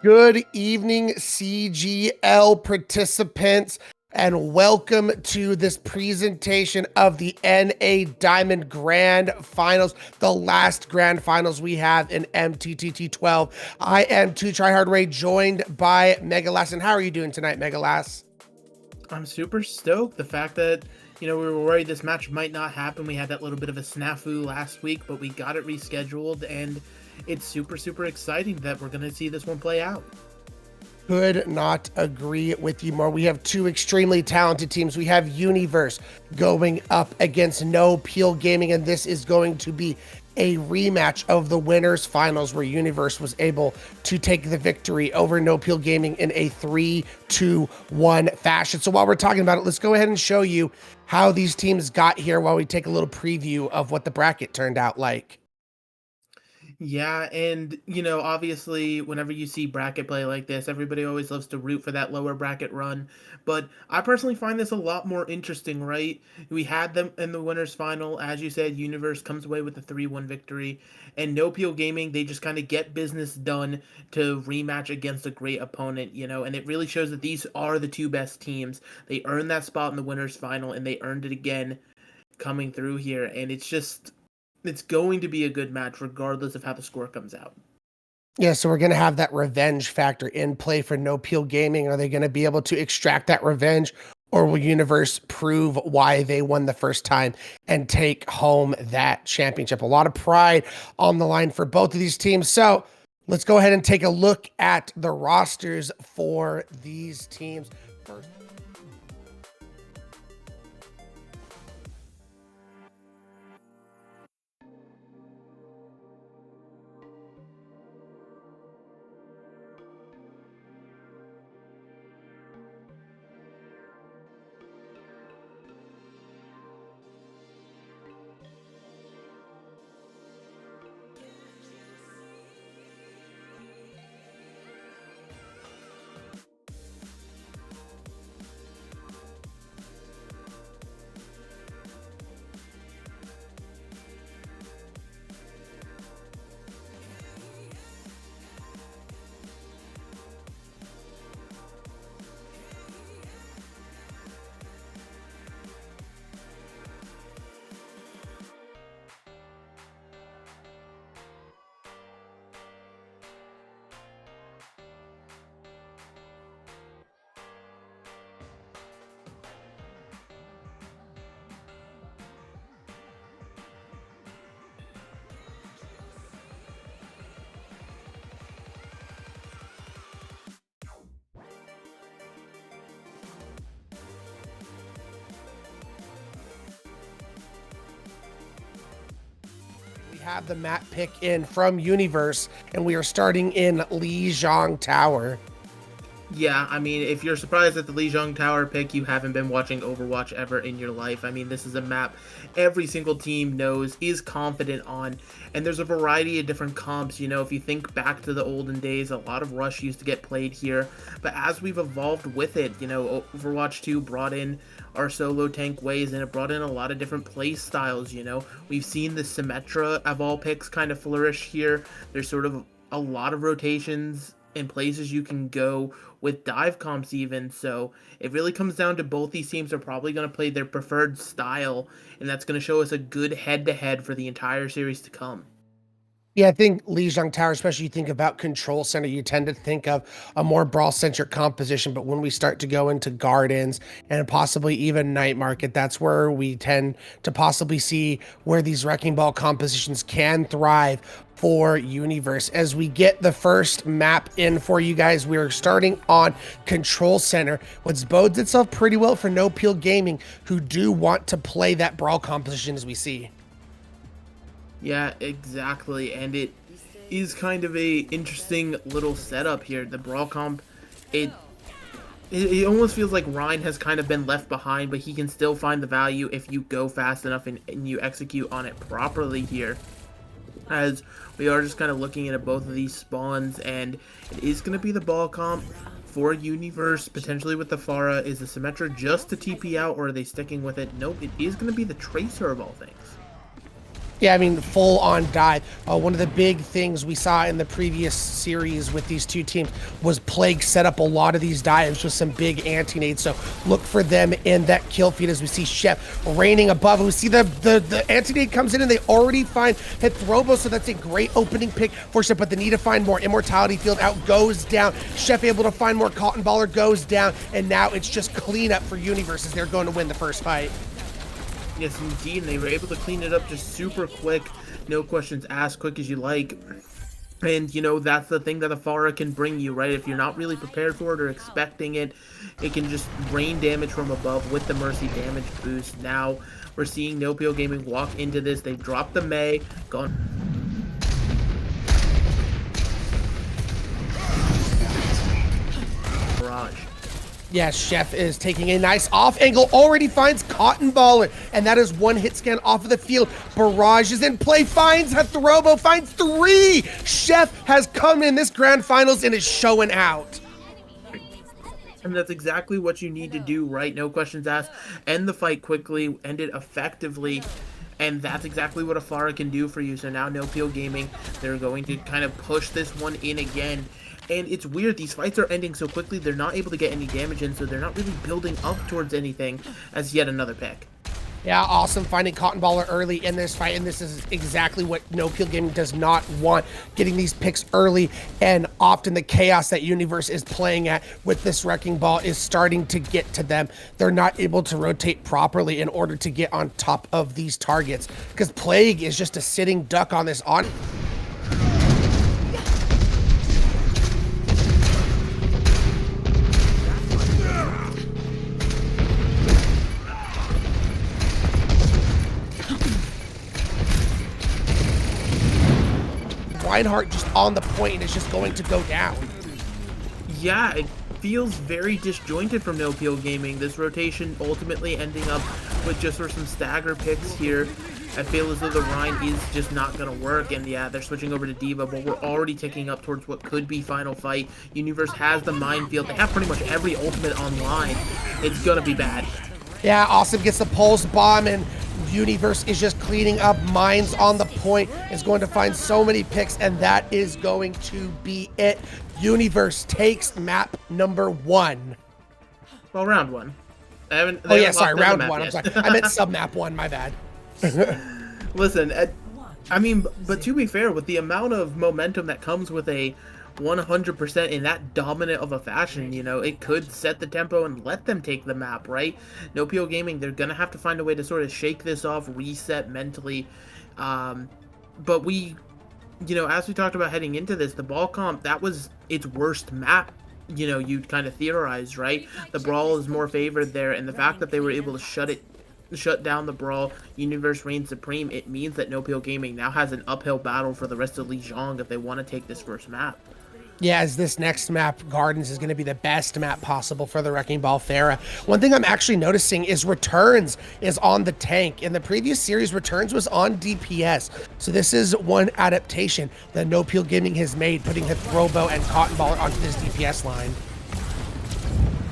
Good evening, CGL participants, and welcome to this presentation of the NA Diamond Grand Finals, the last Grand Finals we have in MTTT 12. I am 2TryHardRay, joined by Megalas. And how are you doing tonight, Megalas? I'm super stoked. The fact that, we were worried this match might not happen. We had that little bit of a snafu last week, but we got it rescheduled, and it's super, super exciting that we're going to see this one play out. Could not agree with you more. We have two extremely talented teams. We have Yuniverse going up against No Peel Gaming, and this is going to be a rematch of the winners finals where Yuniverse was able to take the victory over No Peel Gaming in a 3-2-1 fashion. So while we're talking about it, let's go ahead and show you how these teams got here while we take a little preview of what the bracket turned out like. Yeah, and obviously, whenever you see bracket play like this, everybody always loves to root for that lower bracket run. But I personally find this a lot more interesting, right? We had them in the winners final. As you said, Universe comes away with a 3-1 victory. And No Peel Gaming, they just kind of get business done to rematch against a great opponent, and it really shows that these are the two best teams. They earned that spot in the winners final, and they earned it again coming through here. And it's going to be a good match regardless of how the score comes out. Yeah, so we're going to have that revenge factor in play for No Peel Gaming. Are they going to be able to extract that revenge, or will Universe prove why they won the first time and take home that championship? A lot of pride on the line for both of these teams. So let's go ahead and take a look at the rosters for these teams first. Have the map pick in from Yuniverse, and we are starting in Lijiang Tower. Yeah, I mean, if you're surprised at the Lijiang Tower pick, you haven't been watching Overwatch ever in your life. I mean, this is a map every single team knows, is confident on, and there's a variety of different comps. If you think back to the olden days, a lot of Rush used to get played here, but as we've evolved with it, Overwatch 2 brought in our solo tank ways, and it brought in a lot of different play styles. We've seen the Symmetra of all picks kind of flourish here. There's sort of a lot of rotations and places you can go with dive comps even. So it really comes down to both these teams are probably going to play their preferred style, and that's going to show us a good head-to-head for the entire series to come. Yeah, I think Lijiang Tower, especially you think about Control Center, you tend to think of a more brawl-centric composition, but when we start to go into Gardens and possibly even Night Market, that's where we tend to possibly see where these Wrecking Ball compositions can thrive for Yuniverse. As we get the first map in for you guys, we're starting on Control Center, which bodes itself pretty well for No Peel Gaming, who do want to play that brawl composition as we see. Yeah, exactly, and it is kind of a interesting little setup here. The brawl comp, it almost feels like Ryan has kind of been left behind, but he can still find the value if you go fast enough and you execute on it properly here. As we are just kind of looking at both of these spawns, and it is going to be the ball comp for Yuniverse, potentially with the Pharah. Is the Symmetra just to TP out, or are they sticking with it? Nope, it is going to be the Tracer of all things. Yeah, I mean, full on dive. One of the big things we saw in the previous series with these two teams was Plague set up a lot of these dives with some big anti-nades. So look for them in that kill feed as we see Chef raining above. We see the anti-nade comes in and they already find Hithrobo. So that's a great opening pick for Chef, but they need to find more. Immortality field out goes down. Chef able to find more. Cotton Baller goes down. And now it's just cleanup for Yuniverse as they're going to win the first fight. Yes, indeed, and they were able to clean it up just super quick, no questions asked, quick as you like. And, you know, that's the thing that a Pharah can bring you, right? If you're not really prepared for it or expecting it, it can just rain damage from above with the Mercy damage boost. Now, we're seeing NoPL Gaming walk into this. They've dropped the Mei, gone... Barrage. Yes, Chef is taking a nice off angle, already finds Cotton Baller, and that is one hit scan off of the field. Barrage is in play, finds Hithrobo, finds 3! Chef has come in this grand finals and is showing out. And that's exactly what you need to do, right? No questions asked. End the fight quickly, end it effectively. And that's exactly what a Pharah can do for you. So now NoPL Gaming, they're going to kind of push this one in again. And it's weird, these fights are ending so quickly, they're not able to get any damage in, so they're not really building up towards anything as yet another pick. Yeah, awesome finding Cotton Baller early in this fight, and this is exactly what NoPL Gaming does not want, getting these picks early, and often the chaos that Yuniverse is playing at with this Wrecking Ball is starting to get to them. They're not able to rotate properly in order to get on top of these targets, because Plague is just a sitting duck on this on. Reinhardt just on the point and is just going to go down. Yeah, it feels very disjointed from NoPL Gaming. This rotation ultimately ending up with just for some stagger picks here. I feel as though the Rein is just not going to work, and yeah, they're switching over to D.Va, but we're already ticking up towards what could be final fight. Yuniverse has the minefield. They have pretty much every ultimate online. It's going to be bad. Yeah, Awesome gets the pulse bomb, and Yuniverse is just cleaning up mines on the point. Is going to find so many picks, and that is going to be it. Yuniverse takes map number 1. Well, round 1. Round 1. I'm sorry. I meant sub map 1. My bad. Listen, I mean, but to be fair, with the amount of momentum that comes with a 100% in that dominant of a fashion, you know, it could set the tempo and let them take the map, right? NoPL Gaming, they're gonna have to find a way to sort of shake this off, reset mentally. But we, you know, as we talked about heading into this, the ball comp, that was its worst map. You know, you'd kind of theorize, right? The brawl is more favored there, and the fact that they were able to shut down the brawl, Yuniverse reigns supreme, it means that NoPL Gaming now has an uphill battle for the rest of Lijiang if they want to take this first map. Yeah, as this next map, Gardens, is going to be the best map possible for the Wrecking Ball Pharah. One thing I'm actually noticing is Returns is on the tank. In the previous series, Returns was on DPS. So this is one adaptation that NoPL Gaming has made, putting Hithrobo and Cotton Baller onto this DPS line.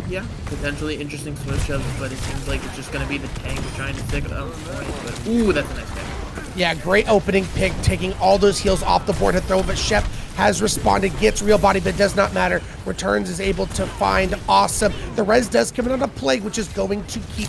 Yeah, potentially interesting switch up, but it seems like it's just going to be the tank trying to stick it up. But, ooh, that's a nice pick. Yeah, great opening pick, taking all those heals off the board to throw, but Shep has responded, gets real body, but it does not matter. Returns is able to find Awesome. The res does come in on a Plague, which is going to keep...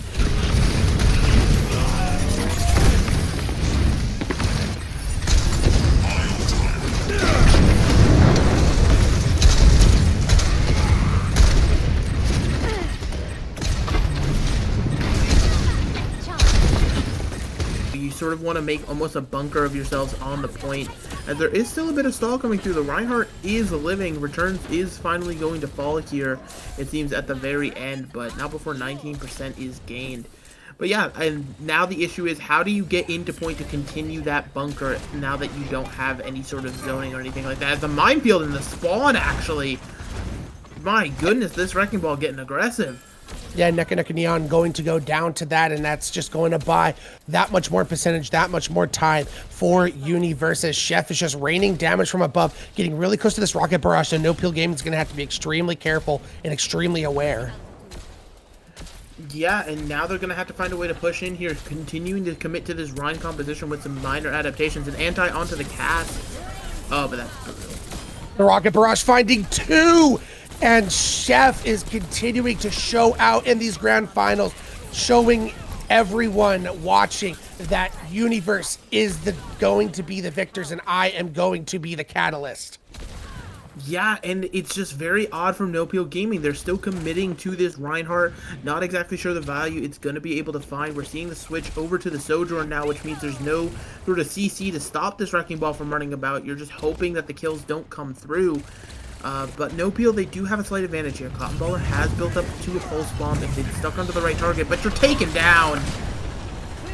Sort of want to make almost a bunker of yourselves on the point, as there is still a bit of stall coming through. The Reinhardt is living. Returns is finally going to fall here, it seems, at the very end, but not before 19% is gained. But yeah, and now the issue is, how do you get into point to continue that bunker now that you don't have any sort of zoning or anything like that? As the minefield in the spawn, actually, my goodness, this Wrecking Ball getting aggressive. Yeah, Neck Neon going to go down to that, and that's just going to buy that much more percentage, that much more time for Yuniverse. Chef is just raining damage from above, getting really close to this rocket barrage, so NoPL Gaming is going to have to be extremely careful and extremely aware. Yeah, and now they're going to have to find a way to push in here, continuing to commit to this Rhine composition with some minor adaptations. And anti onto the cast. Oh, but that's brutal. The Rocket Barrage finding 2, and Chef is continuing to show out in these grand finals, showing everyone watching that Yuniverse is going to be the victors, and I am going to be the catalyst. Yeah, and it's just very odd from No Peel Gaming. They're still committing to this Reinhardt. Not exactly sure the value it's going to be able to find. We're seeing the switch over to the Sojourn now, which means there's no sort of CC to stop this Wrecking Ball from running about. You're just hoping that the kills don't come through. But No Peel, they do have a slight advantage here. Cotton Baller has built up to a pulse bomb if it's stuck onto the right target, but you're taken down.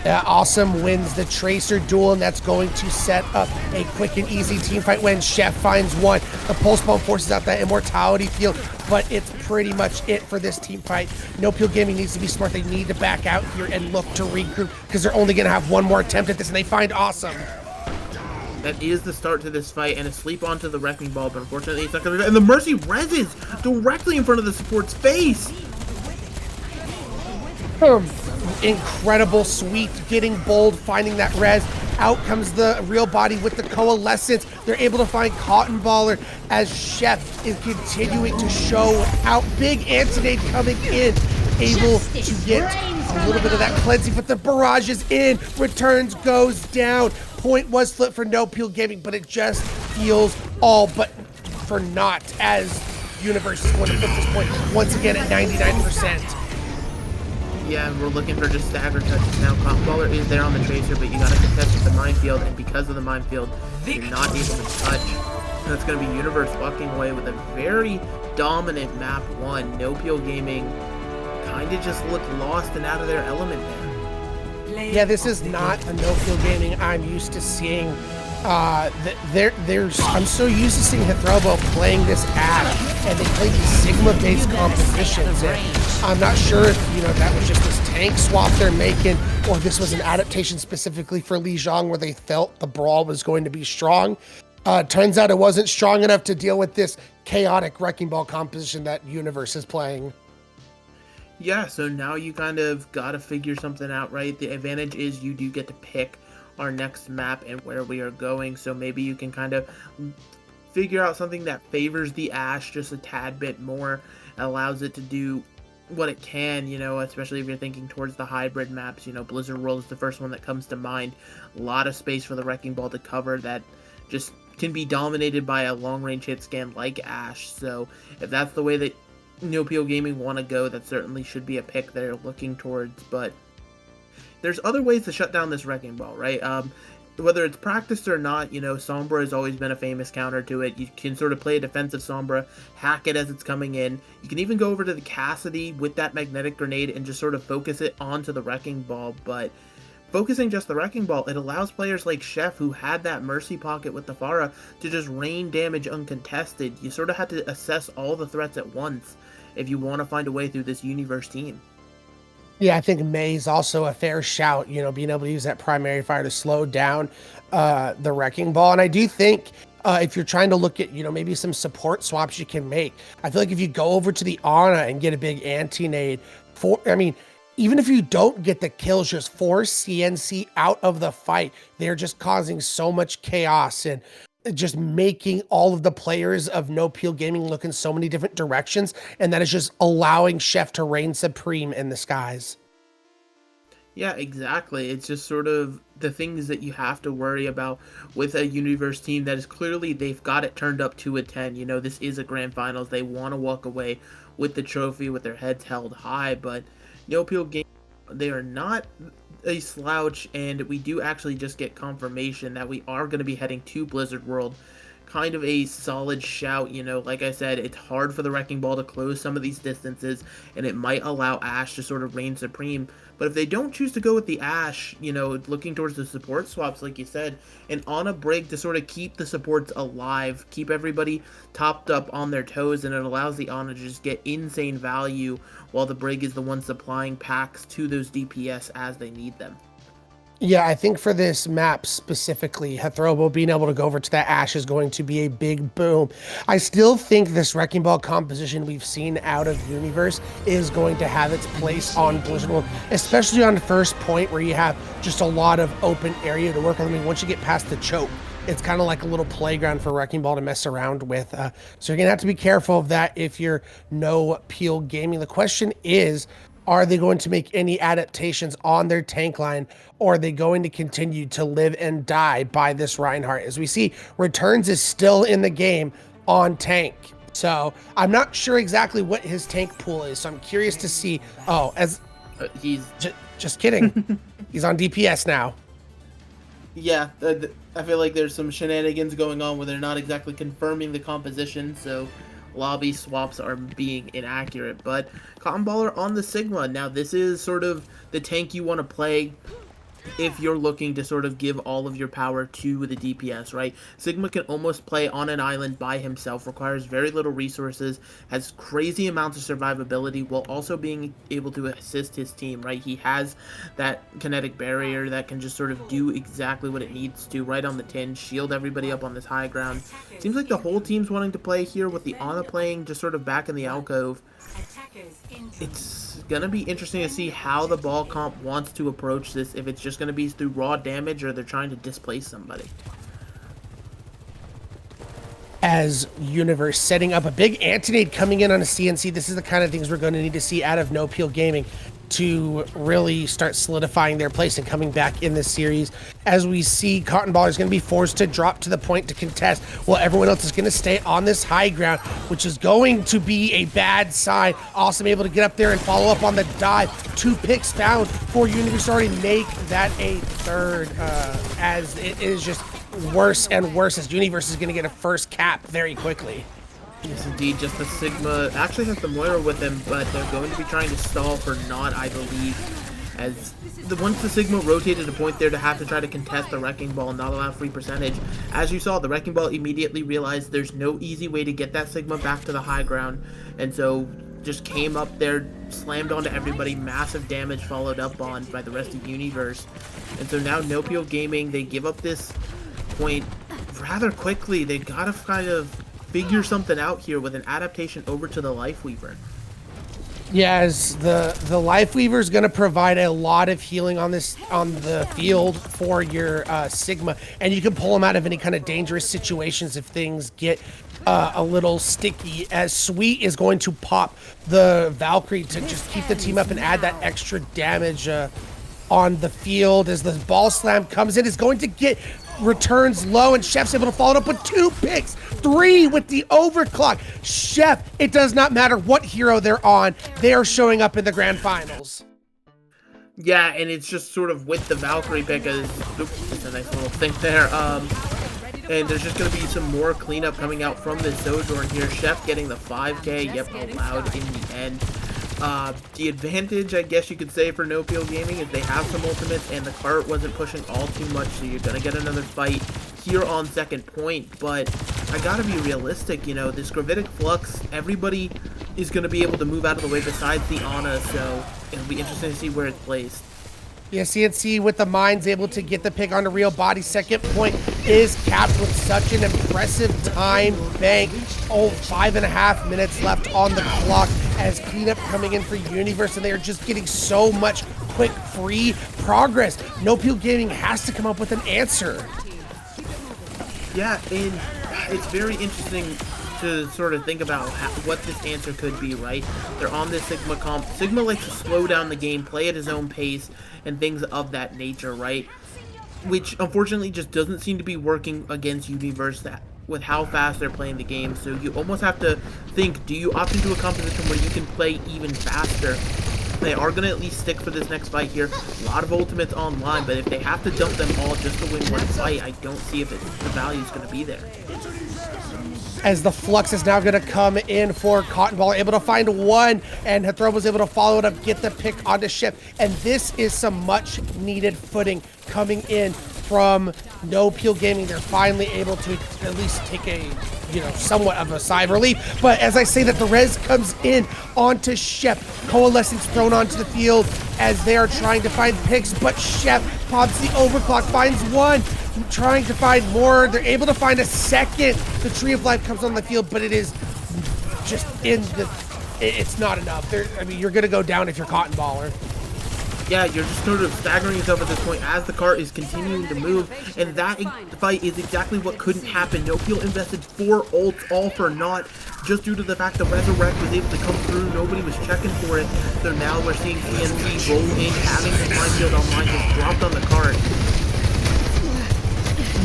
Awesome wins the Tracer duel, and that's going to set up a quick and easy team fight when Chef finds one. The Pulse Bomb forces out that Immortality field, but it's pretty much it for this team fight. No Peel Gaming needs to be smart. They need to back out here and look to regroup because they're only going to have one more attempt at this, and they find Awesome. That is the start to this fight, and a sleep onto the Wrecking Ball, but unfortunately it's not going to... And the Mercy reses directly in front of the support's face! Incredible sweep, getting bold, finding that res. Out comes the real body with the coalescence. They're able to find Cotton Baller as Chef is continuing to show out. Big anti-nade coming in, able to get a little bit of that cleansing, but the barrage is in. Returns goes down. Point was flipped for No Peel Gaming, but it just feels all but for naught as Yuniverse is going to flip this point once again at 99%. Yeah, we're looking for just stagger touches now. Cotton Baller is there on the Tracer, but you gotta contest with the minefield, and because of the minefield, you're not able to touch. And that's gonna be Yuniverse walking away with a very dominant map 1. No Peel Gaming kinda just looked lost and out of their element there. Yeah, this is not a No Peel Gaming I'm used to seeing. I'm so used to seeing Hithrobo playing this Ashe, and they play these Sigma-based compositions. And I'm not sure if that was just this tank swap they're making, or this was an adaptation specifically for Lijiang where they felt the brawl was going to be strong. Turns out it wasn't strong enough to deal with this chaotic Wrecking Ball composition that Yuniverse is playing. Yeah, so now you kind of gotta figure something out, right? The advantage is you do get to pick our next map and where we are going, so maybe you can kind of figure out something that favors the Ashe just a tad bit more, allows it to do what it can, especially if you're thinking towards the hybrid maps. Blizzard World is the first one that comes to mind. A lot of space for the Wrecking Ball to cover that just can be dominated by a long-range hit scan like Ashe. So if that's the way that No Peel Gaming want to go, that certainly should be a pick they're looking towards. But there's other ways to shut down this Wrecking Ball, right? Whether it's practiced or not, Sombra has always been a famous counter to it. You can sort of play a defensive Sombra, hack it as it's coming in. You can even go over to the Cassidy with that magnetic grenade and just sort of focus it onto the Wrecking Ball. But focusing just the Wrecking Ball, it allows players like Chef, who had that Mercy pocket with the Pharah, to just rain damage uncontested. You sort of have to assess all the threats at once if you want to find a way through this Yuniverse team. Yeah, I think May's also a fair shout, being able to use that primary fire to slow down the Wrecking Ball. And I do think if you're trying to look at, maybe some support swaps you can make, I feel like if you go over to the Ana and get a big anti-nade, even if you don't get the kills, just force CNC out of the fight. They're just causing so much chaos and just making all of the players of No Peel Gaming look in so many different directions, and that is just allowing Chef to reign supreme in the skies. Yeah, exactly. It's just sort of the things that you have to worry about with a Yuniverse team that is clearly, they've got it turned up to a 10. This is a grand finals. They want to walk away with the trophy with their heads held high, but No Peel Gaming, they are not a slouch, and we do actually just get confirmation that we are going to be heading to Blizzard World. Kind of a solid shout. Like I said, it's hard for the Wrecking Ball to close some of these distances, and it might allow Ashe to sort of reign supreme. But if they don't choose to go with the Ashe, looking towards the support swaps, like you said, and on a Brig to sort of keep the supports alive, keep everybody topped up on their toes, and it allows the Ana to just get insane value while the Brig is the one supplying packs to those DPS as they need them. Yeah, I think for this map specifically, Hathrobo being able to go over to that Ash is going to be a big boom. I still think this Wrecking Ball composition we've seen out of Yuniverse is going to have its place on Blizzard World, especially on the first point where you have just a lot of open area to work on. I mean, once you get past the choke, it's kind of like a little playground for Wrecking Ball to mess around with. So you're going to have to be careful of that if you're no Peel Gaming. The question is, are they going to make any adaptations on their tank line, or are they going to continue to live and die by this Reinhardt? As we see, Returns is still in the game on tank. So I'm not sure exactly what his tank pool is. So I'm curious to see. Oh, He's just kidding. He's on DPS now. Yeah, I feel like there's some shenanigans going on where they're not exactly confirming the composition, so lobby swaps are being inaccurate. But Cotton Baller on the Sigma. Now, this is sort of the tank you want to play if you're looking to sort of give all of your power to the DPS, right? Sigma can almost play on an island by himself, requires very little resources, has crazy amounts of survivability, while also being able to assist his team, right? He has that kinetic barrier that can just sort of do exactly what it needs to, right on the tin, shield everybody up on this high ground. Seems like the whole team's wanting to play here, with the Ana playing just sort of back in the alcove. It's gonna be interesting to see how the ball comp wants to approach this, if it's just gonna be through raw damage or they're trying to displace somebody. As Yuniverse setting up a big anti-nade coming in on a CNC. This is the kind of things we're going to need to see out of No Peel Gaming to really start solidifying their place and coming back in this series. As we see, Cotton Baller is going to be forced to drop to the point to contest, while everyone else is going to stay on this high ground, which is going to be a bad sign. Awesome able to get up there and follow up on the dive. 2 picks found for Yuniverse, already make that a third, as it is just worse and worse, as Yuniverse is going to get a first cap very quickly. Yes, indeed. Just the Sigma actually has the Moira with him, but they're going to be trying to stall for not, I believe, as once the Sigma rotated a point there to have to try to contest the Wrecking Ball and not allow free percentage. As you saw, the Wrecking Ball immediately realized there's no easy way to get that Sigma back to the high ground, and so just came up there, slammed onto everybody, massive damage followed up on by the rest of Yuniverse. And so now No Peel Gaming, they give up this point rather quickly. They gotta kind of figure something out here with an adaptation over to the Lifeweaver. Yeah, as the Lifeweaver is going to provide a lot of healing on the field for your Sigma, and you can pull them out of any kind of dangerous situations if things get a little sticky. As Sweet is going to pop the Valkyrie to just keep the team up and add that extra damage on the field. As the ball slam comes in, is going to get Returns low, and Chef's able to follow it up with 2 picks, 3 with the overclock. Chef, it does not matter what hero they're on, they are showing up in the grand finals. Yeah, and it's just sort of with the Valkyrie pick, as that's a nice little thing there. And there's just going to be some more cleanup coming out from this Sojourn here. Chef getting the 5k, yep, allowed in the end. The advantage, I guess you could say, for No Peel Gaming is they have some ultimates, and the cart wasn't pushing all too much, so you're going to get another fight here on second point. But I got to be realistic, you know, this Gravitic Flux, everybody is going to be able to move out of the way besides the Ana, so it'll be interesting to see where it's placed. Yeah, CNC with the mines able to get the pick on the real body. Second point is capped with such an impressive time bank. 5.5 minutes left on the clock as cleanup coming in for Yuniverse, and they are just getting so much quick free progress. No Peel Gaming has to come up with an answer. Yeah, and it's very interesting to sort of think about what this answer could be, right? They're on this Sigma comp. Sigma likes to slow down the game, play at his own pace, and things of that nature, right? Which unfortunately just doesn't seem to be working against Yuniverse with how fast they're playing the game. So you almost have to think, do you opt into a composition where you can play even faster? They are going to at least stick for this next fight here. A lot of ultimates online, but if they have to dump them all just to win one fight, I don't see if the value is going to be there. As the Flux is now going to come in for Cotton Ball, able to find one, and Hathrob was able to follow it up, get the pick onto Ship, and this is some much needed footing coming in from No Peel Gaming. They're finally able to at least take a, somewhat of a sigh of relief. But as I say that, the res comes in onto Shep. Coalescence thrown onto the field as they are trying to find picks, but Shep pops the overclock, finds one, trying to find more. They're able to find a second. The Tree of Life comes on the field, but it is just it's not enough. You're going to go down if you're Cotton Baller. Yeah, you're just sort of staggering yourself at this point as the car is continuing to move, and that fight is exactly what couldn't happen. No Peel invested 4 ults, all for naught, just due to the fact that Resurrect was able to come through. Nobody was checking for it. So now we're seeing CNC roll in, having the minefield online just dropped on the cart.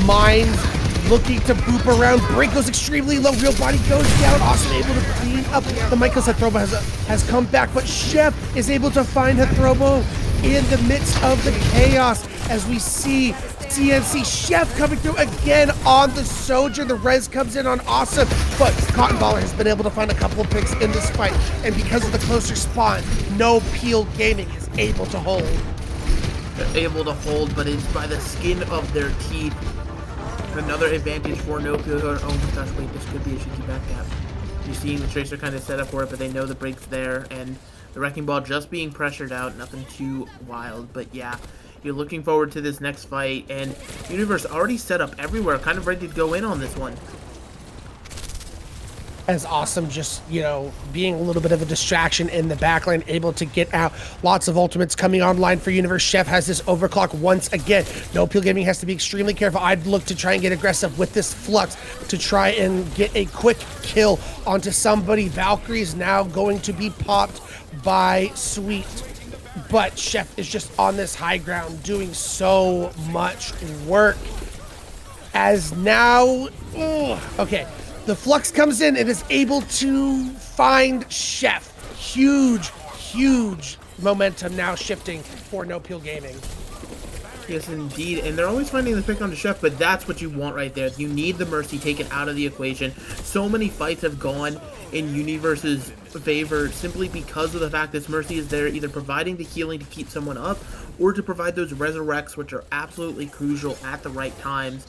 Mines looking to boop around. Break goes extremely low. Real body goes down. Austin able to clean up. The Michael Heathrobo has come back, but Shep is able to find Heathrobo in the midst of the chaos as we see CNC Chef coming through again on the Sojourn. The res comes in on Awesome, but Cotton Baller has been able to find a couple of picks in this fight, and because of the closer spawn, No Peel Gaming is able to hold. They're able to hold, but it's by the skin of their teeth. Another advantage for No Peel. Oh my gosh, wait, this could be a shaky back gap. You're seeing the Tracer kind of set up for it, but they know the break's there, and the Wrecking Ball just being pressured out, nothing too wild. But yeah, you're looking forward to this next fight, and Yuniverse already set up everywhere, kind of ready to go in on this one. As Awesome just, being a little bit of a distraction in the backline, able to get out. Lots of ultimates coming online for Yuniverse. Chef has this overclock once again. No Peel Gaming has to be extremely careful. I'd look to try and get aggressive with this Flux to try and get a quick kill onto somebody. Valkyrie is now going to be popped by Sweet. But Chef is just on this high ground doing so much work. As now, okay. The Flux comes in and is able to find Chef. Huge momentum now shifting for No Peel Gaming. Yes, indeed. And they're always finding the pick on the Chef, but that's what you want right there. You need the Mercy taken out of the equation. So many fights have gone in Universe's favor simply because of the fact this Mercy is there either providing the healing to keep someone up or to provide those resurrects, which are absolutely crucial at the right times.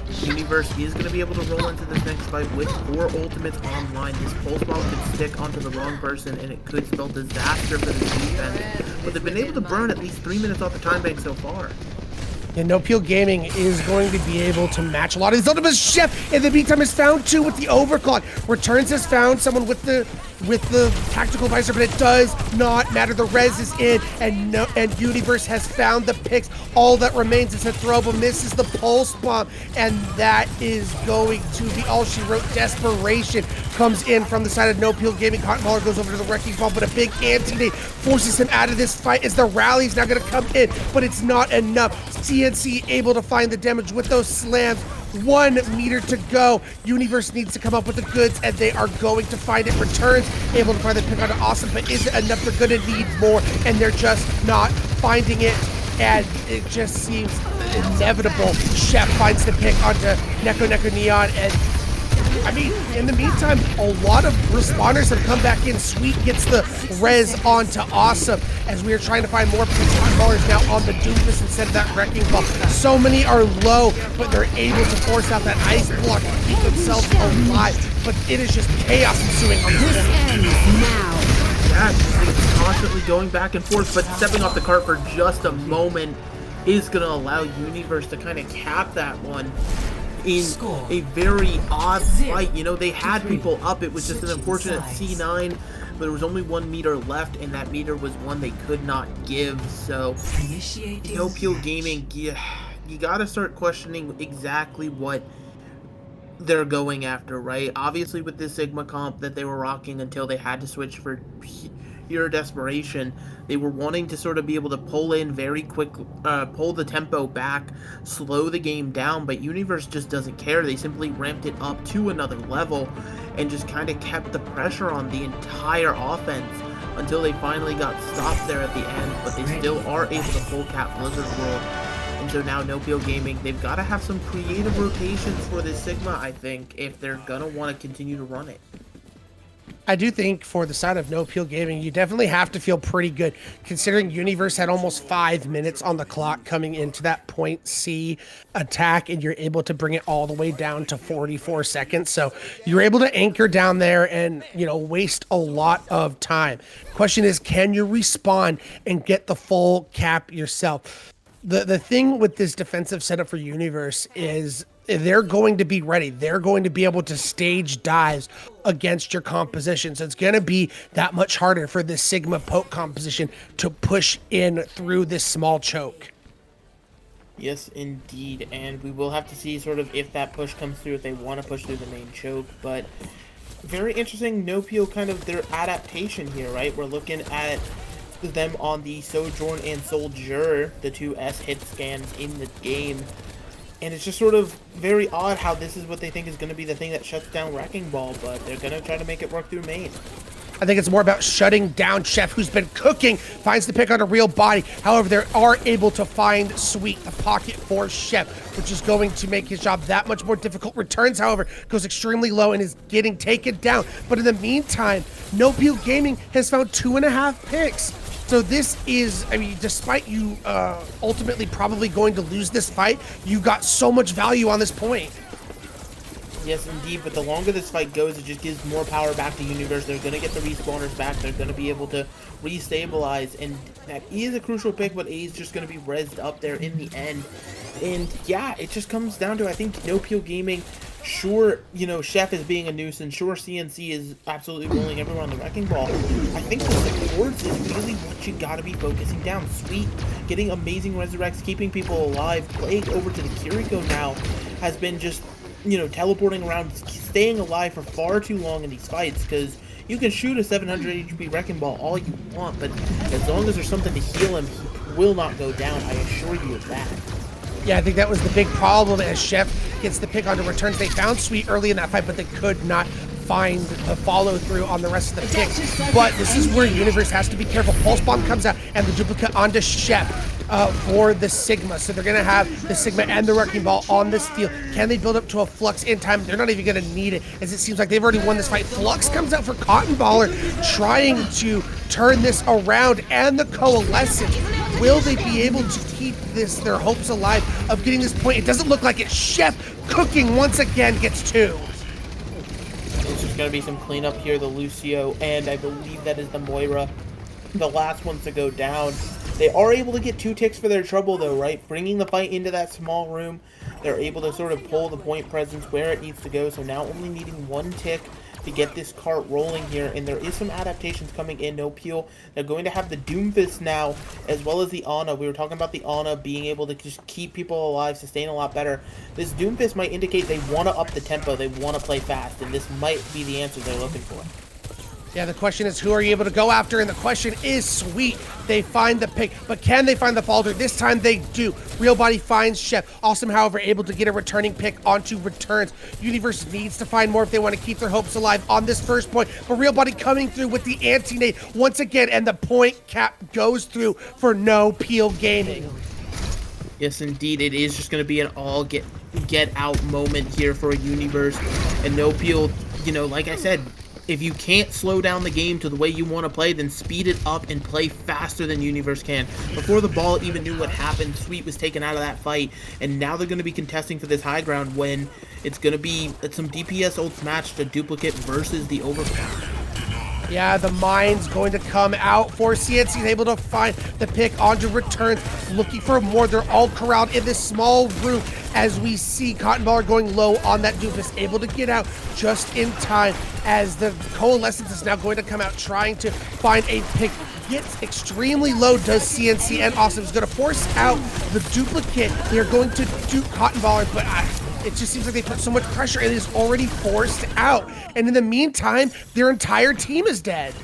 Yuniverse is going to be able to roll into this next fight with 4 ultimates online. This pulse bomb could stick onto the wrong person and it could spell disaster for the defense. But they've been able to burn at least 3 minutes off the time bank so far. And No Peel Gaming is going to be able to match a lot of these ultimates. Chef, in the meantime, has found 2 with the overclock. Returns has found someone with the tactical visor, but it does not matter. The res is in, and Yuniverse has found the picks. All that remains is Heathrobo misses the pulse bomb, and that is going to be all she wrote. Desperation comes in from the side of No Peel Gaming. Cotton Baller goes over to the Wrecking Ball, but a big anti-nade forces him out of this fight as the rally's now going to come in, but it's not enough. CNC able to find the damage with those slams. 1 meter to go. Yuniverse needs to come up with the goods, and they are going to find it. Returns, able to find the pick onto Awesome, but is it enough? They're going to need more, and they're just not finding it, and it just seems inevitable. Chef finds the pick onto Neko Neon, and in the meantime, a lot of responders have come back in. Sweet gets the res onto Awesome as we are trying to find more picks. Cotton Ballers now on the Doomfist instead of that Wrecking Ball. So many are low, but they're able to force out that ice block to keep themselves alive. But it is just chaos ensuing on this end. Yeah, it's constantly going back and forth, but stepping off the cart for just a moment is going to allow Yuniverse to kind of cap that one in a very odd fight. They had people up. It was just an unfortunate C9, but there was only 1 meter left, and that meter was one they could not give. So No Peel Gaming, you gotta start questioning exactly what they're going after, right? Obviously with this Sigma comp that they were rocking until they had to switch for pure desperation, they were wanting to sort of be able to pull in very quick, pull the tempo back, slow the game down, but Yuniverse just doesn't care. They simply ramped it up to another level and just kind of kept the pressure on the entire offense until they finally got stopped there at the end, but they still are able to full cap Blizzard World. And so now No Peel Gaming, they've got to have some creative rotations for this Sigma, I think, if they're gonna want to continue to run it. I do think for the side of No Peel Gaming, you definitely have to feel pretty good considering Yuniverse had almost 5 minutes on the clock coming into that point C attack, and you're able to bring it all the way down to 44 seconds. So you're able to anchor down there and, waste a lot of time. Question is, can you respawn and get the full cap yourself? The thing with this defensive setup for Yuniverse is they're going to be ready. They're going to be able to stage dives against your composition. So it's going to be that much harder for this Sigma poke composition to push in through this small choke. Yes, indeed, and we will have to see sort of if that push comes through, if they want to push through the main choke, but very interesting No Peel kind of their adaptation here, right? We're looking at them on the Sojourn and Soldier, the two S hit scans in the game. And it's just sort of very odd how this is what they think is going to be the thing that shuts down Wrecking Ball, but they're going to try to make it work through main. I think it's more about shutting down Chef, who's been cooking, finds the pick on a real body. However, they are able to find Sweet, the pocket for Chef, which is going to make his job that much more difficult. Returns, however, goes extremely low and is getting taken down. But in the meantime, No Peel Gaming has found 2.5 picks. So this is, despite you ultimately probably going to lose this fight, you got so much value on this point. Yes, indeed, but the longer this fight goes, it just gives more power back to Yuniverse. They're going to get the respawners back. They're going to be able to restabilize, and that is a crucial pick, but A's just going to be rezzed up there in the end. And yeah, it just comes down to, I think, No Peel Gaming, sure, Chef is being a nuisance, sure, CNC is absolutely rolling everyone on the Wrecking Ball. I think the supports is really what you got to be focusing down. Sweet, getting amazing resurrects, keeping people alive, playing over to the Kiriko now has been just teleporting around, staying alive for far too long in these fights, because you can shoot a 700 HP Wrecking Ball all you want, but as long as there's something to heal him, he will not go down, I assure you of that. Yeah, I think that was the big problem as Chef gets the pick onto returns. They found Sweet early in that fight, but they could not find the follow through on the rest of the picks. But this is where Yuniverse has to be careful. Pulse Bomb comes out and the duplicate onto Chef for the Sigma. So they're going to have the Sigma and the Wrecking Ball on this field. Can they build up to a Flux in time? They're not even going to need it, as it seems like they've already won this fight. Flux comes out for Cotton Baller, trying to turn this around, and the Coalescence. Will they be able to keep their hopes alive of getting this point? It doesn't look like it. Chef cooking once again gets 2. There's just going to be some cleanup here. The Lucio, and I believe that is the Moira, the last ones to go down. They are able to get 2 ticks for their trouble, though, right? Bringing the fight into that small room, they're able to sort of pull the point presence where it needs to go. So now only needing 1 tick to get this cart rolling here, and there is some adaptations coming in. No Peel, they're going to have the Doomfist now, as well as the Ana. We were talking about the Ana being able to just keep people alive, sustain a lot better. This Doomfist might indicate they want to up the tempo, they want to play fast, and this might be the answer they're looking for. Yeah, the question is, who are you able to go after? And the question is, Sweet. They find the pick, but can they find the falter? This time they do. Real Body finds Chef. Awesome, however, able to get a returning pick onto returns. Yuniverse needs to find more if they want to keep their hopes alive on this first point. But Real Body coming through with the anti-nade once again, and the point cap goes through for No Peel Gaming. Yes, indeed. It is just going to be an all get out moment here for a Yuniverse. And No Peel, like I said, if you can't slow down the game to the way you want to play, then speed it up and play faster than Yuniverse can. Before the ball even knew what happened, Sweet was taken out of that fight, and now they're going to be contesting for this high ground when it's going to be some DPS ults matched, a duplicate versus the overpower. Yeah, the mine's going to come out for CNC, able to find the pick onto returns, looking for more. They're all corralled in this small room as we see Cotton Baller going low on that Doofus, able to get out just in time as the Coalescence is now going to come out trying to find a pick. Gets extremely low, does CNC, and Awesome is going to force out the duplicate. They're going to dupe Cotton Baller, but it just seems like they put so much pressure and it is already forced out. And in the meantime, their entire team is dead.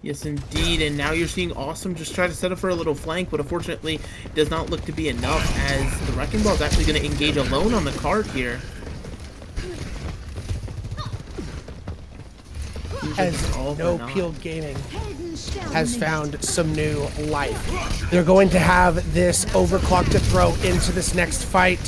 Yes, indeed. And now you're seeing Awesome just try to set up for a little flank, but unfortunately, it does not look to be enough as the Wrecking Ball is actually going to engage alone on the card here. As No Peel Gaming has found some new life. They're going to have this overclock to throw into this next fight.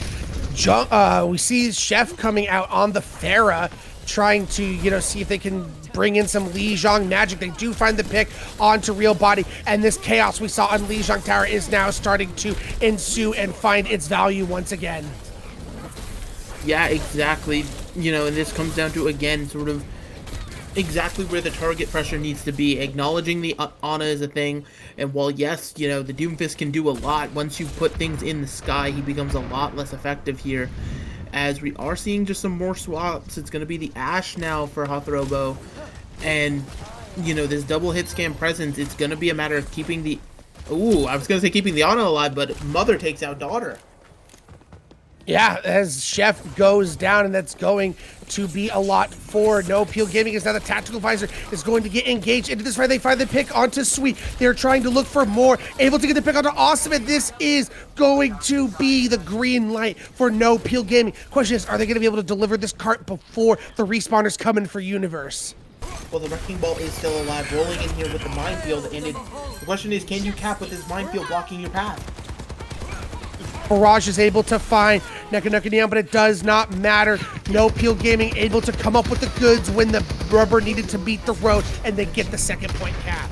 We see Chef coming out on the Pharah, trying to, see if they can bring in some Lijiang magic. They do find the pick onto Real Body, and this chaos we saw on Lijiang Tower is now starting to ensue and find its value once again. Yeah, exactly. You know, and this comes down to, again, sort of exactly where the target pressure needs to be, acknowledging the Ana is a thing, and while yes, you know, the Doomfist can do a lot, once you put things in the sky, he becomes a lot less effective here, as we are seeing just some more swaps. It's going to be the Ashe now for Hathrobo, and, you know, this double hit scan presence, it's going to be a matter of keeping the, ooh, I was going to say keeping the Ana alive, but Mother takes out Daughter. Yeah, as Chef goes down, and that's going to be a lot for No Peel Gaming, as now the Tactical Visor is going to get engaged into this fight. They find the pick onto Sweet. They're trying to look for more, able to get the pick onto Awesome, and this is going to be the green light for No Peel Gaming. Question is, are they going to be able to deliver this cart before the respawners come in for Yuniverse? Well, the Wrecking Ball is still alive, rolling in here with the Minefield, and the question is, can you cap with this Minefield blocking your path? Barrage is able to find Nuka Neon, but it does not matter. No Peel Gaming able to come up with the goods when the rubber needed to beat the road, and they get the second point cap.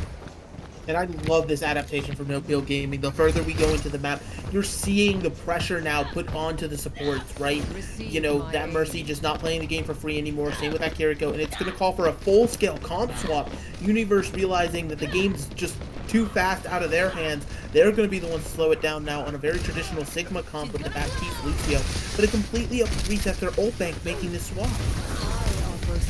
And I love this adaptation from No Peel Gaming. The further we go into the map, you're seeing the pressure now put onto the supports, right? You know, that Mercy just not playing the game for free anymore. Same with that Kiriko. And it's going to call for a full-scale comp swap. Yuniverse realizing that the game's just too fast out of their hands. They're going to be the ones to slow it down now on a very traditional Sigma comp with the Baptiste Lucio. But it completely resets their ult bank, making this swap.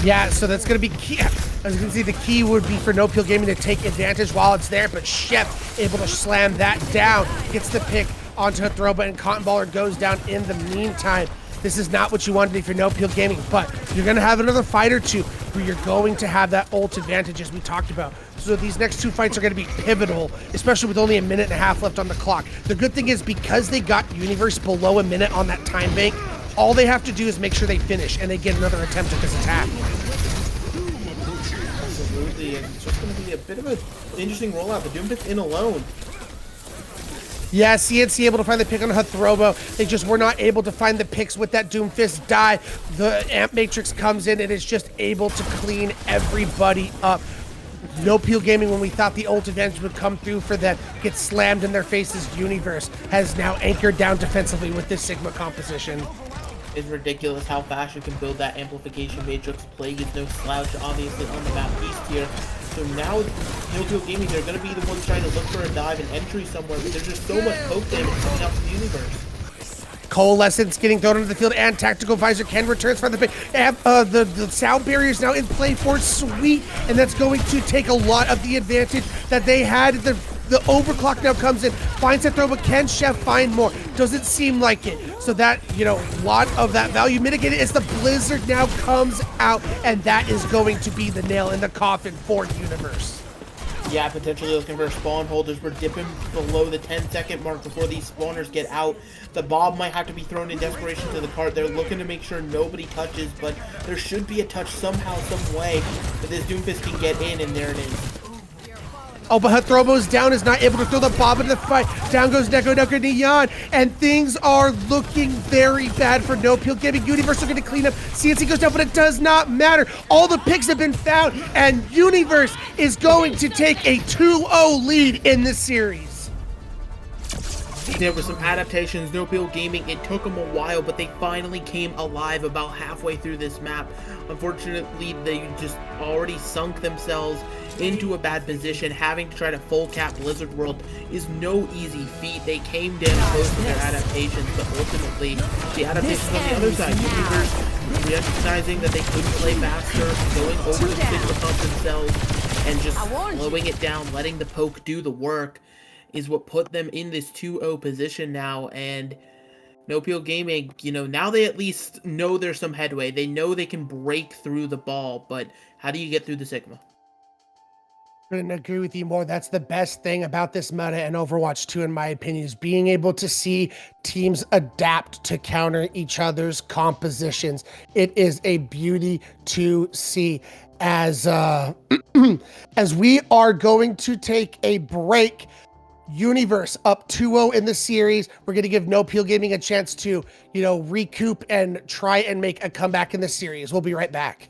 Yeah, so that's going to be key. As you can see, the key would be for No Peel Gaming to take advantage while it's there, but Chef able to slam that down, gets the pick onto Hathroba, and Cotton Baller goes down in the meantime. This is not what you want to do for No Peel Gaming, but you're going to have another fight or two where you're going to have that ult advantage, as we talked about. So these next two fights are going to be pivotal, especially with only a minute and a half left on the clock. The good thing is, because they got Yuniverse below a minute on that time bank, all they have to do is make sure they finish and they get another attempt at this attack. Absolutely, and it's just going to be a bit of an interesting rollout. The Doomfist in alone. Yeah, CNC able to find the pick on Hathrobo. They just were not able to find the picks with that Doomfist die. The Amp Matrix comes in and is just able to clean everybody up. No Peel Gaming, when we thought the ult advantage would come through for them, gets slammed in their faces. Yuniverse has now anchored down defensively with this Sigma composition. It's ridiculous how fast you can build that amplification matrix. Plague is no slouch, obviously, on the map east here. So now, No Peel Gaming, they're going to be the ones trying to look for a dive and entry somewhere, but there's just so much poke damage coming out from Yuniverse. Coalescence getting thrown into the field, and Tactical Visor can return for the pick. The sound barrier is now in play for Sweet, and that's going to take a lot of the advantage that they had. The overclock now comes in, finds that throw, but can Chef find more? Doesn't seem like it. So that, you know, a lot of that value mitigated as the Blizzard now comes out, and that is going to be the nail in the coffin for Yuniverse. Yeah, potentially looking for spawn holders. We're dipping below the 10-second mark before these spawners get out. The bomb might have to be thrown in desperation to the cart. They're looking to make sure nobody touches, but there should be a touch somehow, some way that this Doomfist can get in, and there it is. Oh, but Hathrobo's down, is not able to throw the bomb into the fight. Down goes Nuka Neon, and things are looking very bad for No Peel Gaming. Yuniverse are going to clean up. CNC goes down, but it does not matter. All the picks have been found, and Yuniverse is going to take a 2-0 lead in this series. There were some adaptations. No Peel Gaming, it took them a while, but they finally came alive about halfway through this map. Unfortunately, they just already sunk themselves into a bad position. Having to try to full cap Blizzard World is no easy feat. They came down close to their adaptations, but ultimately the adaptations on the other side, Yuniverse recognizing that they couldn't play faster, going over the Sigma pump themselves, and just slowing it down, letting the poke do the work, is what put them in this 2-0 position now. And No Peel Gaming, you know, now they at least know there's some headway. They know they can break through the ball, but how do you get through the Sigma? Couldn't agree with you more. That's the best thing about this meta and Overwatch 2, in my opinion, is being able to see teams adapt to counter each other's compositions. It is a beauty to see. As as we are going to take a break, Yuniverse up 2-0 in the series. We're going to give No Peel Gaming a chance to, you know, recoup and try and make a comeback in the series. We'll be right back.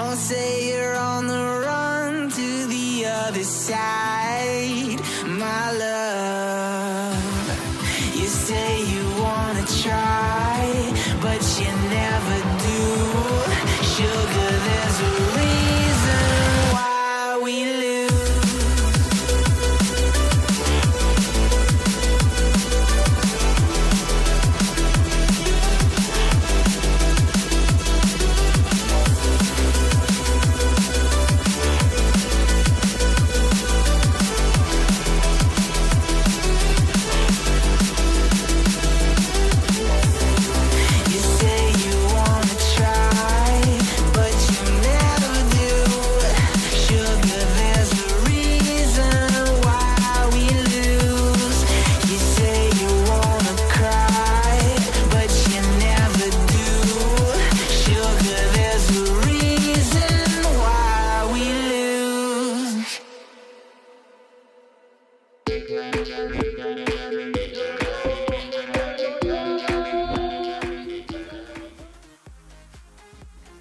Don't say you're on the run to the other side, my love. You say you wanna try, but you never do. Sugar, there's a reason why we lose.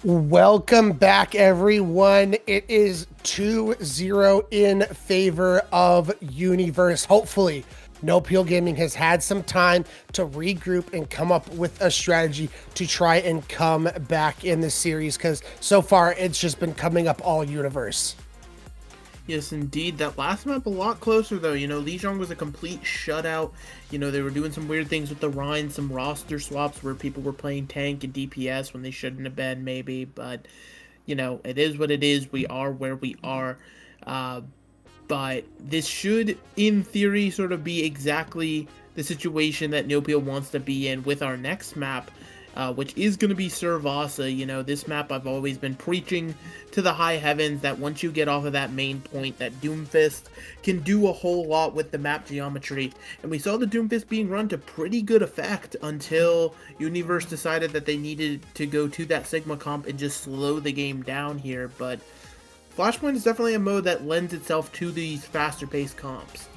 Welcome back, everyone. It is 2-0 in favor of Yuniverse. Hopefully, No Peel Gaming has had some time to regroup and come up with a strategy to try and come back in the series, because so far it's just been coming up all Yuniverse. Yes, indeed. That last map a lot closer, though. You know, Lijiang was a complete shutout. You know, they were doing some weird things with the Rhine, some roster swaps where people were playing tank and DPS when they shouldn't have been, maybe. But, you know, it is what it is. We are where we are. But this should, in theory, sort of be exactly the situation that Nopeel wants to be in with our next map, which is going to be Servasa. You know, this map I've always been preaching to the high heavens that once you get off of that main point, that Doomfist can do a whole lot with the map geometry. And we saw the Doomfist being run to pretty good effect until Yuniverse decided that they needed to go to that Sigma comp and just slow the game down here. But Flashpoint is definitely a mode that lends itself to these faster paced comps.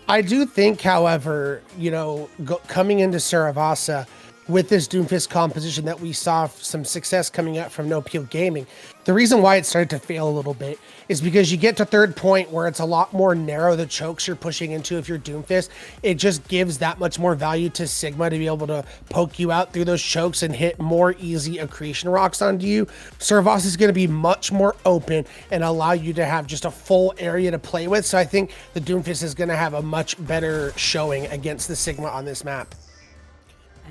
I do think, however, you know, coming into Servasa with this Doomfist composition that we saw some success coming out from No Peel Gaming, the reason why it started to fail a little bit is because you get to third point where it's a lot more narrow, the chokes you're pushing into if you're Doomfist. It just gives that much more value to Sigma to be able to poke you out through those chokes and hit more easy accretion rocks onto you. Servasa is going to be much more open and allow you to have just a full area to play with. So I think the Doomfist is going to have a much better showing against the Sigma on this map.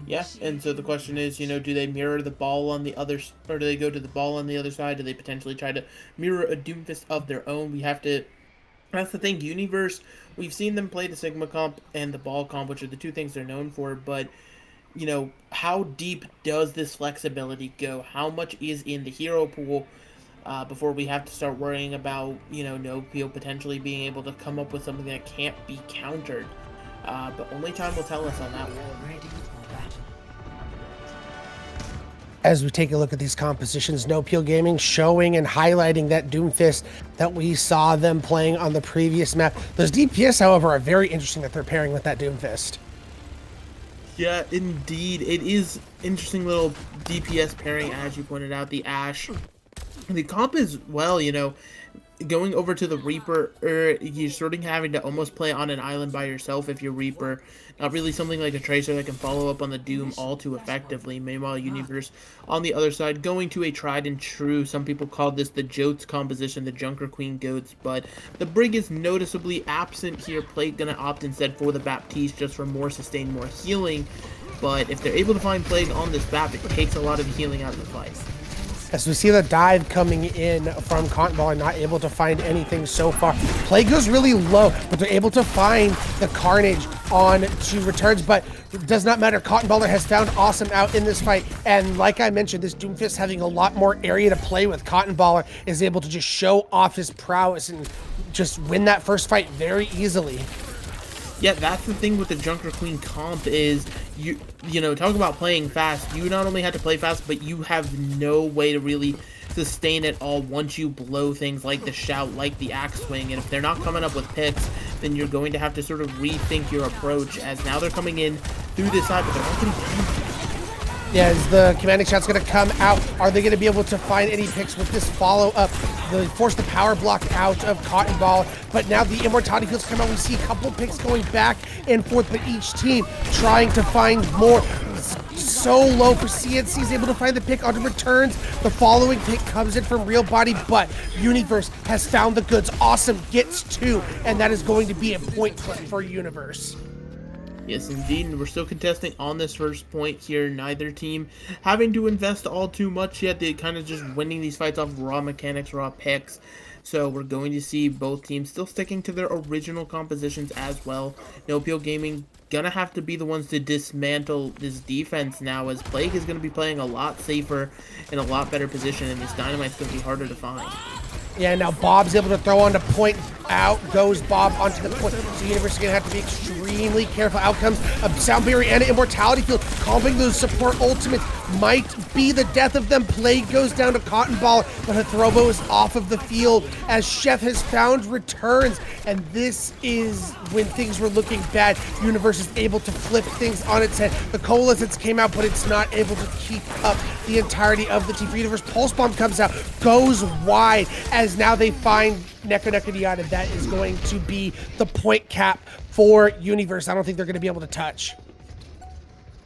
Yeah, and so the question is, you know, do they mirror the ball on the other, or do they go to the ball on the other side? Do they potentially try to mirror a Doomfist of their own? We have to, that's the thing, Yuniverse, we've seen them play the Sigma comp and the ball comp, which are the two things they're known for, but, you know, how deep does this flexibility go? How much is in the hero pool before we have to start worrying about, you know, No Peel potentially being able to come up with something that can't be countered? But only time will tell us on that one. As we take a look at these compositions, No Peel Gaming showing and highlighting that Doomfist that we saw them playing on the previous map. Those DPS, however, are very interesting that they're pairing with that Doomfist. Yeah, indeed. It is interesting little DPS pairing, as you pointed out, the Ashe. The comp is, well, you know, going over to the Reaper, you're sort of having to almost play on an island by yourself if you're Reaper. Not really something like a Tracer that can follow up on the Doom all too effectively. Meanwhile, Yuniverse, on the other side, going to a tried and true, some people call this the Jotes composition, the Junker Queen Goats, but the Brig is noticeably absent here. Plague gonna opt instead for the Baptiste just for more sustain, more healing. But if they're able to find Plague on this map, it takes a lot of healing out of the fight. As we see the dive coming in from Cotton Baller, not able to find anything so far. Play goes really low, but they're able to find the Carnage on to returns, but it does not matter. Cotton Baller has found Awesome out in this fight, and like I mentioned, this Doomfist having a lot more area to play with. Cotton Baller is able to just show off his prowess and just win that first fight very easily. Yeah, that's the thing with the Junker Queen comp is, you know, talk about playing fast. You not only had to play fast, but you have no way to really sustain it all once you blow things like the Shout, like the Axe Swing. And if they're not coming up with picks, then you're going to have to sort of rethink your approach, as now they're coming in through this side, but they're not getting damage. Yeah, is the commanding shot's going to come out? Are they going to be able to find any picks with this follow-up? They force the power block out of Cotton Ball, but now the immortality fields come out. We see a couple picks going back and forth, but each team trying to find more. So low for CNC, is able to find the pick onto returns. The following pick comes in from Real Body, but Yuniverse has found the goods. Awesome gets 2, and that is going to be a point for Yuniverse. Yes, indeed, and we're still contesting on this first point here. Neither team having to invest all too much yet. They're kind of just winning these fights off raw mechanics, raw picks. So we're going to see both teams still sticking to their original compositions as well. NoPeel Gaming gonna have to be the ones to dismantle this defense now, as Plague is gonna be playing a lot safer in a lot better position, and this Dynamite's gonna be harder to find. Yeah, now Bob's able to throw on the point. Out goes Bob onto the point. So Yuniverse is going to have to be extremely careful. Out comes a Sound Barrier and an Immortality Field. Combing those support ultimates might be the death of them. Plague goes down to Cotton Ball, but Hathrobo is off of the field as Chef has found returns. And this is when things were looking bad. Yuniverse is able to flip things on its head. The Coalescence came out, but it's not able to keep up the entirety of the team. For Yuniverse, Pulse Bomb comes out, goes wide, as now they find Neko Neko Diana. That is going to be the point cap for Yuniverse. I don't think they're going to be able to touch.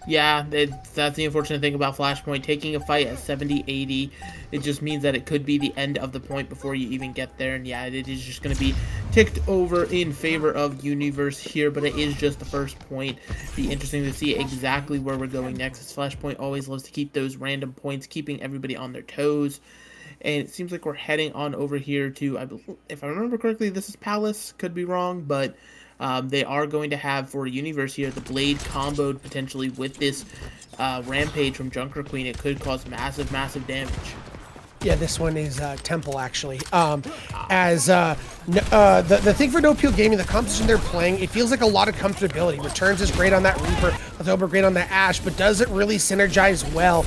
Yeah, that's the unfortunate thing about Flashpoint. Taking a fight at 70-80, it just means that it could be the end of the point before you even get there. And yeah, it is just going to be ticked over in favor of Yuniverse here, but it is just the first point. Be interesting to see exactly where we're going next, as Flashpoint always loves to keep those random points, keeping everybody on their toes. And it seems like we're heading on over here to, if I remember correctly, this is Palace. Could be wrong, but they are going to have, for Yuniverse here, the Blade comboed potentially with this Rampage from Junker Queen. It could cause massive, massive damage. Yeah, this one is Temple, actually. The thing for NoPeel Gaming, the composition they're playing, it feels like a lot of comfortability. Returns is great on that Reaper, Athoba great on that Ashe, but doesn't really synergize well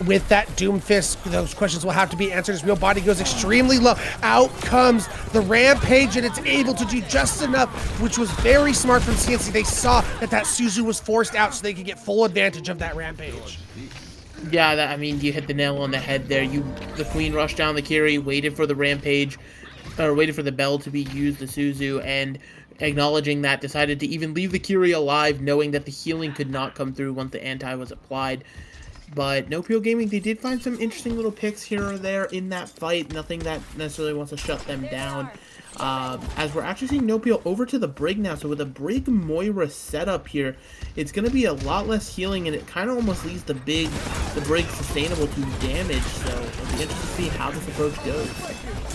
with that Doomfist. Those questions will have to be answered as Real Body goes extremely low. Out comes the Rampage, and it's able to do just enough, which was very smart from CNC. They saw that Suzu was forced out so they could get full advantage of that Rampage. Yeah, I mean, you hit the nail on the head there. The Queen rushed down the Kiri, waited for the Rampage, or waited for the bell to be used, the Suzu, and acknowledging that, decided to even leave the Kiri alive, knowing that the healing could not come through once the anti was applied. But NoPeel Gaming, they did find some interesting little picks here or there in that fight. Nothing that necessarily wants to shut them down. As we're actually seeing NoPeel over to the Brig now. So with a Brig Moira setup here, it's going to be a lot less healing, and it kind of almost leaves the Brig sustainable to damage. So it'll be interesting to see how this approach goes.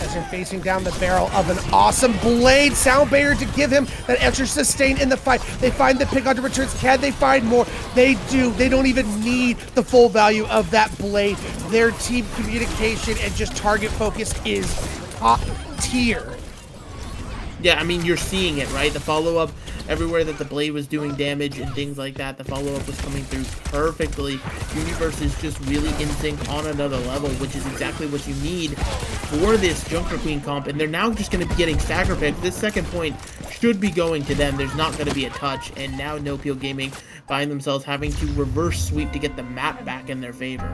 As they're facing down the barrel of an awesome Blade. Sound Barrier to give him that extra sustain in the fight. They find the pick onto returns. Can they find more? They do. They don't even need the full value of that Blade. Their team communication and just target focus is top tier. Yeah, I mean, you're seeing it, right? The follow-up, everywhere that the Blade was doing damage and things like that, the follow-up was coming through perfectly. Yuniverse is just really in sync on another level, which is exactly what you need for this Junker Queen comp. And they're now just going to be getting stagger picks. This second point should be going to them. There's not going to be a touch. And now NoPeel Gaming find themselves having to reverse sweep to get the map back in their favor.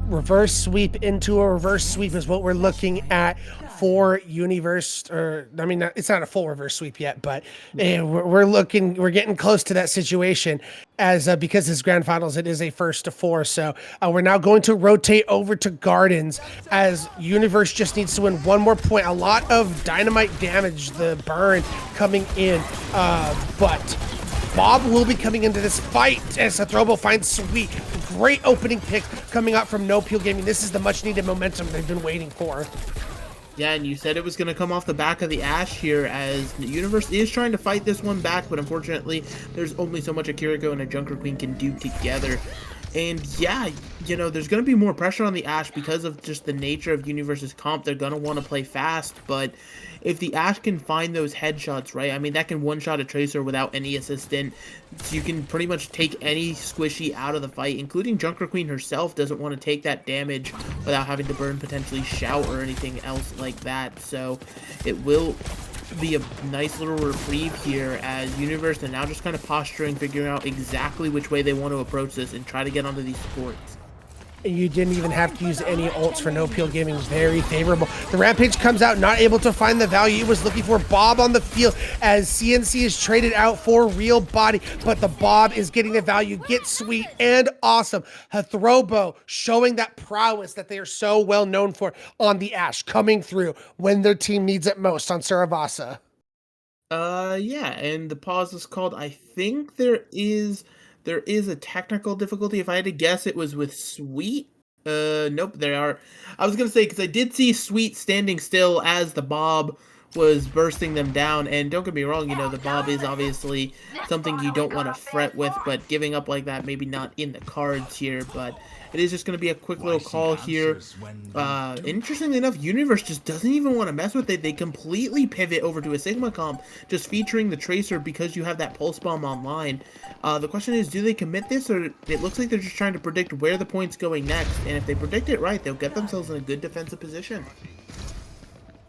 Reverse sweep into a reverse sweep is what we're looking at for Yuniverse. Or I mean, it's not a full reverse sweep yet, but we're getting close to that situation, as because this grand finals, it is a 1st to 4. So we're now going to rotate over to Gardens, as Yuniverse just needs to win one more point. A lot of dynamite damage, the burn coming in, but Bob will be coming into this fight as Hathrobo finds Sweet. Great opening pick coming out from NoPeel Gaming. This is the much needed momentum they've been waiting for. Yeah, and you said it was going to come off the back of the Ashe here, as the Yuniverse is trying to fight this one back, but unfortunately, there's only so much a Kiriko and a Junker Queen can do together. And yeah, you know, there's going to be more pressure on the Ashe because of just the nature of Yuniverse's comp. They're going to want to play fast, but if the Ashe can find those headshots, right? I mean, that can one-shot a Tracer without any assistant. So you can pretty much take any squishy out of the fight, including Junker Queen herself doesn't want to take that damage without having to burn potentially Shout or anything else like that. So it will be a nice little reprieve here as Universe are now just kind of posturing, figuring out exactly which way they want to approach this and try to get onto these supports. You didn't even have to use any ults for No Peel Gaming. Very favorable. The Rampage comes out, not able to find the value it was looking for. Bob on the field as CNC is traded out for Real Body, but the Bob is getting the value. Get sweet and awesome. Hathrobo showing that prowess that they are so well known for on the Ashe, coming through when their team needs it most on Saravasa. Yeah, and the pause is called. I think there is a technical difficulty. If I had to guess, it was with Sweet. Nope, there are. I was gonna say because I did see Sweet standing still as the Bob was bursting them down. And don't get me wrong, the Bob is obviously something you don't want to fret with, but giving up like that maybe not in the cards here. But it is just gonna be a quick little call here. Interestingly enough, Universe just doesn't even want to mess with it. They completely pivot over to a Sigma comp, just featuring the Tracer because you have that Pulse Bomb online. The question is, do they commit this, or it looks like they're just trying to predict where the point's going next, and if they predict it right, they'll get themselves in a good defensive position.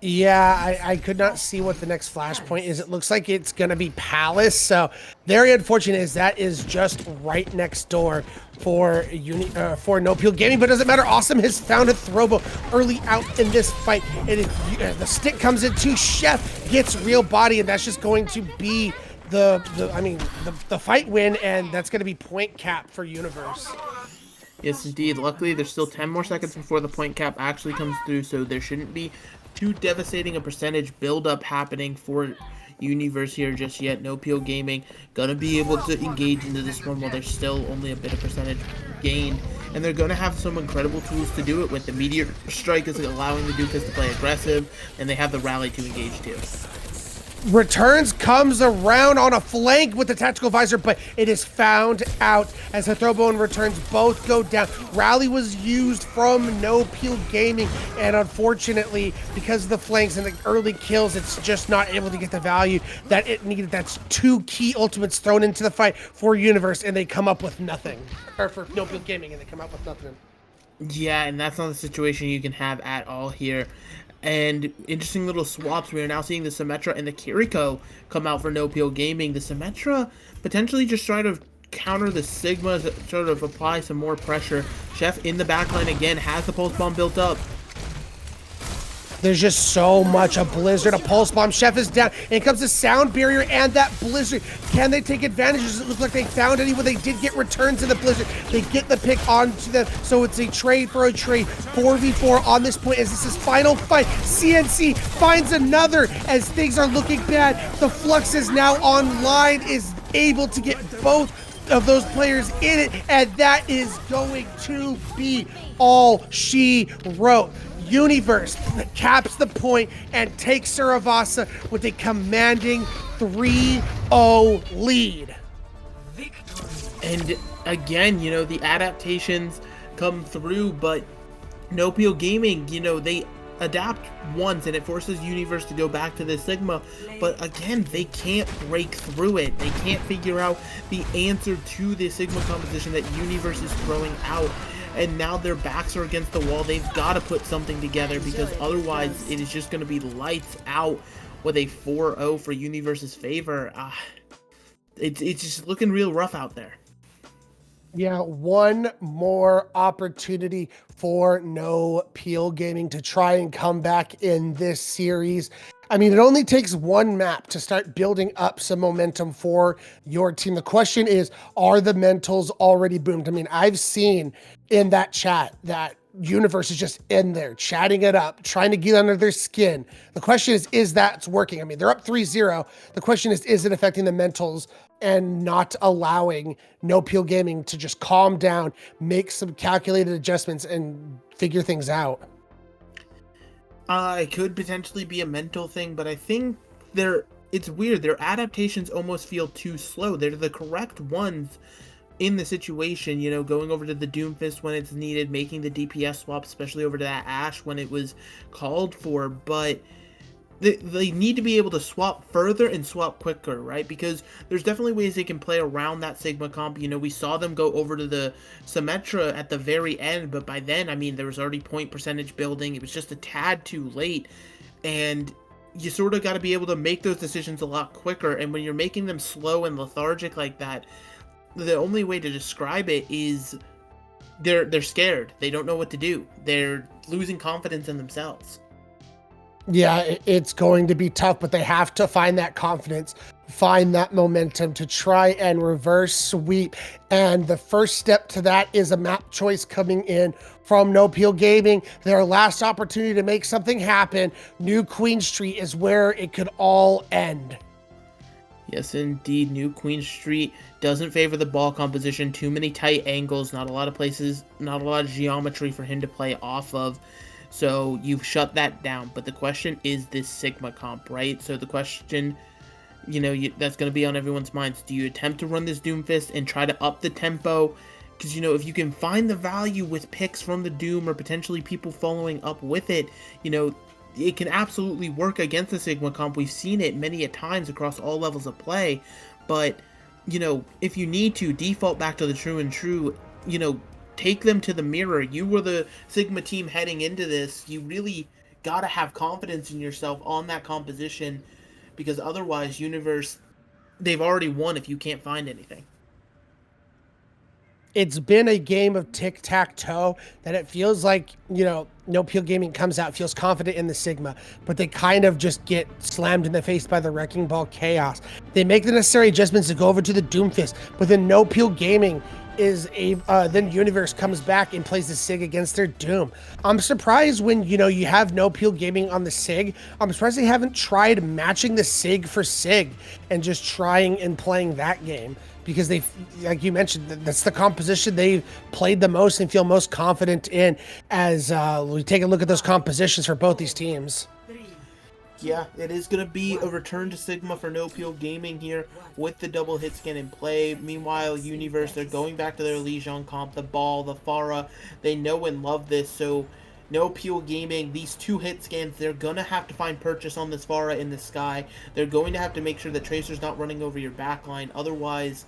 Yeah, I could not see what the next flashpoint is. It looks like it's going to be Palace. So very unfortunate as that is just right next door for No Peel Gaming. But it doesn't matter. Awesome has found a Throbo early out in this fight. The stick comes in too. Chef gets Real Body, and that's just going to be the fight win, and that's going to be point cap for Universe. Yes, indeed. Luckily, there's still 10 more seconds before the point cap actually comes through, so there shouldn't be too devastating a percentage build-up happening for Universe here just yet. No Peel Gaming gonna be able to engage into this one while there's still only a bit of percentage gained, and they're gonna have some incredible tools to do it with. The Meteor Strike is allowing the Doofus to play aggressive, and they have the Rally to engage too. Returns comes around on a flank with the tactical visor, but it is found out as Hathrobo and Returns both go down. Rally was used from No Peel Gaming, and unfortunately, because of the flanks and the early kills, it's just not able to get the value that it needed. That's two key ultimates thrown into the fight for Universe, and they come up with nothing. Or for No Peel Gaming, and they come up with nothing. Yeah, and that's not the situation you can have at all here. And interesting little swaps. We are now seeing the Symmetra and the Kiriko come out for No Peel Gaming. The Symmetra potentially just try to counter the Sigma, sort of apply some more pressure. Chef in the backline again, has the Pulse Bomb built up. There's just so much. A Blizzard, a Pulse Bomb. Chef is down. And it comes the Sound Barrier and that Blizzard. Can they take advantage? Does it look like they found anyone? They did get Returns in the Blizzard. They get the pick onto them. So it's a trade for a trade. 4v4 on this point as this is final fight. CNC finds another as things are looking bad. The Flux is now online, is able to get both of those players in it. And that is going to be all she wrote. Universe caps the point and takes Saravasa with a commanding 3-0 lead. And again, the adaptations come through, but No Peel Gaming, they adapt once and it forces Universe to go back to the Sigma, but again, they can't break through it. They can't figure out the answer to the Sigma composition that Universe is throwing out. And now their backs are against the wall. They've got to put something together because otherwise it is just going to be lights out with a 4-0 for Universe's favor. It's just looking real rough out there. Yeah, one more opportunity for No Peel Gaming to try and come back in this series. I mean, it only takes one map to start building up some momentum for your team. The question is, are the mentals already boomed? I mean, I've seen in that chat that Universe is just in there chatting it up, trying to get under their skin. The question is that's working? I mean, they're up 3-0. The question is it affecting the mentals and not allowing No Peel Gaming to just calm down, make some calculated adjustments, and figure things out? It could potentially be a mental thing, but I think it's weird. Their adaptations almost feel too slow. They're the correct ones in the situation, going over to the Doomfist when it's needed, making the DPS swap, especially over to that Ashe when it was called for, but they need to be able to swap further and swap quicker, right? Because there's definitely ways they can play around that Sigma comp. We saw them go over to the Symmetra at the very end, but by then, I mean, there was already point percentage building. It was just a tad too late. And you sort of got to be able to make those decisions a lot quicker. And when you're making them slow and lethargic like that, the only way to describe it is they're scared. They don't know what to do. They're losing confidence in themselves. Yeah, it's going to be tough, but they have to find that confidence, find that momentum to try and reverse sweep. And the first step to that is a map choice coming in from No Peel Gaming. Their last opportunity to make something happen. New Queen Street is where it could all end. Yes, indeed. New Queen Street doesn't favor the ball composition. Too many tight angles, not a lot of places, not a lot of geometry for him to play off of. So you've shut that down. But the question is this Sigma comp, right? So the question, that's going to be on everyone's minds. Do you attempt to run this Doomfist and try to up the tempo? Because, if you can find the value with picks from the Doom or potentially people following up with it, it can absolutely work against the Sigma comp. We've seen it many a times across all levels of play. But, if you need to, default back to the true and true, take them to the mirror. You were the Sigma team heading into this. You really got to have confidence in yourself on that composition, because otherwise, Yuniverse, they've already won if you can't find anything. It's been a game of tic-tac-toe that it feels like, No Peel Gaming comes out, feels confident in the Sigma, but they kind of just get slammed in the face by the Wrecking Ball Chaos. They make the necessary adjustments to go over to the Doomfist, but then No Peel Gaming then Yuniverse comes back and plays the Sig against their Doom. I'm surprised when, you have No Peel Gaming on the Sig. I'm surprised they haven't tried matching the Sig for Sig and just trying and playing that game, because they, like you mentioned, that's the composition they've played the most and feel most confident in as we take a look at those compositions for both these teams. Yeah, it is going to be a return to Sigma for No Peel Gaming here with the double hit scan in play. Meanwhile, Yuniverse, they're going back to their Lijiang comp, the Ball, the Pharah. They know and love this, so No Peel Gaming, these two hit scans, they're going to have to find purchase on this Pharah in the sky. They're going to have to make sure that Tracer's not running over your backline. Otherwise,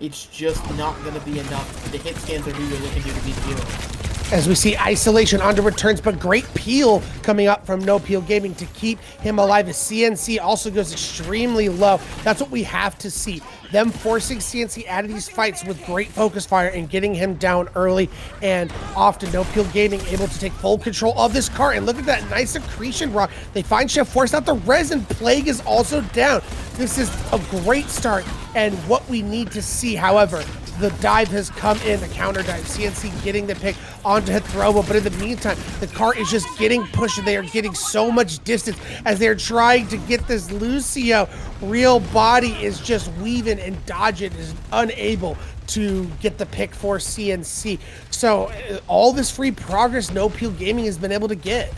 it's just not going to be enough. The hit scans are who you're looking to beat the hero. As we see Isolation onto returns, but great peel coming up from No Peel Gaming to keep him alive. As CNC also goes extremely low. That's what we have to see. Them forcing CNC out of these fights with great focus fire and getting him down early and often. No Peel Gaming able to take full control of this car. And look at that nice accretion rock. They find Chef, forced out the resin. Plague is also down. This is a great start and what we need to see. However, the dive has come in, the counter dive. CNC getting the pick onto Hithrobo, but in the meantime, the car is just getting pushed, and they are getting so much distance as they're trying to get this Lucio. Real Body is just weaving and dodging, is unable to get the pick for CNC. So all this free progress No Peel Gaming has been able to get.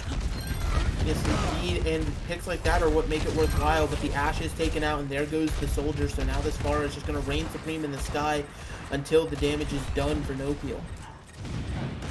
Yes, indeed, and picks like that are what make it worthwhile, but the Ash is taken out, and there goes the Soldier, so now this bar is just going to reign supreme in the sky until the damage is done for No Peel.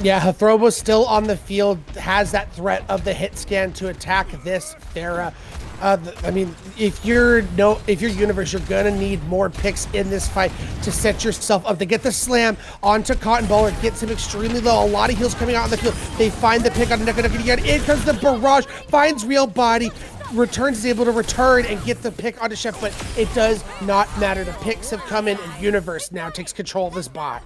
Yeah, Hithrobo's still on the field, has that threat of the hit scan to attack this Pharah. I mean, if you're Yuniverse, you're gonna need more picks in this fight to set yourself up to get the slam onto Cotton Ball. It gets him extremely low. A lot of heals coming out on the field. They find the pick on the Nuka again. In comes the barrage, finds Real Body. Returns is able to return and get the pick onto Chef, but it does not matter. The picks have come in, and Yuniverse now takes control of this bot.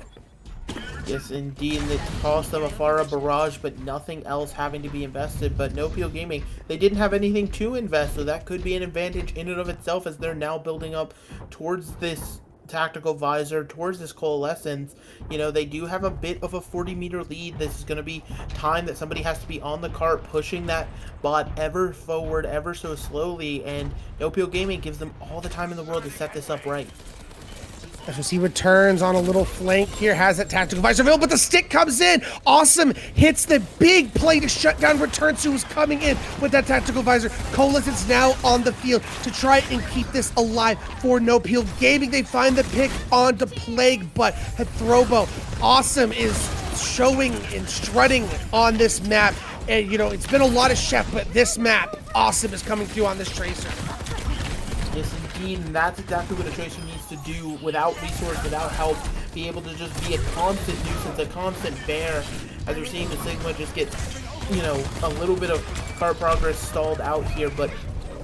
Yes, indeed, and the cost of a Pharah barrage, but nothing else having to be invested. But No Peel Gaming, they didn't have anything to invest, so that could be an advantage in and of itself as they're now building up towards this tactical visor, towards this coalescence. They do have a bit of a 40-meter lead. This is going to be time that somebody has to be on the cart, pushing that bot ever forward, ever so slowly, and No Peel Gaming gives them all the time in the world to set this up right. As he returns on a little flank here, has that tactical visor available, but the stick comes in. Awesome hits the big play to shut down Returns, who was coming in with that tactical visor. Coalescence now on the field to try and keep this alive for No Peel Gaming. They find the pick onto Plague, but Hithrobo, Awesome is showing and strutting on this map. And, it's been a lot of Chef, but this map, Awesome is coming through on this Tracer. Yes, indeed, and that's exactly what a Tracer needs to do without resource, without help. Be able to just be a constant nuisance, a constant bear, as we're seeing the Sigma just get, a little bit of car progress stalled out here. But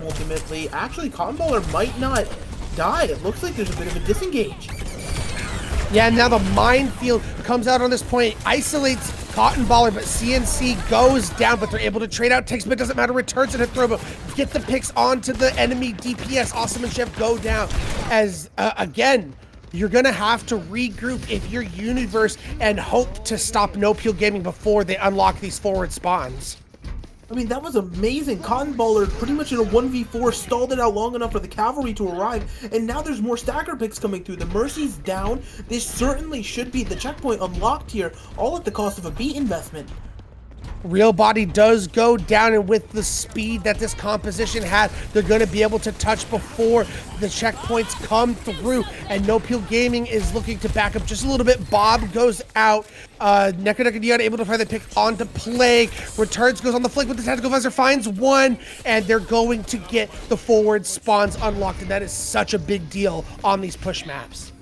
ultimately. Actually, Cotton Baller might not die. It looks like there's a bit of a disengage. Yeah, now the minefield comes out on this point, isolates Cotton Baller, but CNC goes down, but they're able to trade out ticks, but it doesn't matter, returns and Hithrobo, get the picks onto the enemy DPS. Awesome and Chef go down as, again, you're gonna have to regroup if you're Yuniverse and hope to stop No Peel Gaming before they unlock these forward spawns. I mean, that was amazing. Cotton Baller pretty much in a 1v4 stalled it out long enough for the cavalry to arrive, and now there's more stagger picks coming through. The Mercy's down. This certainly should be the checkpoint unlocked here, all at the cost of a beat investment. Real Body does go down, and with the speed that this composition had, they're going to be able to touch before the checkpoints come through, and No Peel Gaming is looking to back up just a little bit. Bob goes out. Neka Dion able to find the pick onto Plague. Returns, goes on the flank with the Tactical Visor, finds one, and they're going to get the forward spawns unlocked, and that is such a big deal on these push maps.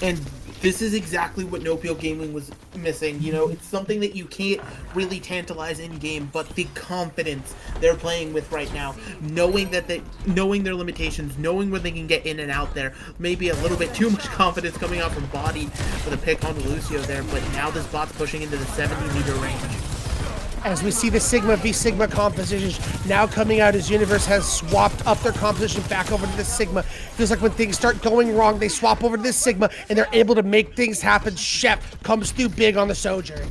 And this is exactly what No Peel Gaming was missing. You know, it's something that you can't really tantalize in game, but the confidence they're playing with right now, knowing their limitations, knowing where they can get in and out there. Maybe a little bit too much confidence coming out from Body for the pick on Lucio there, but now this bot's pushing into the 70-meter range. As we see the Sigma v Sigma compositions now coming out, as Yuniverse has swapped up their composition back over to the Sigma. Feels like when things start going wrong, they swap over to this Sigma and they're able to make things happen. Chef comes through big on the Sojourn.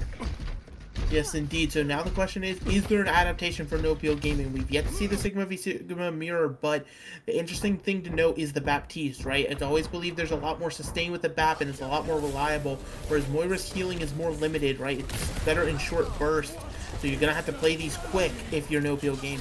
Yes, indeed. So now the question is there an adaptation for No Peel Gaming? We've yet to see the Sigma v Sigma mirror, but the interesting thing to note is the Baptiste, right? It's always believed there's a lot more sustain with the Bap, and it's a lot more reliable, whereas Moira's healing is more limited, right? It's better in short bursts, so you're going to have to play these quick if you're No Peel Gaming.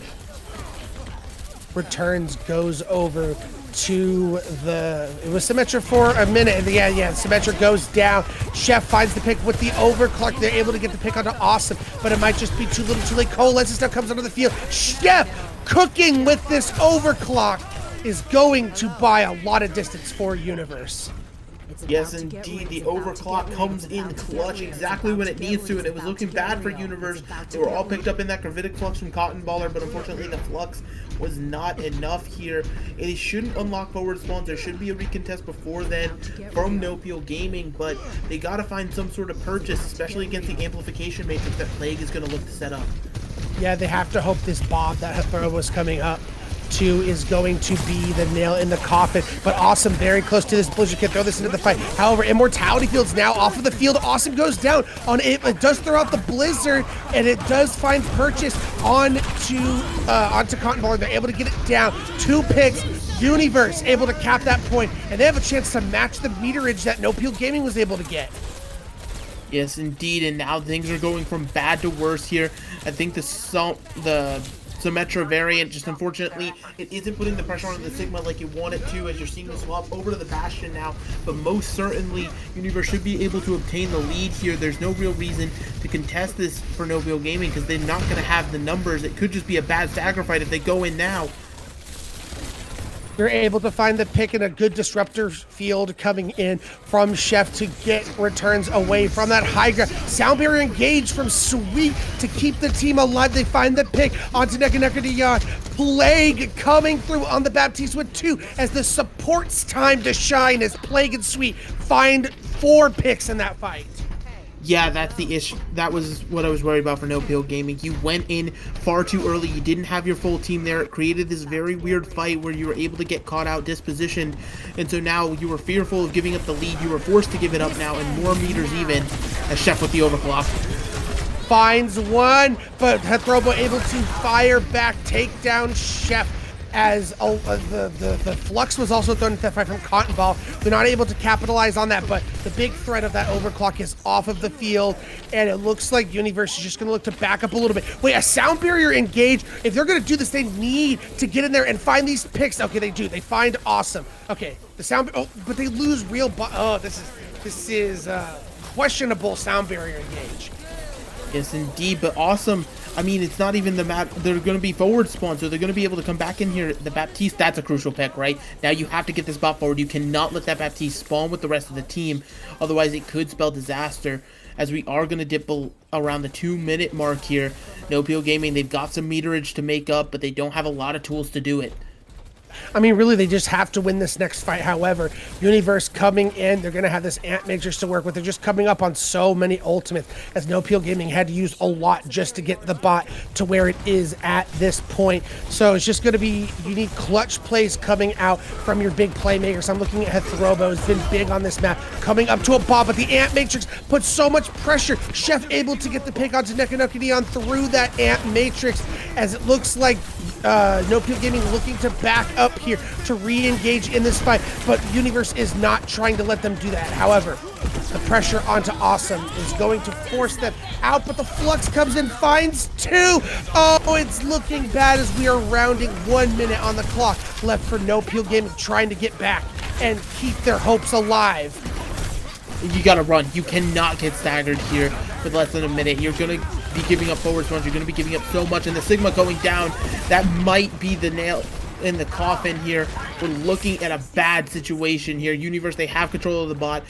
Returns goes over to the, it was Symmetra for a minute. Yeah, Symmetra goes down. Chef finds the pick with the overclock. They're able to get the pick onto Awesome, but it might just be too little too late. Coalescence now comes onto the field. Chef cooking with this overclock is going to buy a lot of distance for Yuniverse. Yes, indeed, the overclock comes in clutch exactly when it needs to, and it was looking bad for Yuniverse. They were all picked up in that gravitic flux from Cotton Baller, but unfortunately the flux was not enough here. It shouldn't unlock forward spawns. There should be a recontest before then from No Peel Gaming, but they gotta find some sort of purchase, especially against the amplification matrix that Plague is gonna look to set up. Yeah, they have to hope this Bob that Hithrobo was coming up to is going to be the nail in the coffin, but Awesome very close to this. Blizzard can throw this into the fight. However, Immortality Field's now off of the field. Awesome goes down on it. It does throw out the Blizzard, and it does find purchase onto Cotton Baller. They're able to get it down. 2 picks. Yuniverse able to cap that point, and they have a chance to match the meterage that No Peel Gaming was able to get. Yes, indeed, and now things are going from bad to worse here. I think the Symmetra variant, just unfortunately, it isn't putting the pressure on the Sigma like you want it to, as you're seeing the swap over to the Bastion now, but most certainly, Yuniverse should be able to obtain the lead here. There's no real reason to contest this for No Peel Gaming, because they're not going to have the numbers. It could just be a bad stagger fight if they go in now. You're able to find the pick in a good disruptor field coming in from Chef to get returns away from that high ground. Sound barrier engaged from Sweet to keep the team alive. They find the pick onto Neka Dion. Plague coming through on the Baptiste with 2 as the support's time to shine as Plague and Sweet find 4 picks in that fight. Yeah, that's the issue. That was what I was worried about for No Peel Gaming. You went in far too early. You didn't have your full team there. It created this very weird fight where you were able to get caught out, dispositioned, and so now you were fearful of giving up the lead. You were forced to give it up now, and more meters even, as Chef with the overclock. Finds one, but Hithrobo able to fire back, take down Chef, as the flux was also thrown into that fight from Cotton Ball. They're not able to capitalize on that, but the big threat of that overclock is off of the field, and it looks like Yuniverse is just going to look to back up a little bit. Wait, a sound barrier engaged? If they're going to do this, they need to get in there and find these picks. Okay, they do. They find Awesome. Okay, the sound, oh, but they lose real, oh, this is questionable sound barrier engage. Yes, indeed, but Awesome, I mean, it's not even the map. They're going to be forward spawn, so they're going to be able to come back in here. The Baptiste, that's a crucial pick, right? Now you have to get this bot forward. You cannot let that Baptiste spawn with the rest of the team. Otherwise, it could spell disaster, as we are going to dip around the 2-minute mark here. No Peel Gaming, they've got some meterage to make up, but they don't have a lot of tools to do it. I mean, really, they just have to win this next fight. However, Yuniverse coming in, they're going to have this Ant Matrix to work with. They're just coming up on so many ultimates, as No Peel Gaming had to use a lot just to get the bot to where it is at this point. So it's just going to be, you need clutch plays coming out from your big playmakers. I'm looking at Throbo, has been big on this map, coming up to a bot, but the Ant Matrix puts so much pressure. Chef able to get the pick onto Nekonoki Neon through that Ant Matrix, as it looks like No Peel Gaming looking to back up here to re-engage in this fight, but Yuniverse is not trying to let them do that. However, the pressure onto Awesome is going to force them out, but the Flux comes in, finds two. Oh, it's looking bad as we are rounding 1 minute on the clock left for No Peel Gaming, trying to get back and keep their hopes alive. You gotta run. You cannot get staggered here with less than a minute. You're gonna be giving up forward runs. You're gonna be giving up so much, and the Sigma going down, that might be the nail in the coffin here. We're looking at a bad situation here. Yuniverse, they have control of the bot.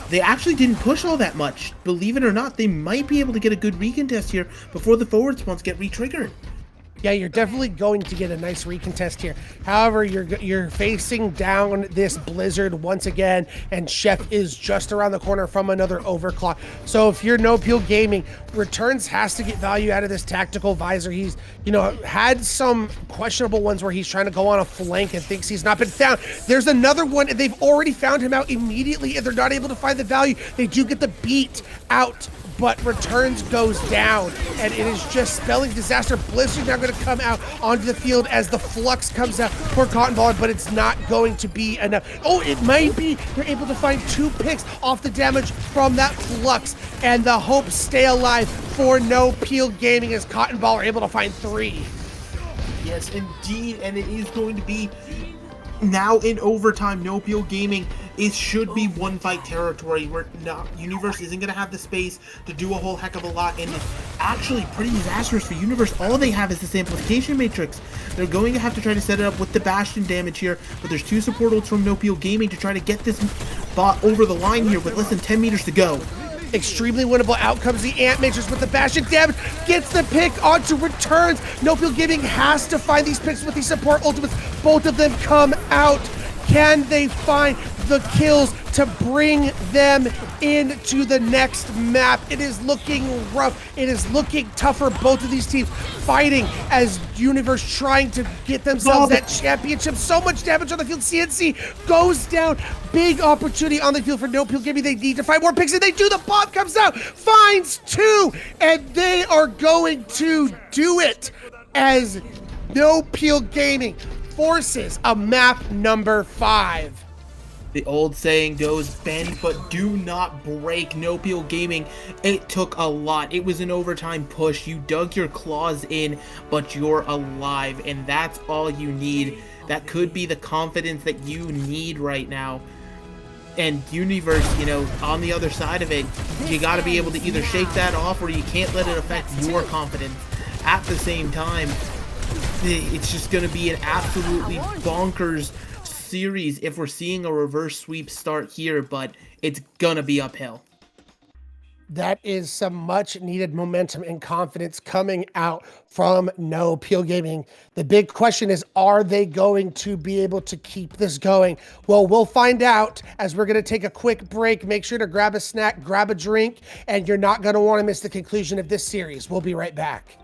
They actually didn't push all that much. Believe it or not, they might be able to get a good recontest here before the forward spawns get re-triggered. Yeah, you're definitely going to get a nice recontest here. However, you're facing down this Blizzard once again, and Chef is just around the corner from another overclock. So if you're No Peel Gaming, Returns has to get value out of this tactical visor. He's, had some questionable ones where he's trying to go on a flank and thinks he's not been found. There's another one, and they've already found him out immediately, and they're not able to find the value. They do get the beat out, but Returns goes down, and it is just spelling disaster. Blizzard now going to come out onto the field as the Flux comes out for Cotton Ball, but it's not going to be enough. Oh, it might be. They're able to find 2 picks off the damage from that Flux, and the hopes stay alive for No Peel Gaming as Cotton Ball are able to find 3. Yes, indeed, and it is going to be now in overtime. No Peel Gaming, it should be one fight territory. Where Yuniverse isn't going to have the space to do a whole heck of a lot, and it's actually pretty disastrous for Yuniverse. All they have is this amplification matrix. They're going to have to try to set it up with the Bastion damage here, but there's 2 support ults from No Peel Gaming to try to get this bot over the line here with less than 10 meters to go. Extremely winnable. Out comes the Ant Matrix with the Bastion damage, gets the pick onto Returns. No Peel Gaming has to find these picks with these support ultimates. Both of them come out. Can they find the kills to bring them into the next map? It is looking rough. It is looking tough for both of these teams, fighting as Yuniverse trying to get themselves that championship. So much damage on the field. CNC goes down. Big opportunity on the field for No Peel Gaming. They need to find more picks, and they do. The bomb comes out, finds 2, and they are going to do it as No Peel Gaming forces a map number 5. The old saying goes, bend but do not break. No Peel Gaming, it took a lot. It was an overtime push. You dug your claws in, but you're alive, and that's all you need. That could be the confidence that you need right now. And Yuniverse, on the other side of it, you got to be able to either shake that off, or you can't let it affect your confidence. At the same time, it's just going to be an absolutely bonkers series if we're seeing a reverse sweep start here, but it's gonna be uphill. That is some much needed momentum and confidence coming out from No Peel Gaming. The big question is, are they going to be able to keep this going? Well, we'll find out as we're going to take a quick break. Make sure to grab a snack, grab a drink, and you're not going to want to miss the conclusion of this series. We'll be right back.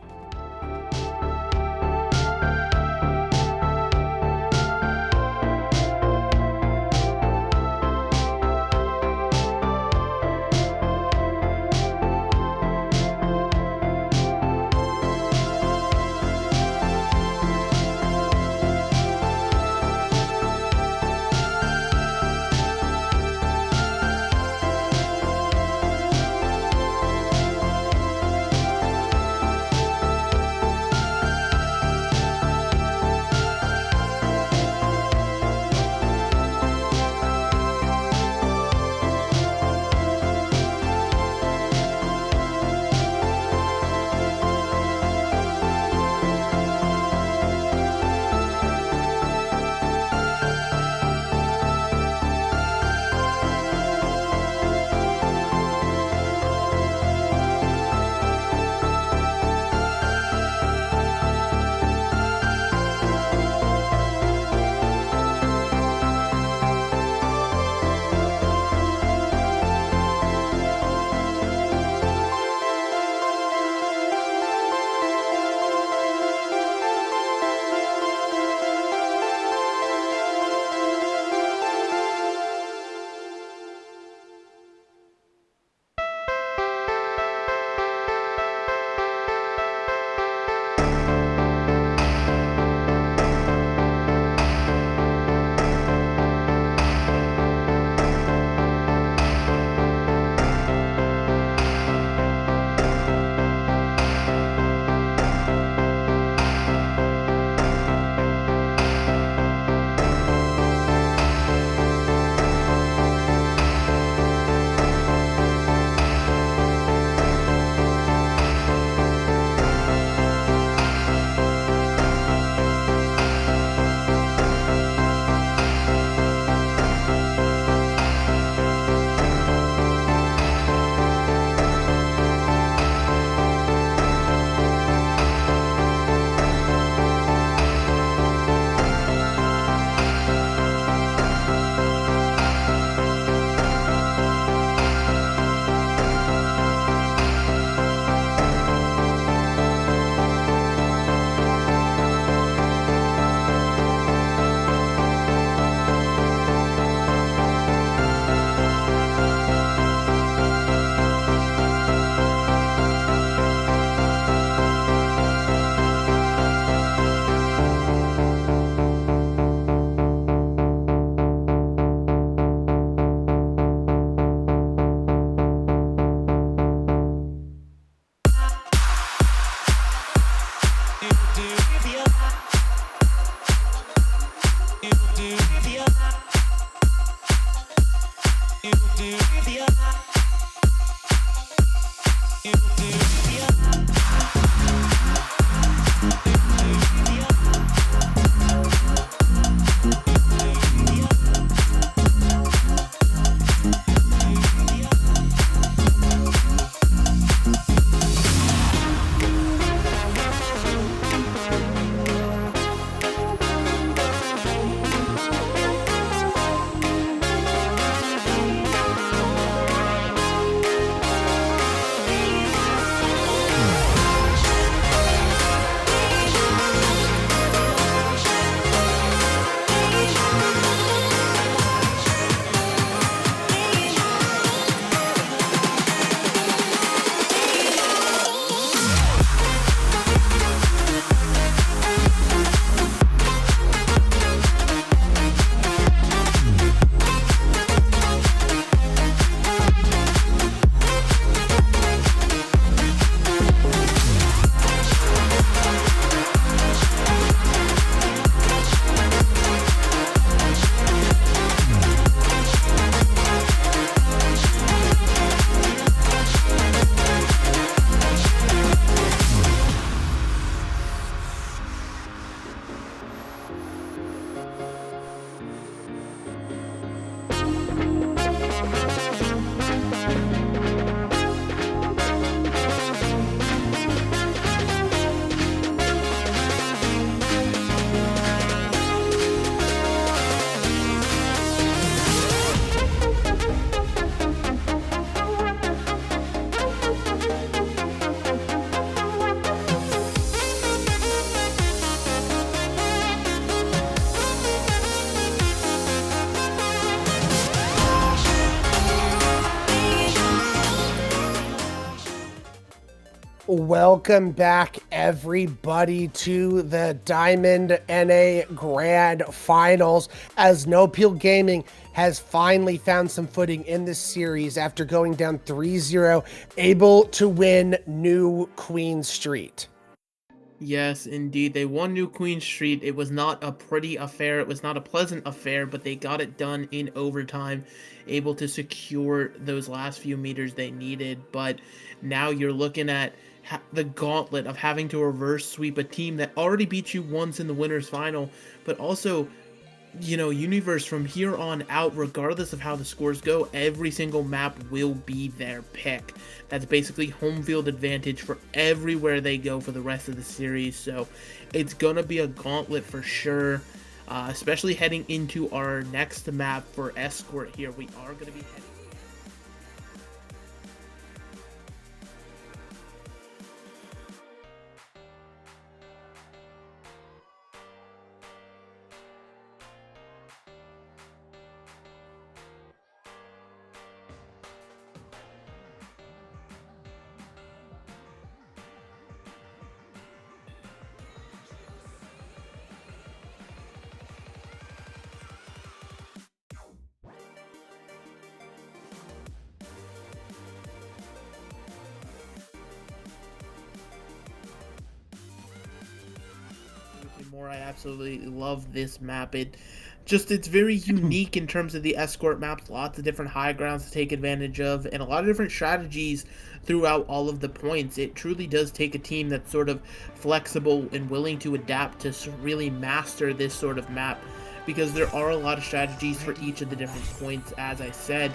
welcome back everybody to the Diamond NA Grand Finals as No Peel Gaming has finally found some footing in this series after going down 3-0, able to win New Queen Street. Yes, indeed. They won New Queen Street. It was not a pretty affair. It was not a pleasant affair, but they got it done in overtime, able to secure those last few meters they needed. But now you're looking at the gauntlet of having to reverse sweep a team that already beat you once in the winner's final, but also, you know, Yuniverse from here on out, regardless of how the scores go, every single map will be their pick. That's basically home field advantage for everywhere they go for the rest of the series. So it's gonna be a gauntlet for sure, especially heading into our next map for Escort here. We are gonna be heading. More. I absolutely love this map. It's very unique in terms of the escort maps. Lots of different high grounds to take advantage of, and a lot of different strategies throughout all of the points. It truly does take a team that's sort of flexible and willing to adapt to really master this sort of map, because there are a lot of strategies for each of the different points, as I said.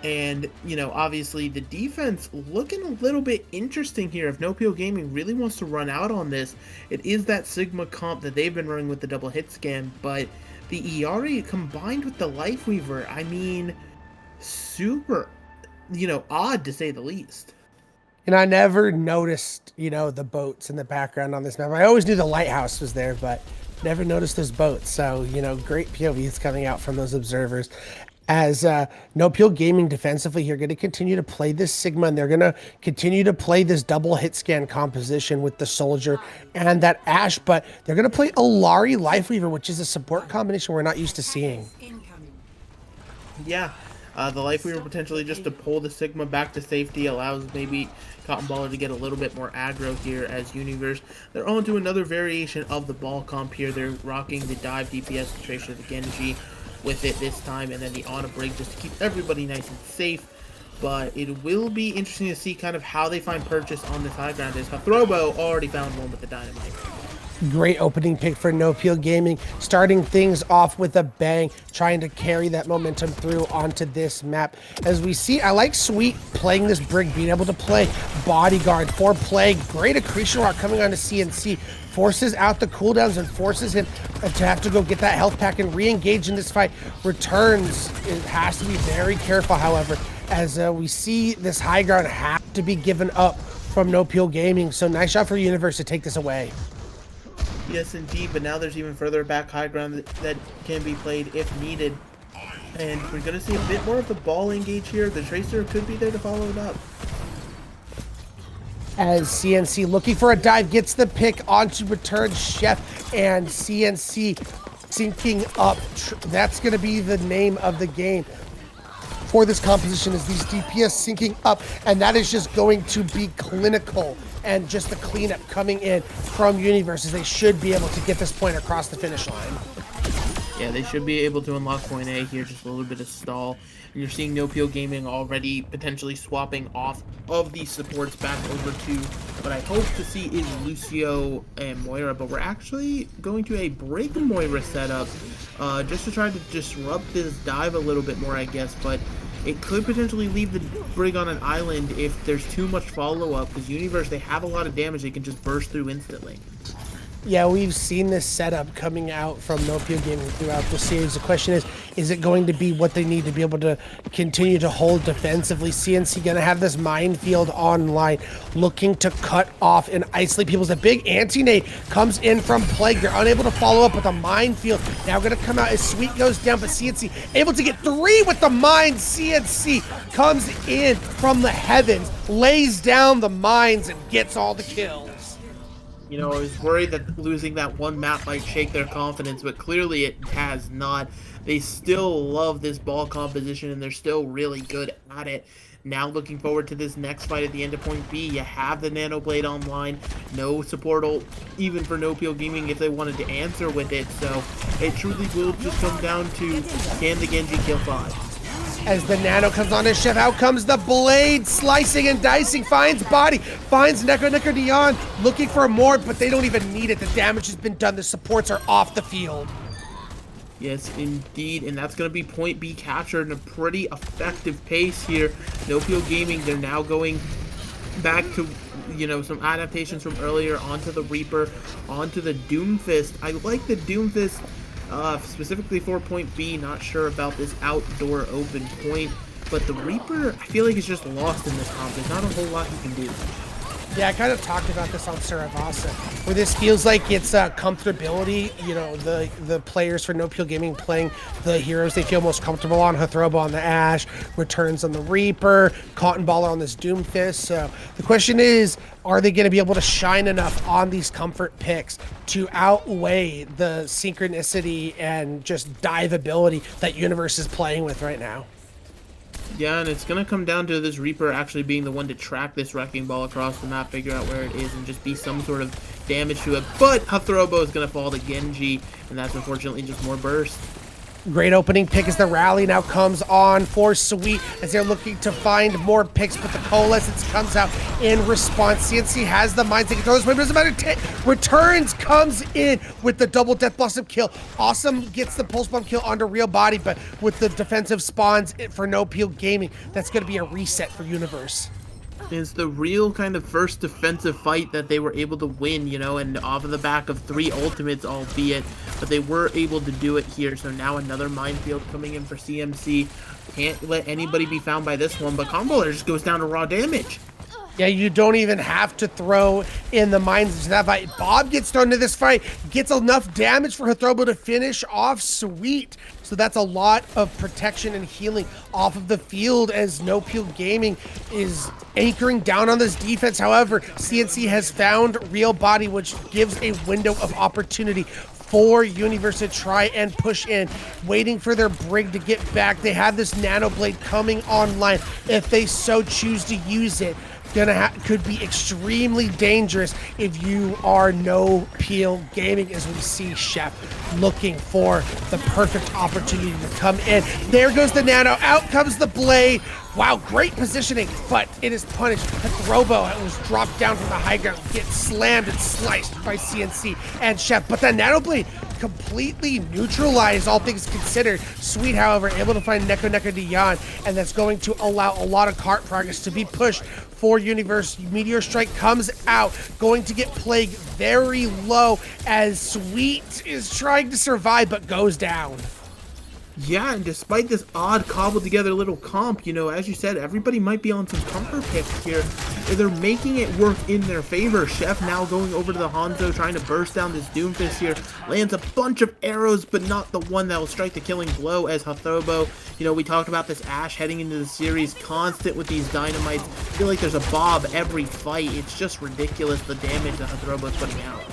And, you know, obviously the defense looking a little bit interesting here. If No Peel Gaming really wants to run out on this, it is that Sigma comp that they've been running with the double hit scan. But the ERA combined with the Life Weaver, I mean, super, you know, odd to say the least. And I never noticed, you know, the boats in the background on this map. I always knew the lighthouse was there, but never noticed those boats. So, you know, great POVs coming out from those observers. As No Peel Gaming defensively here going to continue to play this Sigma, and they're going to continue to play this double hit scan composition with the Soldier and that Ash, but they're going to play Alari Lifeweaver, which is a support combination we're not used to seeing. Yeah, the Lifeweaver potentially just to pull the Sigma back to safety allows maybe Cotton Baller to get a little bit more aggro here as Yuniverse. They're on to another variation of the ball comp here. They're rocking the dive DPS to Tracer the Genji with it this time, and then the on a break just to keep everybody nice and safe. But it will be interesting to see kind of how they find purchase on this high ground. Is Throbo already found one with the dynamite. Great opening pick for No Peel Gaming, starting things off with a bang, trying to carry that momentum through onto this map. As we see, I like Sweet playing this Brig, being able to play Bodyguard for Plague. Great accretion rock coming onto CNC, forces out the cooldowns and forces him to have to go get that health pack and re-engage in this fight. Returns, it has to be very careful, however, as we see this high ground have to be given up from No Peel Gaming. So nice shot for Yuniverse to take this away. Yes, indeed, but now there's even further back high ground that can be played if needed. And we're going to see a bit more of the ball engage here. The Tracer could be there to follow it up. As CNC looking for a dive, gets the pick onto return Chef, and CNC syncing up. That's going to be the name of the game for this composition, is these DPS syncing up, and that is just going to be clinical. And just the cleanup coming in from Yuniverse, as they should be able to get this point across the finish line. Yeah, they should be able to unlock point A here, just a little bit of stall. And you're seeing No Peel Gaming already potentially swapping off of these supports back over to what I hope to see is Lucio and Moira, but we're actually going to a break Moira setup just to try to disrupt this dive a little bit more, I guess, but it could potentially leave the Brig on an island if there's too much follow-up, because Yuniverse, they have a lot of damage they can just burst through instantly. Yeah, we've seen this setup coming out from Nopio Gaming throughout the series. The question is it going to be what they need to be able to continue to hold defensively? CNC going to have this minefield online, looking to cut off and isolate people. A big anti-nade comes in from Plague. They're unable to follow up with a minefield. Now going to come out as Sweet goes down, but CNC able to get 3 with the mine. CNC comes in from the heavens, lays down the mines, and gets all the kills. You know, I was worried that losing that one map might shake their confidence, but clearly it has not. They still love this ball composition, and they're still really good at it. Now looking forward to this next fight at the end of Point B. You have the Nano Blade online. No support ult, even for Nopio Gaming if they wanted to answer with it. So it truly will just come down to, can the Genji kill 5? As the Nano comes on his Chef, out comes the blade, slicing and dicing, finds body, finds Neko Dion, looking for more, but they don't even need it. The damage has been done, the supports are off the field. Yes, indeed, and that's going to be Point B captured in a pretty effective pace here. Nopio Gaming, they're now going back to, you know, some adaptations from earlier onto the Reaper, onto the Doomfist. I like the Doomfist. Specifically for Point B, not sure about this outdoor open point, but the Reaper, I feel like is just lost in this comp. There's not a whole lot you can do. Yeah, I kind of talked about this on Saravasa, where this feels like it's comfortability. You know, the players for Nopio Gaming playing the heroes they feel most comfortable on. Hathroba on the Ashe, Returns on the Reaper, Cotton Baller on this Doomfist. So the question is, are they going to be able to shine enough on these comfort picks to outweigh the synchronicity and just dive ability that Yuniverse is playing with right now? Yeah, and it's going to come down to this Reaper actually being the one to track this Wrecking Ball across the map, figure out where it is, and just be some sort of damage to it. But Hathrobo is going to fall to Genji, and that's unfortunately just more burst. Great opening pick as the rally now comes on for Sweet as they're looking to find more picks, but the Coalescence comes out in response. CNC has the mines, they control this, but it doesn't matter. Returns comes in with the double Death Blossom kill. Awesome gets the Pulse Bomb kill onto Real Body, but with the defensive spawns for Nopio Gaming, that's going to be a reset for Yuniverse. It's the real kind of first defensive fight that they were able to win, you know, and off of the back of 3 ultimates, albeit, but they were able to do it here. So now another minefield coming in for CMC. Can't let anybody be found by this one, but Combo just goes down to raw damage. Yeah, you don't even have to throw in the mines into that fight. Bob gets thrown into this fight, gets enough damage for Hathrobo to finish off Sweet. So that's a lot of protection and healing off of the field as Nopio Gaming is anchoring down on this defense. However, CNC has found Real Body, which gives a window of opportunity for Yuniverse to try and push in, waiting for their Brig to get back. They have this Nano Blade coming online if they so choose to use it. Could be extremely dangerous if you are Nopio Gaming, as we see Chef looking for the perfect opportunity to come in. There goes the Nano, out comes the Blade. Wow, great positioning, but it is punished. Hathrobo was dropped down from the high ground, gets slammed and sliced by CNC and Chef, but the Nano Blade completely neutralized, all things considered. Sweet, however, able to find Neko Dion, and that's going to allow a lot of cart progress to be pushed for Yuniverse. Meteor Strike comes out, going to get Plague very low as Sweet is trying to survive but goes down. Yeah, and despite this odd cobbled together little comp, you know, as you said, everybody might be on some comfort picks here. They're making it work in their favor. Chef now going over to the Hanzo, trying to burst down this Doomfist here. Lands a bunch of arrows, but not the one that will strike the killing blow as Hathrobo. You know, we talked about this Ashe heading into the series, constant with these dynamites. I feel like there's a Bob every fight. It's just ridiculous the damage that Hathrobo is putting out.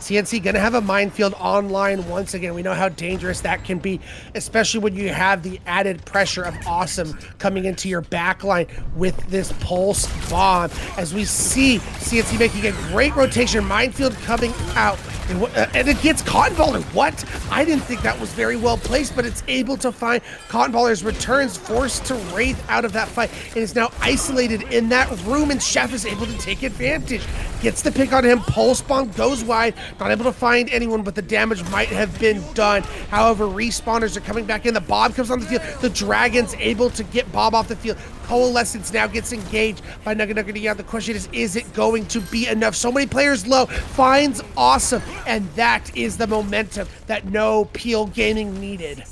CNC gonna have a minefield online once again. We know how dangerous that can be, especially when you have the added pressure of Awesome coming into your backline with this Pulse Bomb. As we see CNC making a great rotation, minefield coming out, and it gets Cotton Baller. What? I didn't think that was very well placed, but it's able to find Cotton Baller's returns, forced to Wraith out of that fight, and is now isolated in that room, and Chef is able to take advantage. Gets the pick on him, Pulse Bomb goes wide, not able to find anyone, but the damage might have been done. However, respawners are coming back in, the Bob comes on the field, the Dragon's able to get Bob off the field. Coalescence now gets engaged by Nugget Nugget. The question is it going to be enough? So many players low. Finds awesome. And that is the momentum that no Peel Gaming needed.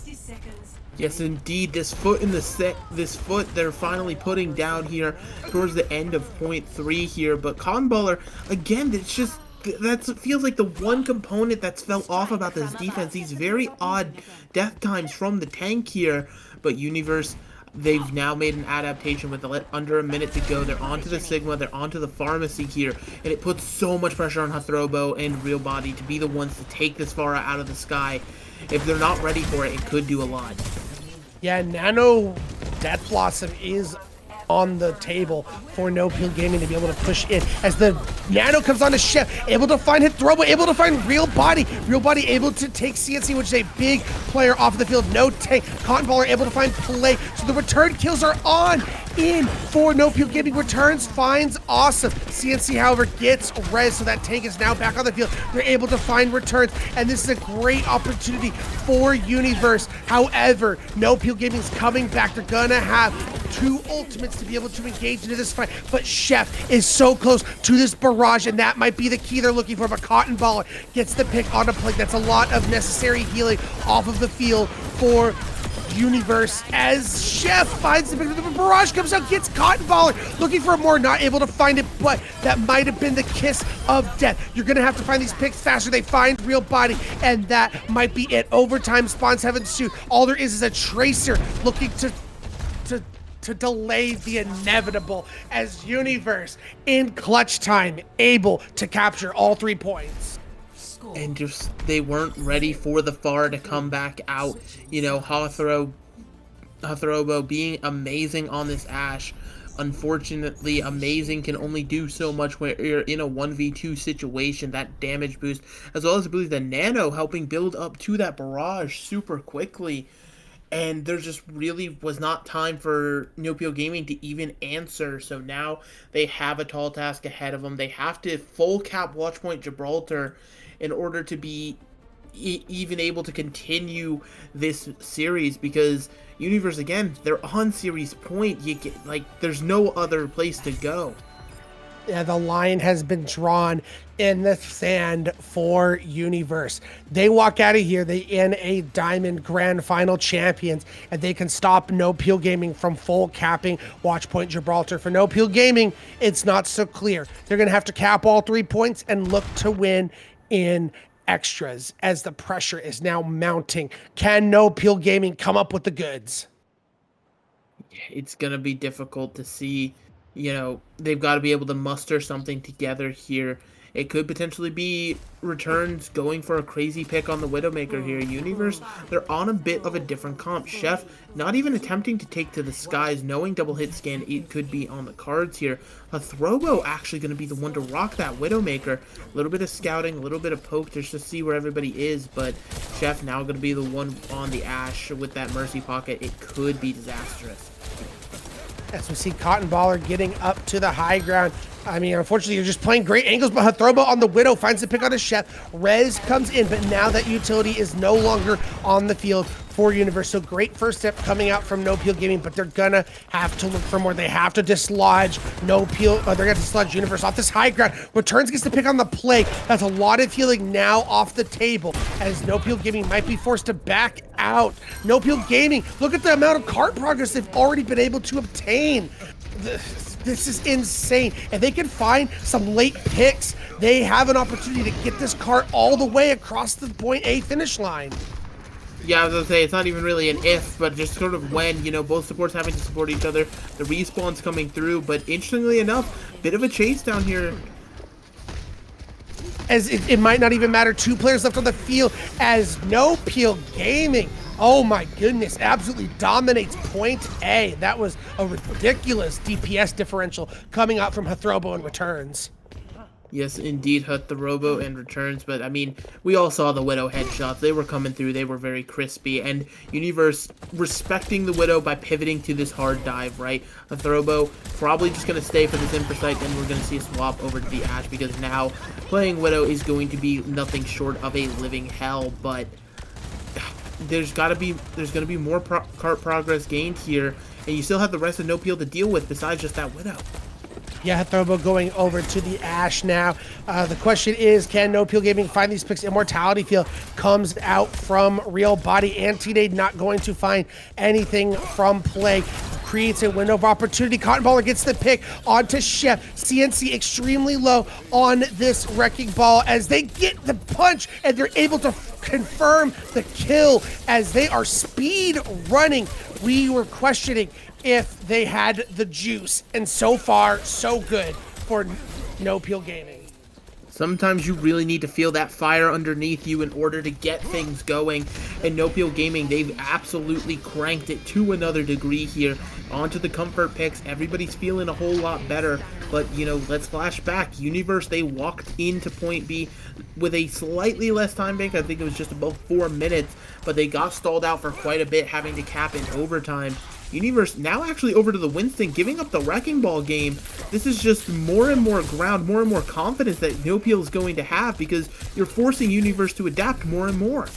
Yes, indeed. This foot in the set, this foot they're finally putting down here towards the end of point 3 here. But Cotton Baller, again, it's just that feels like the one component that's fell off about this defense. These very odd death times from the tank here. But Yuniverse, they've now made an adaptation with under a minute to go. They're onto the Sigma, they're onto the Pharmacy here, and it puts so much pressure on Hathrobo and Real Body to be the ones to take this far out of the sky. If they're not ready for it, it could do a lot. Yeah, Nano Death Blossom is on the table for No Peel Gaming to be able to push in as the Nano comes on to Chef, able to find Hathrobo, able to find Real Body able to take CNC, which is a big player off the field. No tank. Cotton Baller able to find play, so the return kills are on in for No Peel Gaming. Returns finds awesome. CNC, however, gets res, so that tank is now back on the field. They're able to find returns, and this is a great opportunity for Yuniverse. However, No Peel Gaming's coming back. They're gonna have 2 ultimates to be able to engage into this fight, but Chef is so close to this barrage, and that might be the key they're looking for. But Cotton Baller gets the pick on a plate. That's a lot of necessary healing off of the field for Yuniverse as Chef finds the pick. The barrage comes out, gets Cotton Baller, looking for more, not able to find it, but that might have been the kiss of death. You're gonna have to find these picks faster. They find Real Body, and that might be it. Overtime spawns have ensued. All there is a Tracer looking to delay the inevitable as Yuniverse in clutch time able to capture all 3 points. And just they weren't ready for the far to come back out. You know, Hathrobo being amazing on this Ashe. Unfortunately, amazing can only do so much when you're in a 1v2 situation. That damage boost, as well as I believe the Nano helping build up to that barrage super quickly. And there just really was not time for No Peel Gaming to even answer. So now they have a tall task ahead of them. They have to full cap Watchpoint Gibraltar in order to be even able to continue this series, because Yuniverse, again, they're on series point. You get, like, there's no other place to go. Yeah, the line has been drawn in the sand for Yuniverse. They walk out of here, they in a Diamond Grand Final champions, and they can stop No Peel Gaming from full capping Watchpoint Gibraltar. For No Peel Gaming, it's not so clear. They're going to have to cap all 3 points and look to win in extras as the pressure is now mounting. Can No Peel Gaming come up with the goods? It's going to be difficult to see. You know, they've got to be able to muster something together here. It could potentially be Returns going for a crazy pick on the Widowmaker here. Yuniverse, they're on a bit of a different comp. Chef not even attempting to take to the skies, knowing double hit scan, it could be on the cards here. Hathrobo actually going to be the one to rock that Widowmaker. A little bit of scouting, a little bit of poke just to see where everybody is, but Chef now going to be the one on the Ashe with that Mercy Pocket. It could be disastrous. As we see Cotton Baller getting up to the high ground. I mean, unfortunately, you're just playing great angles, but Hathrobo on the Widow finds the pick on his Chef. Rez comes in, but now that utility is no longer on the field for Yuniverse. So great first step coming out from No Peel Gaming, but they're gonna have to look for more. They have to dislodge No Peel. They're gonna dislodge Yuniverse off this high ground. Returns gets the pick on the play. That's a lot of healing now off the table, as No Peel Gaming might be forced to back out. No Peel Gaming, look at the amount of card progress they've already been able to obtain. This is insane. If they can find some late picks, they have an opportunity to get this cart all the way across the point A finish line. Yeah, I was gonna say, it's not even really an if, but just sort of when, you know, both supports having to support each other, the respawn's coming through, but interestingly enough, bit of a chase down here. As it might not even matter, 2 players left on the field as No Peel Gaming, oh my goodness, absolutely dominates point A. That was a ridiculous DPS differential coming out from Hathrobo and Returns. Yes, indeed, Hathrobo and Returns, but I mean, we all saw the Widow headshots. They were coming through, they were very crispy, and Yuniverse respecting the Widow by pivoting to this hard dive, right? Hathrobo probably just going to stay for this Impersight, and we're going to see a swap over to the Ashe, because now playing Widow is going to be nothing short of a living hell, but there's going to be more cart progress gained here, and you still have the rest of No Peel to deal with besides just that Widow. Yeah, Throbo going over to the Ashe now. The question is, can No Peel Gaming find these picks? Immortality Field comes out from Real Body. Anti-Nade not going to find anything from play. Creates a window of opportunity. Cotton Baller gets the pick onto Chef. CNC extremely low on this Wrecking Ball as they get the punch and they're able to confirm the kill as they are speed running. We were questioning if they had the juice, and so far, so good for No Peel Gaming. Sometimes you really need to feel that fire underneath you in order to get things going. And No Peel Gaming, they've absolutely cranked it to another degree here. Onto the comfort picks. Everybody's feeling a whole lot better. But, you know, let's flash back. Yuniverse, they walked into point B with a slightly less time bank. I think it was just above 4 minutes. But they got stalled out for quite a bit, having to cap in overtime. Yuniverse now actually over to the Winston, giving up the Wrecking Ball game. This is just more and more ground, more and more confidence that No Peel is going to have because you're forcing Yuniverse to adapt more and more.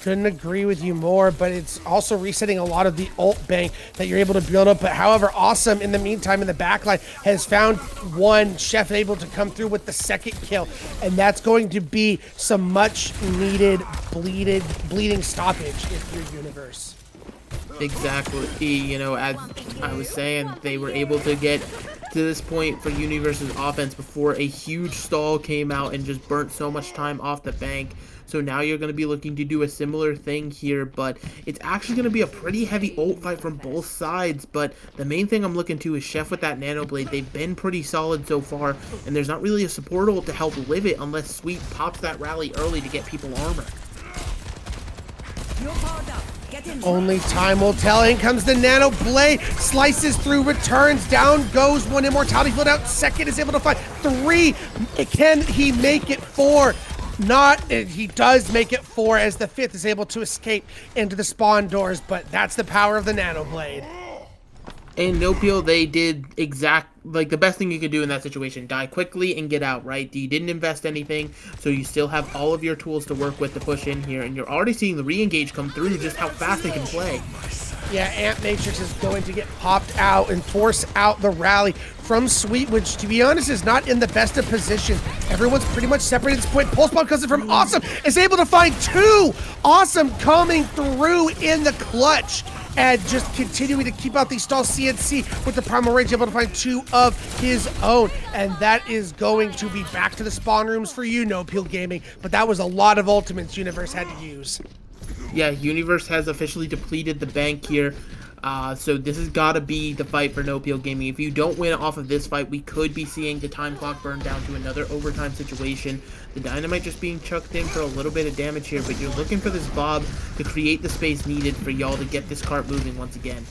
Couldn't agree with you more, but it's also resetting a lot of the ult bank that you're able to build up. But however, Awesome in the meantime in the backline has found one. Chef able to come through with the second kill, and that's going to be some much needed bleeding stoppage if you're Yuniverse. Exactly. You know, as I was saying, they were able to get to this point for Yuniverse's offense before a huge stall came out and just burnt so much time off the bank. So now you're going to be looking to do a similar thing here, but it's actually going to be a pretty heavy ult fight from both sides. But the main thing I'm looking to is Chef with that Nano Blade. They've been pretty solid so far, and there's not really a support ult to help live it unless Sweet pops that rally early to get people armor. Only time will tell. In comes the Nano Blade, slices through, returns, down goes one. Immortality Field out. Second is able to find 3. Can he make it 4? Not. He does make it 4 as the 5th is able to escape into the spawn doors, but that's the power of the Nano Blade. And No Peel, they did the best thing you could do in that situation. Die quickly and get out, right? You didn't invest anything, so you still have all of your tools to work with to push in here, and you're already seeing the re-engage come through, just how fast they can play. Yeah, Ant Matrix is going to get popped out and force out the rally from Sweet, which, to be honest, is not in the best of positions. Everyone's pretty much separated at this point. Pulse Bomb comes in from Awesome, is able to find 2. Awesome coming through in the clutch. And just continuing to keep out these stalls. CNC with the primal rage, able to find 2 of his own. And that is going to be back to the spawn rooms for you, No Peel Gaming. But that was a lot of ultimates Yuniverse had to use. Yeah, Yuniverse has officially depleted the bank here. So this has got to be the fight for No Peel Gaming. If you don't win off of this fight, we could be seeing the time clock burn down to another overtime situation. The dynamite just being chucked in for a little bit of damage here, but you're looking for this Bob to create the space needed for y'all to get this cart moving once again.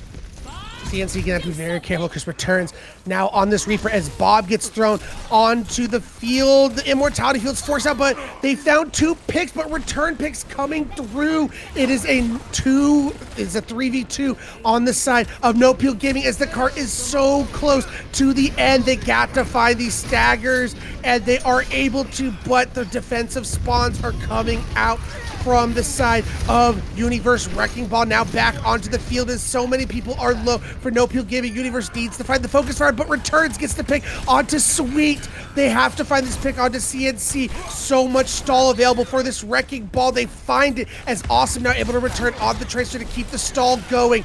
CNC gonna have to be very careful because returns now on this Reaper as Bob gets thrown onto the field. The Immortality Field's forced out, but they found 2 picks, but return picks coming through. It is a 3v2 on the side of No Peel Gaming as the cart is so close to the end. They got to find these staggers and they are able to, but the defensive spawns are coming out from the side of Yuniverse. Wrecking Ball now back onto the field as so many people are low for No Peel Gaming. Yuniverse needs to find the focus fire, but returns gets the pick onto Sweet. They have to find this pick onto CNC. So much stall available for this Wrecking Ball. They find it as Awesome now able to return on the tracer to keep the stall going.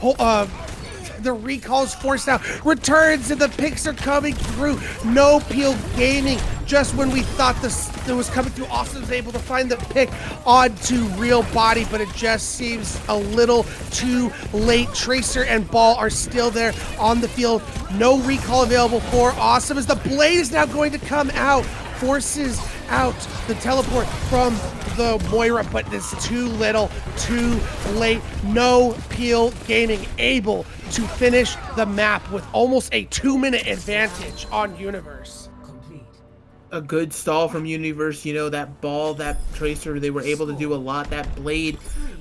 The recall is forced out. Returns and the picks are coming through. No Peel Gaming, just when we thought it was coming through, Awesome was able to find the pick onto Real Body, but it just seems a little too late. Tracer and Ball are still there on the field. No recall available for Awesome as the blade is now going to come out. Forces out the teleport from the Moira, but it's too little, too late. No Peel Gaming able to finish the map with almost a 2-minute advantage on Yuniverse. A good stall from Yuniverse, you know, that Ball, that Tracer, they were able to do a lot. That Blade,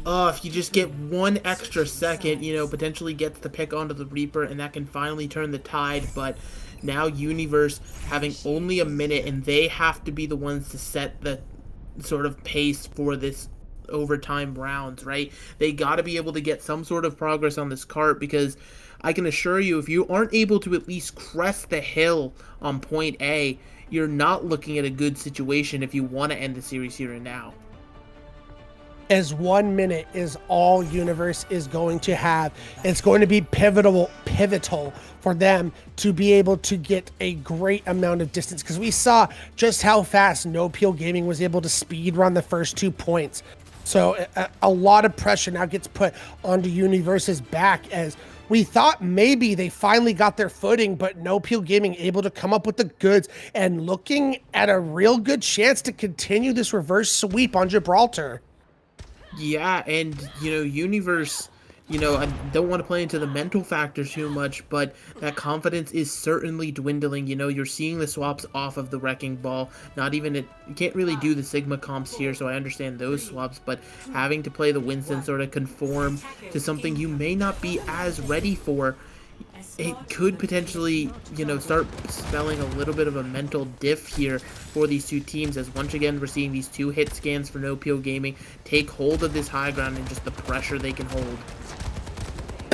if you just get 1 extra second, you know, potentially gets the pick onto the Reaper, and that can finally turn the tide, but now Yuniverse having only a minute, and they have to be the ones to set the sort of pace for this overtime rounds, right? They got to be able to get some sort of progress on this cart, because I can assure you, if you aren't able to at least crest the hill on point A, you're not looking at a good situation if you want to end the series here and now. As 1 minute is all Universe is going to have. It's going to be pivotal for them to be able to get a great amount of distance, because we saw just how fast No Peel Gaming was able to speed run the first 2 points. So a lot of pressure now gets put onto Universe's back, as we thought maybe they finally got their footing, but No Peel Gaming able to come up with the goods and looking at a real good chance to continue this reverse sweep on Gibraltar. Yeah, and, Universe, I don't want to play into the mental factor too much, but that confidence is certainly dwindling. You're seeing the swaps off of the Wrecking Ball. You can't really do the Sigma comps here, so I understand those swaps, but having to play the Winston sort of conform to something you may not be as ready for, it could potentially, start spelling a little bit of a mental diff here for these two teams, as once again we're seeing these 2 hit scans for No Peel Gaming take hold of this high ground and just the pressure they can hold.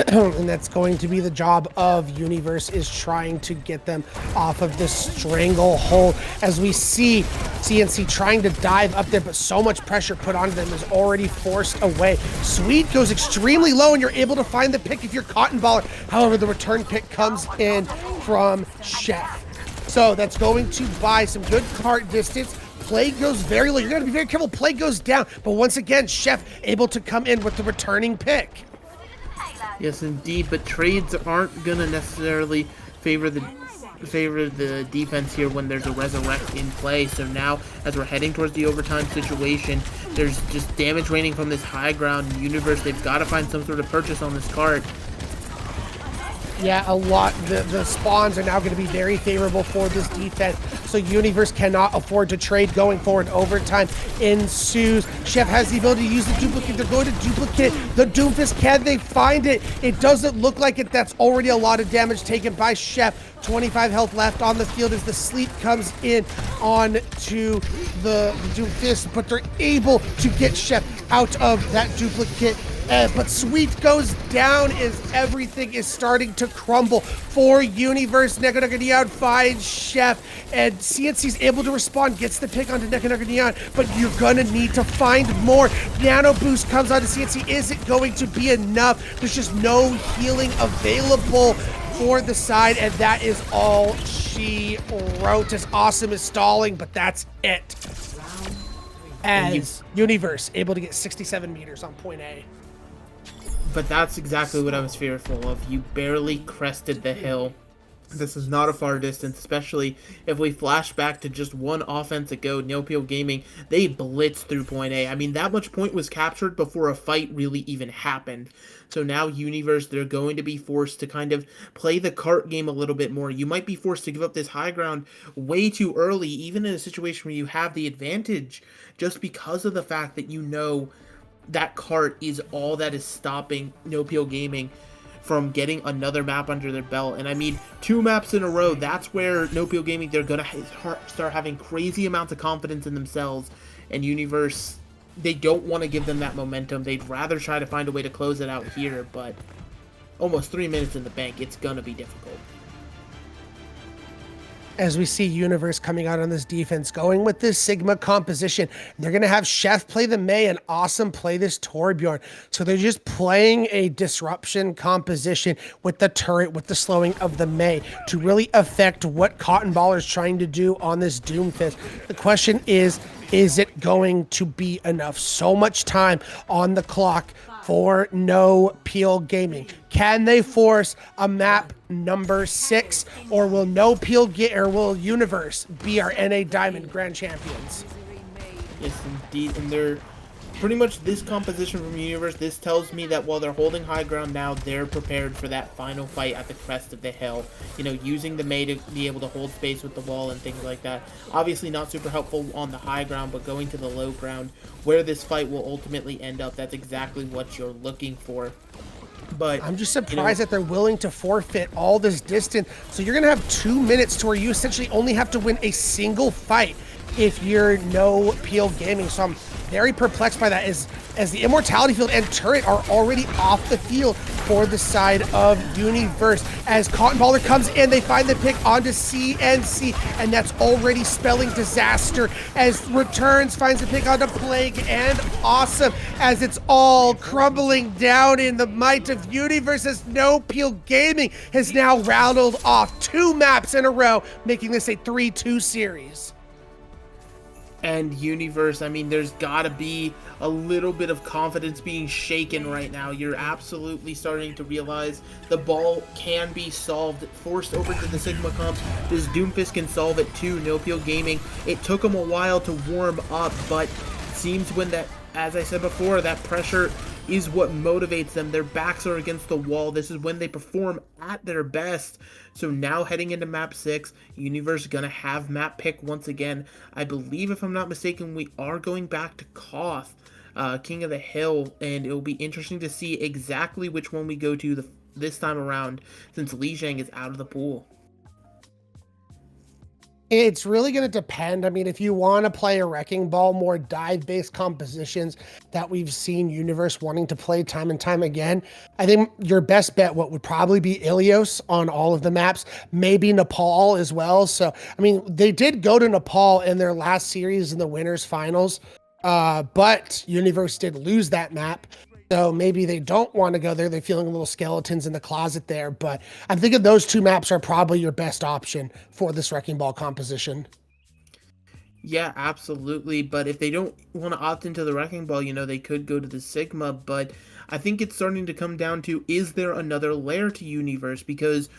And that's going to be the job of Universe, is trying to get them off of this stranglehold, as we see CNC trying to dive up there, but so much pressure put onto them is already forced away. Sweet goes extremely low, and you're able to find the pick if you're Cotton Baller. However, the return pick comes in from Chef. So that's going to buy some good cart distance. Play goes very low. You're going to be very careful. Play goes down, but once again, Chef able to come in with the returning pick. Yes, indeed, but trades aren't going to necessarily favor the defense here when there's a resurrect in play. So now, as we're heading towards the overtime situation, there's just damage raining from this high ground. Universe, they've got to find some sort of purchase on this card. Yeah, a lot. The spawns are now going to be very favorable for this defense, so Universe cannot afford to trade going forward. Overtime ensues. Chef has the ability to use the duplicate. They're going to duplicate the Doomfist. Can they find it? It doesn't look like it. That's already a lot of damage taken by Chef. 25 health left on the field as the sleep comes in on to the Doomfist, but they're able to get Chef out of that duplicate. But Sweet goes down as everything is starting to crumble for Universe. Nekonuga Neon finds Chef, and CNC's able to respond, gets the pick onto Nekonuga Neon, but you're gonna need to find more. Nano Boost comes onto CNC. Is it going to be enough? There's just no healing available for the side, and that is all she wrote. As Awesome is stalling, but that's it. As Universe able to get 67 meters on point A. But that's exactly what I was fearful of. You barely crested the hill. This is not a far distance, especially if we flash back to just one offense ago. No Peel Gaming, they blitzed through point A. I mean, that much point was captured before a fight really even happened. So now Universe, they're going to be forced to kind of play the cart game a little bit more. You might be forced to give up this high ground way too early, even in a situation where you have the advantage, just because of the fact that you know that cart is all that is stopping No Peel Gaming from getting another map under their belt. And I mean, 2 maps in a row, that's where No Peel Gaming, they're going to start having crazy amounts of confidence in themselves. And Universe, they don't want to give them that momentum. They'd rather try to find a way to close it out here, but almost 3 minutes in the bank, it's going to be difficult. As we see Universe coming out on this defense, going with this Sigma composition. They're going to have Chef play the Mei and Awesome play this Torbjorn. So they're just playing a disruption composition with the turret, with the slowing of the Mei to really affect what Cotton Baller is trying to do on this Doomfist. The question is it going to be enough? So much time on the clock for No Peel Gaming. Can they force a map number 6, or will will Universe be our NA Diamond Grand Champions? Yes, indeed, and they're pretty much this composition from Universe. This tells me that while they're holding high ground now, they're prepared for that final fight at the crest of the hill. You know, using the Mei to be able to hold space with the wall and things like that. Obviously not super helpful on the high ground, but going to the low ground where this fight will ultimately end up, that's exactly what you're looking for. But I'm just surprised that they're willing to forfeit all this distance. So you're going to have 2 minutes to where you essentially only have to win a single fight if you're No Peel Gaming. So I'm very perplexed by that. Is as the Immortality Field and Turret are already off the field for the side of Yuniverse. As Cotton Baller comes in, they find the pick onto CNC, and that's already spelling disaster, as Returns finds the pick onto Plague and Awesome, as it's all crumbling down in the might of Yuniverse, as No Peel Gaming has now rattled off 2 maps in a row, making this a 3-2 series. And Yuniverse, I mean, there's gotta be a little bit of confidence being shaken right now. You're absolutely starting to realize the ball can be solved. Forced over to the Sigma comps, this Doomfist can solve it too. No Peel Gaming, it took them a while to warm up, but it seems when that, as I said before, that pressure is what motivates them. Their backs are against the wall. This is when they perform at their best. So now heading into map 6, Yuniverse is gonna have map pick once again. I believe, if I'm not mistaken, we are going back to Koth, King of the Hill, and it'll be interesting to see exactly which one we go to this time around, since Li Zhang is out of the pool. It's really going to depend. I mean, if you want to play a Wrecking Ball, more dive-based compositions that we've seen Yuniverse wanting to play time and time again, I think your best bet would probably be Ilios on all of the maps, maybe Nepal as well. So, I mean, they did go to Nepal in their last series in the winners finals, but Yuniverse did lose that map. So maybe they don't want to go there. They're feeling a little skeletons in the closet there. But I'm thinking those 2 maps are probably your best option for this Wrecking Ball composition. Yeah, absolutely. But if they don't want to opt into the Wrecking Ball, you know, they could go to the Sigma. But I think it's starting to come down to, is there another layer to Yuniverse? Because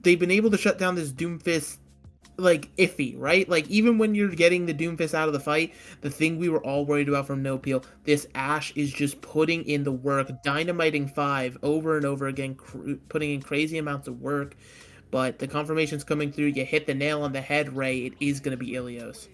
they've been able to shut down this Doomfist, like, iffy, right? Like, even when you're getting the Doomfist out of the fight, the thing we were all worried about from No Peel, this Ashe is just putting in the work, dynamiting 5 over and over again, putting in crazy amounts of work. But the confirmation's coming through. You hit the nail on the head, Ray. It is going to be Ilios.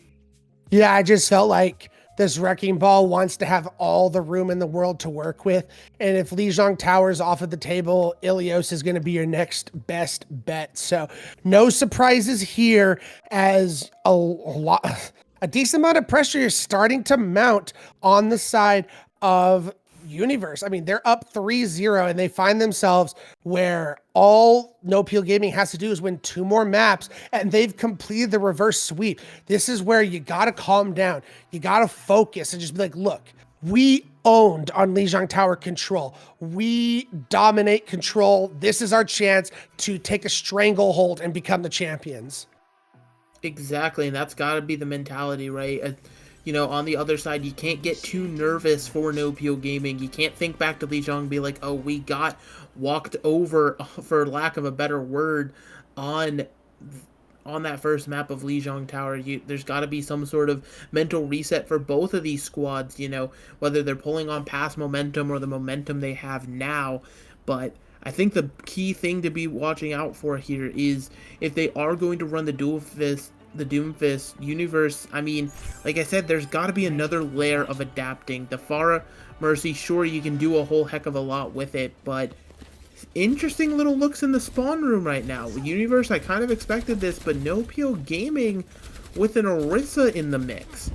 Yeah, I just felt like this Wrecking Ball wants to have all the room in the world to work with. And if Lijiang Tower's off of the table, Ilios is going to be your next best bet. So no surprises here, as a decent amount of pressure is starting to mount on the side of Yuniverse. I mean, they're up 3-0 and they find themselves where all No Peel Gaming has to do is win 2 more maps and they've completed the reverse sweep. This is where you got to calm down. You got to focus and just be like, look, we owned on Lijiang Tower control. We dominate control. This is our chance to take a stranglehold and become the champions. Exactly, and that's got to be the mentality, right? You know, on the other side, you can't get too nervous for No Peel Gaming. You can't think back to Li Zhang and be like, oh, we got walked over, for lack of a better word, on that first map of Lijiang Tower. There's got to be some sort of mental reset for both of these squads, you know, whether they're pulling on past momentum or the momentum they have now. But I think the key thing to be watching out for here is if they are going to run the Doomfist Yuniverse, I mean, like I said, there's got to be another layer of adapting. The Pharah Mercy, sure, you can do a whole heck of a lot with it, but interesting little looks in the spawn room right now. Yuniverse, I kind of expected this, but No Peel Gaming with an Orisa in the mix.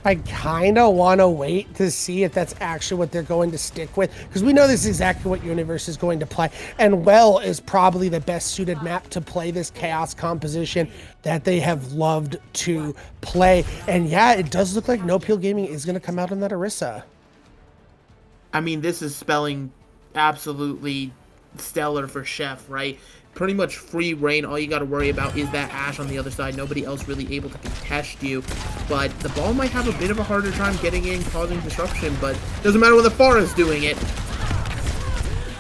I kind of want to wait to see if that's actually what they're going to stick with, because we know this is exactly what Yuniverse is going to play, and Well is probably the best suited map to play this chaos composition that they have loved to play. And yeah, it does look like No Peel Gaming is going to come out on that Orisa. I mean, this is spelling absolutely stellar for Chef, right? Pretty much free reign. All you got to worry about is that Ashe on the other side. Nobody else really able to contest you. But the ball might have a bit of a harder time getting in, causing disruption. But doesn't matter when the Pharah is doing it.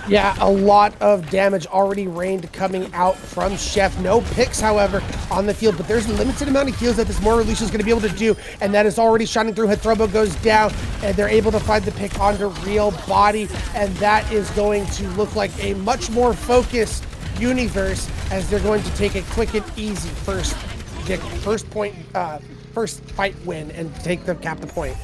Yeah, a lot of damage already rained coming out from Chef. No picks, however, on the field, but there's a limited amount of heals that this more release is going to be able to do, and that is already shining through. Hetrobo goes down, and they're able to find the pick onto Real Body, and that is going to look like a much more focused Yuniverse, as they're going to take a quick and easy first fight win and cap the point.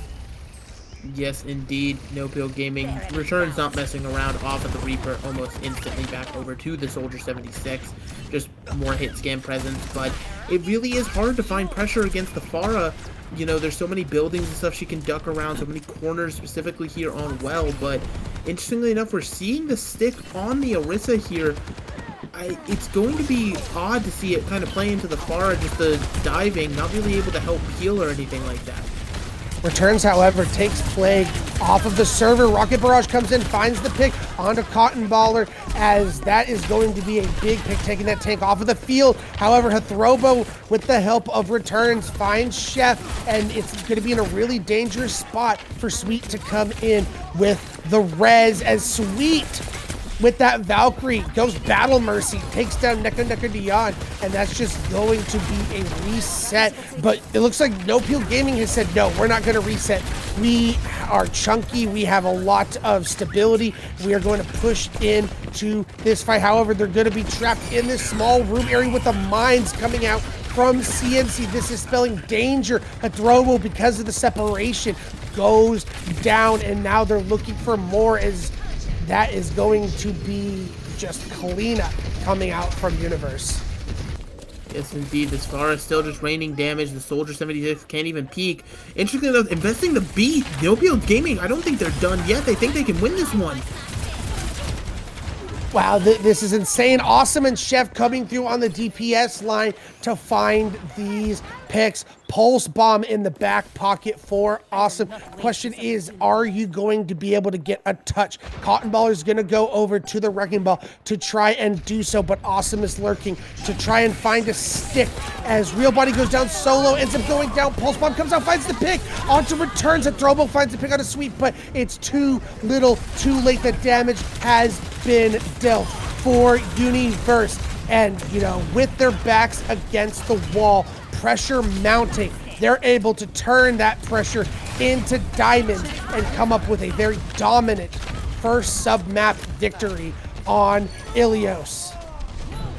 Yes, indeed. No Pill Gaming returns not messing around off of the Reaper almost instantly back over to the Soldier 76. Just more hit scan presence, but it really is hard to find pressure against the Pharah. You know, there's so many buildings and stuff she can duck around, so many corners specifically here on Well, but interestingly enough, we're seeing the stick on the Orisa here. It's going to be odd to see it kind of play into the Pharah, just the diving, not really able to help heal or anything like that. Returns, however, takes Plague off of the server. Rocket Barrage comes in, finds the pick onto Cotton Baller, as that is going to be a big pick, taking that tank off of the field. However, Hathrobo, with the help of Returns, finds Chef, and it's going to be in a really dangerous spot for Sweet to come in with the res, as Sweet, with that Valkyrie, goes Battle Mercy, takes down Neka Dion, and that's just going to be a reset. But it looks like No Peel Gaming has said, no, we're not going to reset. We are chunky. We have a lot of stability. We are going to push into this fight. However, they're going to be trapped in this small room area with the mines coming out from CNC. This is spelling danger. Hathrobo, because of the separation, goes down, and now they're looking for more, as that is going to be just cleanup coming out from Yuniverse. Yes, indeed. This Pharah is still just raining damage. The Soldier 76 can't even peek. Interestingly enough, investing the beat. No Peel Gaming, I don't think they're done yet. They think they can win this one. Wow, this is insane. Awesome and Chef coming through on the DPS line to find these picks. Pulse Bomb in the back pocket for Awesome. Question is, are you going to be able to get a touch? Cotton Baller is going to go over to the Wrecking Ball to try and do so, but Awesome is lurking to try and find a stick, as Real Body goes down solo, ends up going down. Pulse Bomb comes out, finds the pick, onto Returns. Hathrobo finds the pick on a Sweep, but it's too little, too late. The damage has been dealt for Yuniverse. And, you know, with their backs against the wall, pressure mounting, they're able to turn that pressure into diamonds and come up with a very dominant first sub-map victory on Ilios.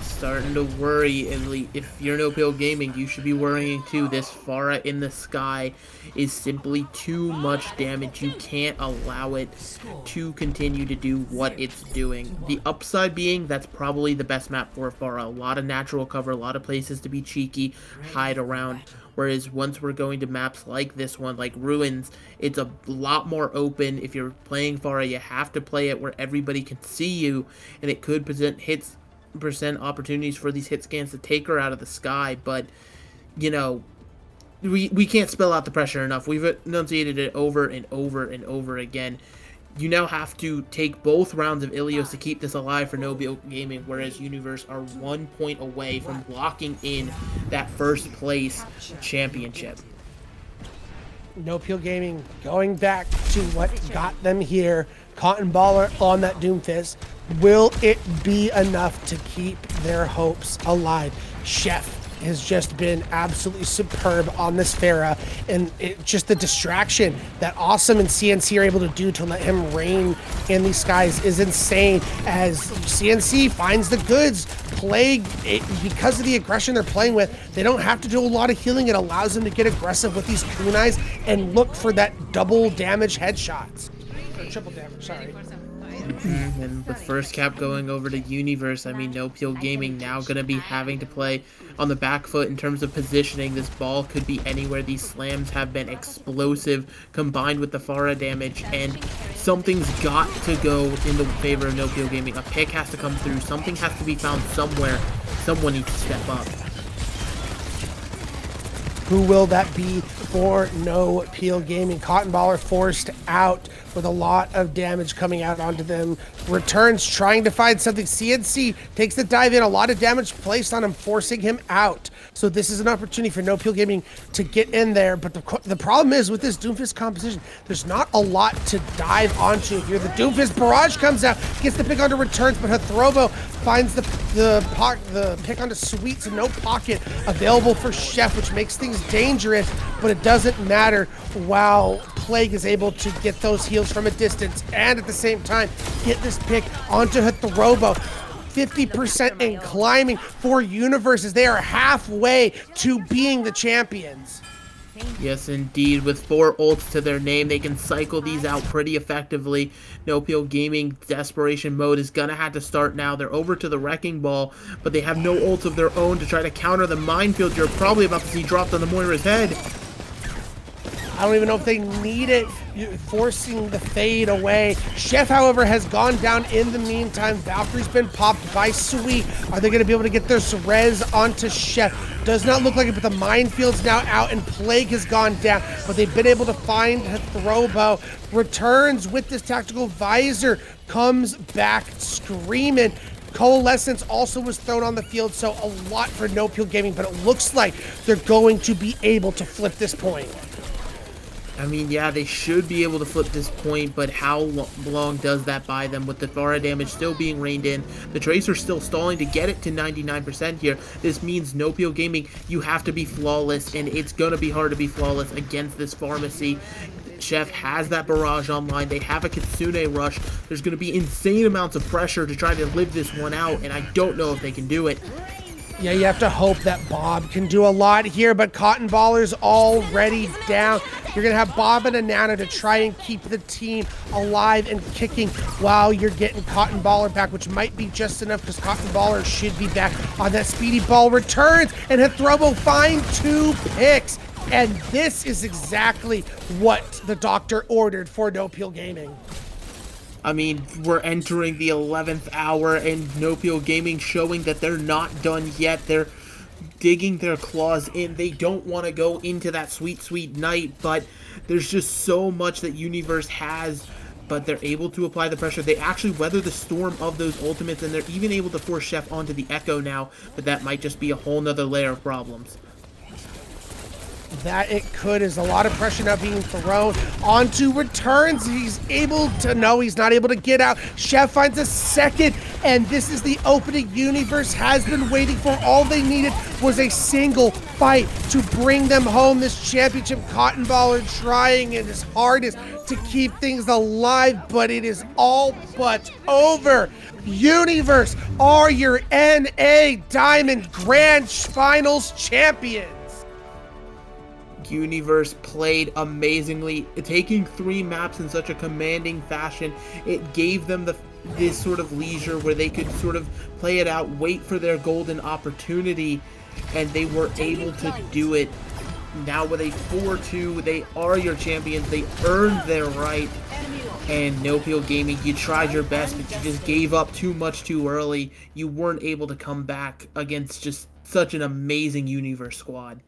Starting to worry, and if you're No Pill Gaming, you should be worrying too. This Pharah in the sky is simply too much damage. You can't allow it to continue to do what it's doing. The upside being, that's probably the best map for Pharah. A lot of natural cover, a lot of places to be cheeky, hide around. Whereas once we're going to maps like this one, like Ruins, it's a lot more open. If you're playing Pharah, you have to play it where everybody can see you, and it could present opportunities for these hit scans to take her out of the sky. But, you know, we can't spell out the pressure enough. We've enunciated it over and over and over again. You now have to take both rounds of Ilios to keep this alive for No Peel Gaming, whereas Yuniverse are 1 point away from locking in that first place championship. No Peel Gaming going back to what got them here. Cotton Baller on that Doomfist. Will it be enough to keep their hopes alive? Chef has just been absolutely superb on this Pharah, and just the distraction that Awesome and CNC are able to do to let him reign in these skies is insane, as CNC finds the goods. Plague, because of the aggression they're playing with, they don't have to do a lot of healing. It allows them to get aggressive with these kunais and look for that double damage headshots. Or triple damage, sorry. And the first cap going over to Yuniverse. I mean, No Peel Gaming now going to be having to play on the back foot in terms of positioning. This ball could be anywhere. These slams have been explosive, combined with the Pharah damage, and something's got to go in the favor of No Peel Gaming. A pick has to come through. Something has to be found somewhere. Someone needs to step up. Who will that be for No Peel Gaming? Cotton Baller forced out with a lot of damage coming out onto them. Returns trying to find something. CNC takes the dive in. A lot of damage placed on him, forcing him out. So this is an opportunity for No Peel Gaming to get in there. But the problem is with this Doomfist composition, there's not a lot to dive onto here. The Doomfist barrage comes out, gets the pick onto Returns, but Hathrobo finds the pick onto Sweet, so no pocket available for Chef, which makes things dangerous, but it doesn't matter while Plague is able to get those heals from a distance and at the same time get this pick onto Hathrobo. 50% and climbing for Yuniverse, as they are halfway to being the champions. Yes, indeed. With 4 ults to their name, they can cycle these out pretty effectively. NoPeel Gaming desperation mode is gonna have to start now. They're over to the Wrecking Ball, but they have no ults of their own to try to counter the minefield you're probably about to see dropped on the Moira's head. I don't even know if they need it, forcing the fade away. Chef, however, has gone down in the meantime. Valkyrie's been popped by Sweet. Are they going to be able to get their res onto Chef? Does not look like it, but the minefield's now out and Plague has gone down. But they've been able to find Throwbow. Returns with this tactical visor. Comes back screaming. Coalescence also was thrown on the field, so a lot for NoPeel Gaming, but it looks like they're going to be able to flip this point. I mean, yeah, they should be able to flip this point, but how long does that buy them with the Thara damage still being reined in? The Tracer still stalling to get it to 99% here. This means NoPeel Gaming, you have to be flawless, and it's going to be hard to be flawless against this pharmacy. Chef has that barrage online. They have a Kitsune rush. There's going to be insane amounts of pressure to try to live this one out, and I don't know if they can do it. Yeah, you have to hope that Bob can do a lot here, but Cotton Baller's already down. You're going to have Bob and Anana to try and keep the team alive and kicking while you're getting Cotton Baller back, which might be just enough because Cotton Baller should be back on that speedy ball. Returns, and Hithrobo find 2 picks. And this is exactly what the doctor ordered for NoPeel Gaming. I mean, we're entering the 11th hour, and NoPeel Gaming showing that they're not done yet. They're digging their claws in. They don't want to go into that sweet, sweet night, but there's just so much that Yuniverse has, but they're able to apply the pressure. They actually weather the storm of those ultimates, and they're even able to force Chef onto the Echo now, but that might just be a whole nother layer of problems. That it could is a lot of pressure now being thrown onto Returns. He's able to, no, he's not able to get out. Chef finds a second, and this is the opening Yuniverse has been waiting for. All they needed was a single fight to bring them home this championship. Cotton Baller trying his hardest to keep things alive, but it is all but over. Yuniverse are your NA Diamond Grand Finals champions. Yuniverse played amazingly, taking 3 maps in such a commanding fashion. It gave them this sort of leisure where they could sort of play it out, wait for their golden opportunity, and they were able to do it. Now with a 4-2, they are your champions. They earned their right. And NoPeel Gaming, you tried your best, but you just gave up too much too early. You weren't able to come back against just such an amazing Yuniverse squad.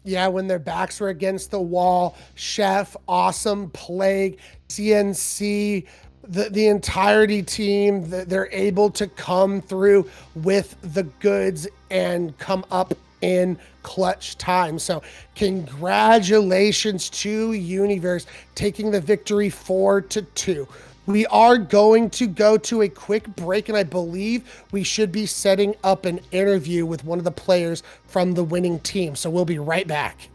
Yeah, when their backs were against the wall, Chef, Awesome, Plague, CNC, the entirety team, they're able to come through with the goods and come up in clutch time. So congratulations to Yuniverse taking the victory 4-2. We are going to go to a quick break, and I believe we should be setting up an interview with one of the players from the winning team. So we'll be right back.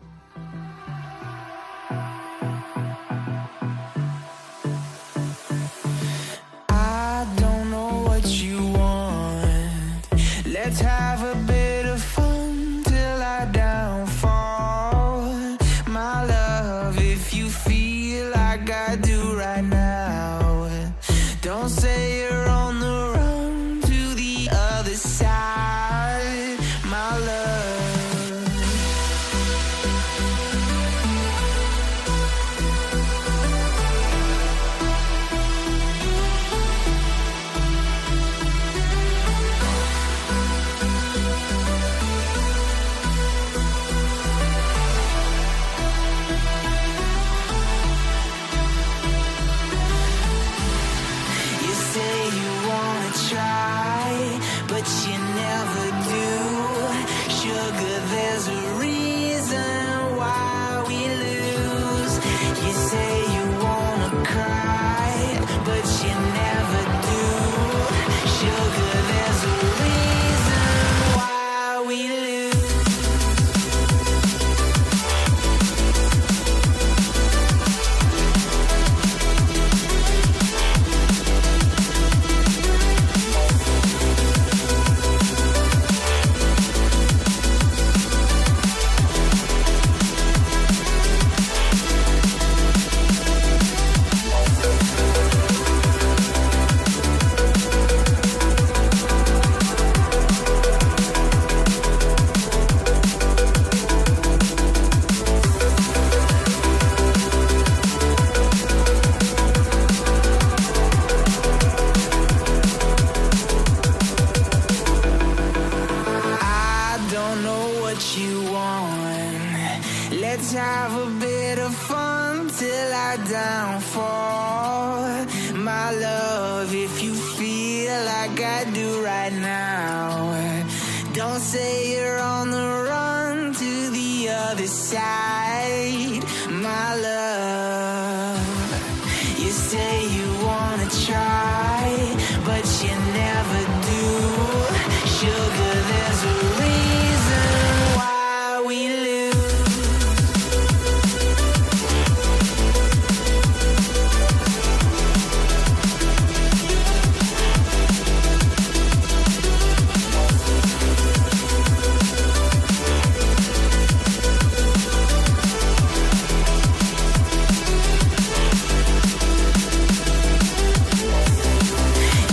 I don't know what you want. Let's have a bit of fun till I downfall. My love, if you feel like I do right now, don't say you're on the run to the other side, my love. my love. You say you wanna try, but you never do. Sugar, there's a reason why we lose.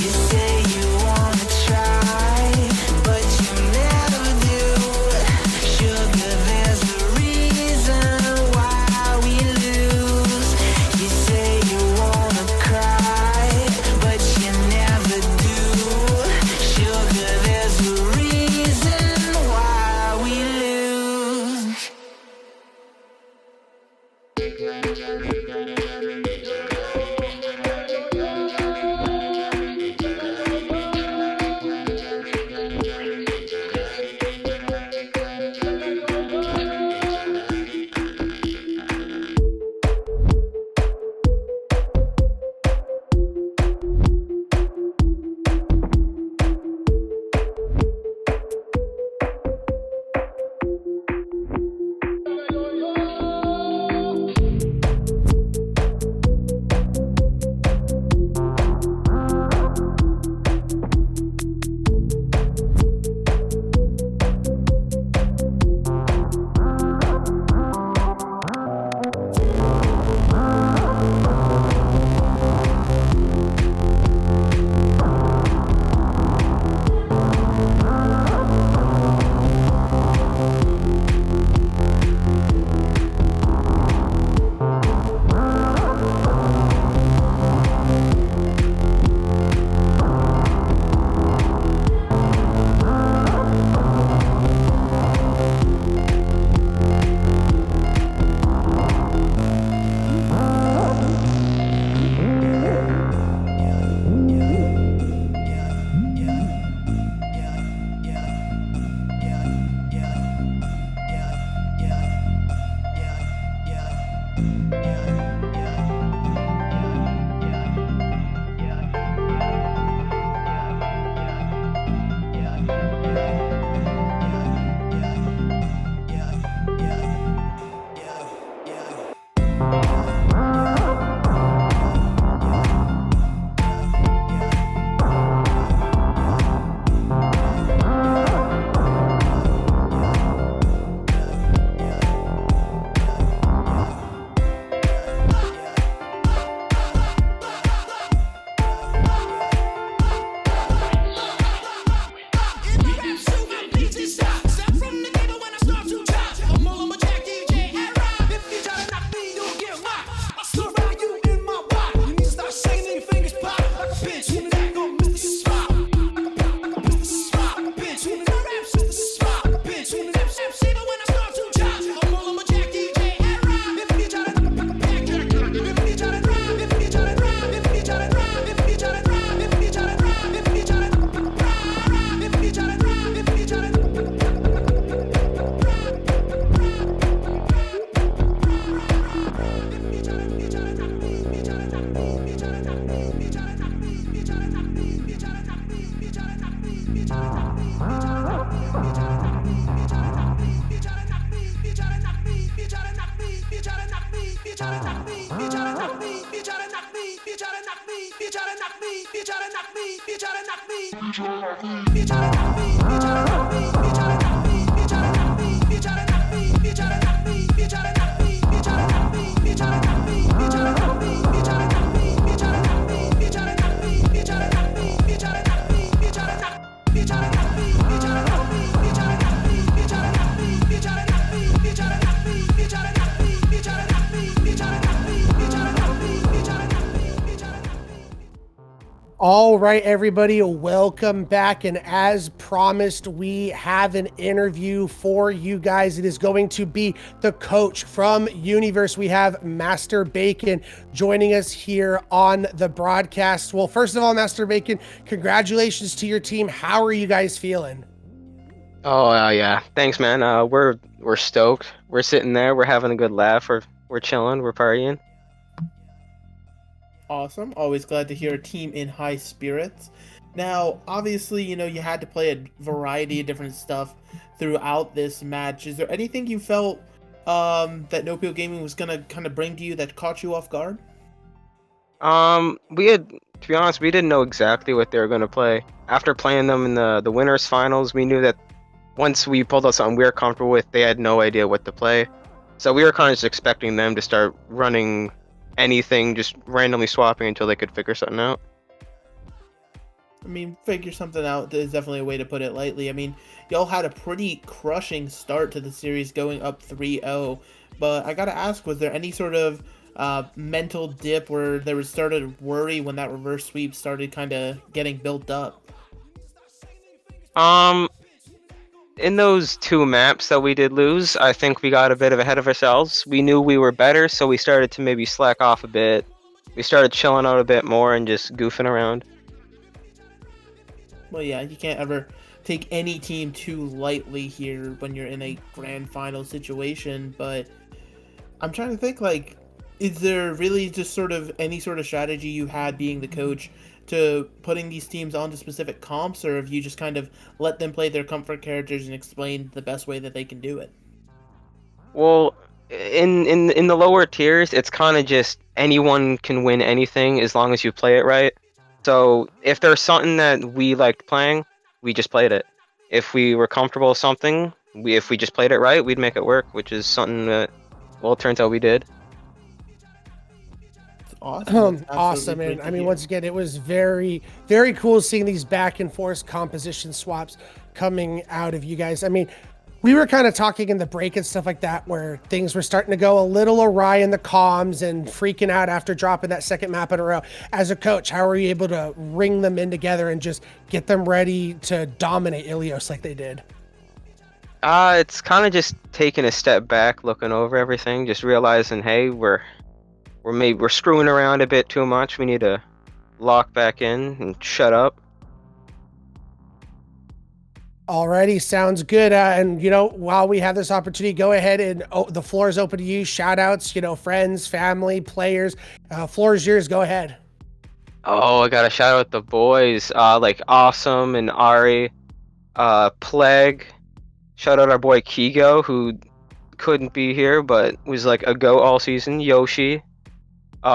You say you wanna try, but you never do. Sugar, there's a reason why we lose. You say you wanna cry, but you never do. Sugar, there's a reason why we lose. All right, everybody, welcome back. And as promised, we have an interview for you guys. It is going to be the coach from Yuniverse. We have Master Bacon joining us here on the broadcast. Well, first of all, Master Bacon, congratulations to your team. How are you guys feeling? Oh yeah, thanks, man. We're stoked. We're sitting there. We're having a good laugh. We're We're chilling. We're partying. Awesome. Always glad to hear a team in high spirits. Now, obviously, you had to play a variety of different stuff throughout this match. Is there anything you felt that No Peel Gaming was gonna kind of bring to you that caught you off guard? We had, to be honest, we didn't know exactly what they were going to play. After playing them in the winners finals, we knew that once we pulled out something we were comfortable with, they had no idea what to play. So we were kind of just expecting them to start running anything, just randomly swapping until they could figure something out. I mean, figure something out is definitely a way to put it lightly. I mean, y'all had a pretty crushing start to the series going up 3-0. But I gotta ask, was there any sort of mental dip where there was started worry when that reverse sweep started kind of getting built up? Um, in those two maps that we did lose, I think we got a bit ahead of ourselves. We knew we were better, so we started to maybe slack off a bit. We started chilling out a bit more and just goofing around. Well, yeah, you can't ever take any team too lightly here when you're in a grand final situation, but I'm trying to think, like, is there really just sort of any sort of strategy you had being the coach to putting these teams onto specific comps, or have you just kind of let them play their comfort characters and explain the best way that they can do it? Well, in the lower tiers, it's kind of just anyone can win anything as long as you play it right. So if there's something that we liked playing, we just played it. If we were comfortable with something, if we just played it right, we'd make it work, which is something that, well, it turns out we did. It's awesome. That's Awesome. absolutely And great I to mean, hear. once again, it was very, very cool seeing these back and forth composition swaps coming out of you guys. I mean, we were kind of talking in the break and stuff like that, where things were starting to go a little awry in the comms and freaking out after dropping that second map in a row. As a coach, how were you able to ring them in together and just get them ready to dominate Ilios like they did? It's kind of just taking a step back, looking over everything, just realizing, hey, we're screwing around a bit too much. We need to lock back in and shut up. Alrighty, sounds good. And while we have this opportunity, go ahead and the floor is open to you. Shout outs, friends, family, players. Floor is yours. Go ahead. Oh, I gotta shout out the boys, like Awesome and Ari, Plague. Shout out our boy Kigo, who couldn't be here but was like a go all season. Yoshi,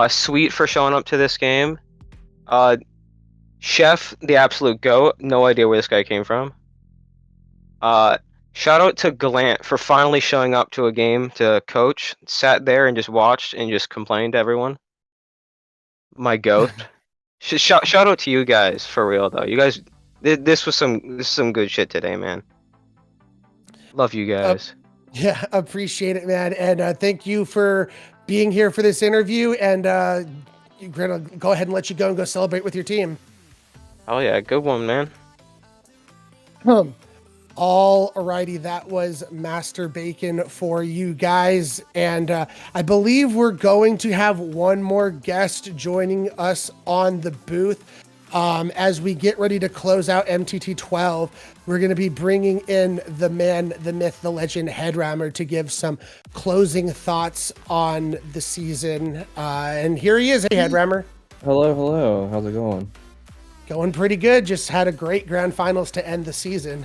Sweet for showing up to this game. Chef, the absolute goat. No idea where this guy came from. Uh, Shout out to Glant for finally showing up to a game to coach. Sat there and just watched and just complained to everyone. My goat. Shout out to you guys for real though. You guys, this was some good shit today, man. Love you guys. Yeah, appreciate it, man. And thank you for being here for this interview. And we're going to go ahead and let you go and go celebrate with your team. Oh yeah, good one, man. Alrighty, that was Master Bacon for you guys. And I believe we're going to have one more guest joining us on the booth. As we get ready to close out MTT 12, we're going to be bringing in the man, the myth, the legend, Headrammer to give some closing thoughts on the season. And here he is. Hey, Headrammer. Hello. How's it going? Going pretty good. Just had a great grand finals to end the season.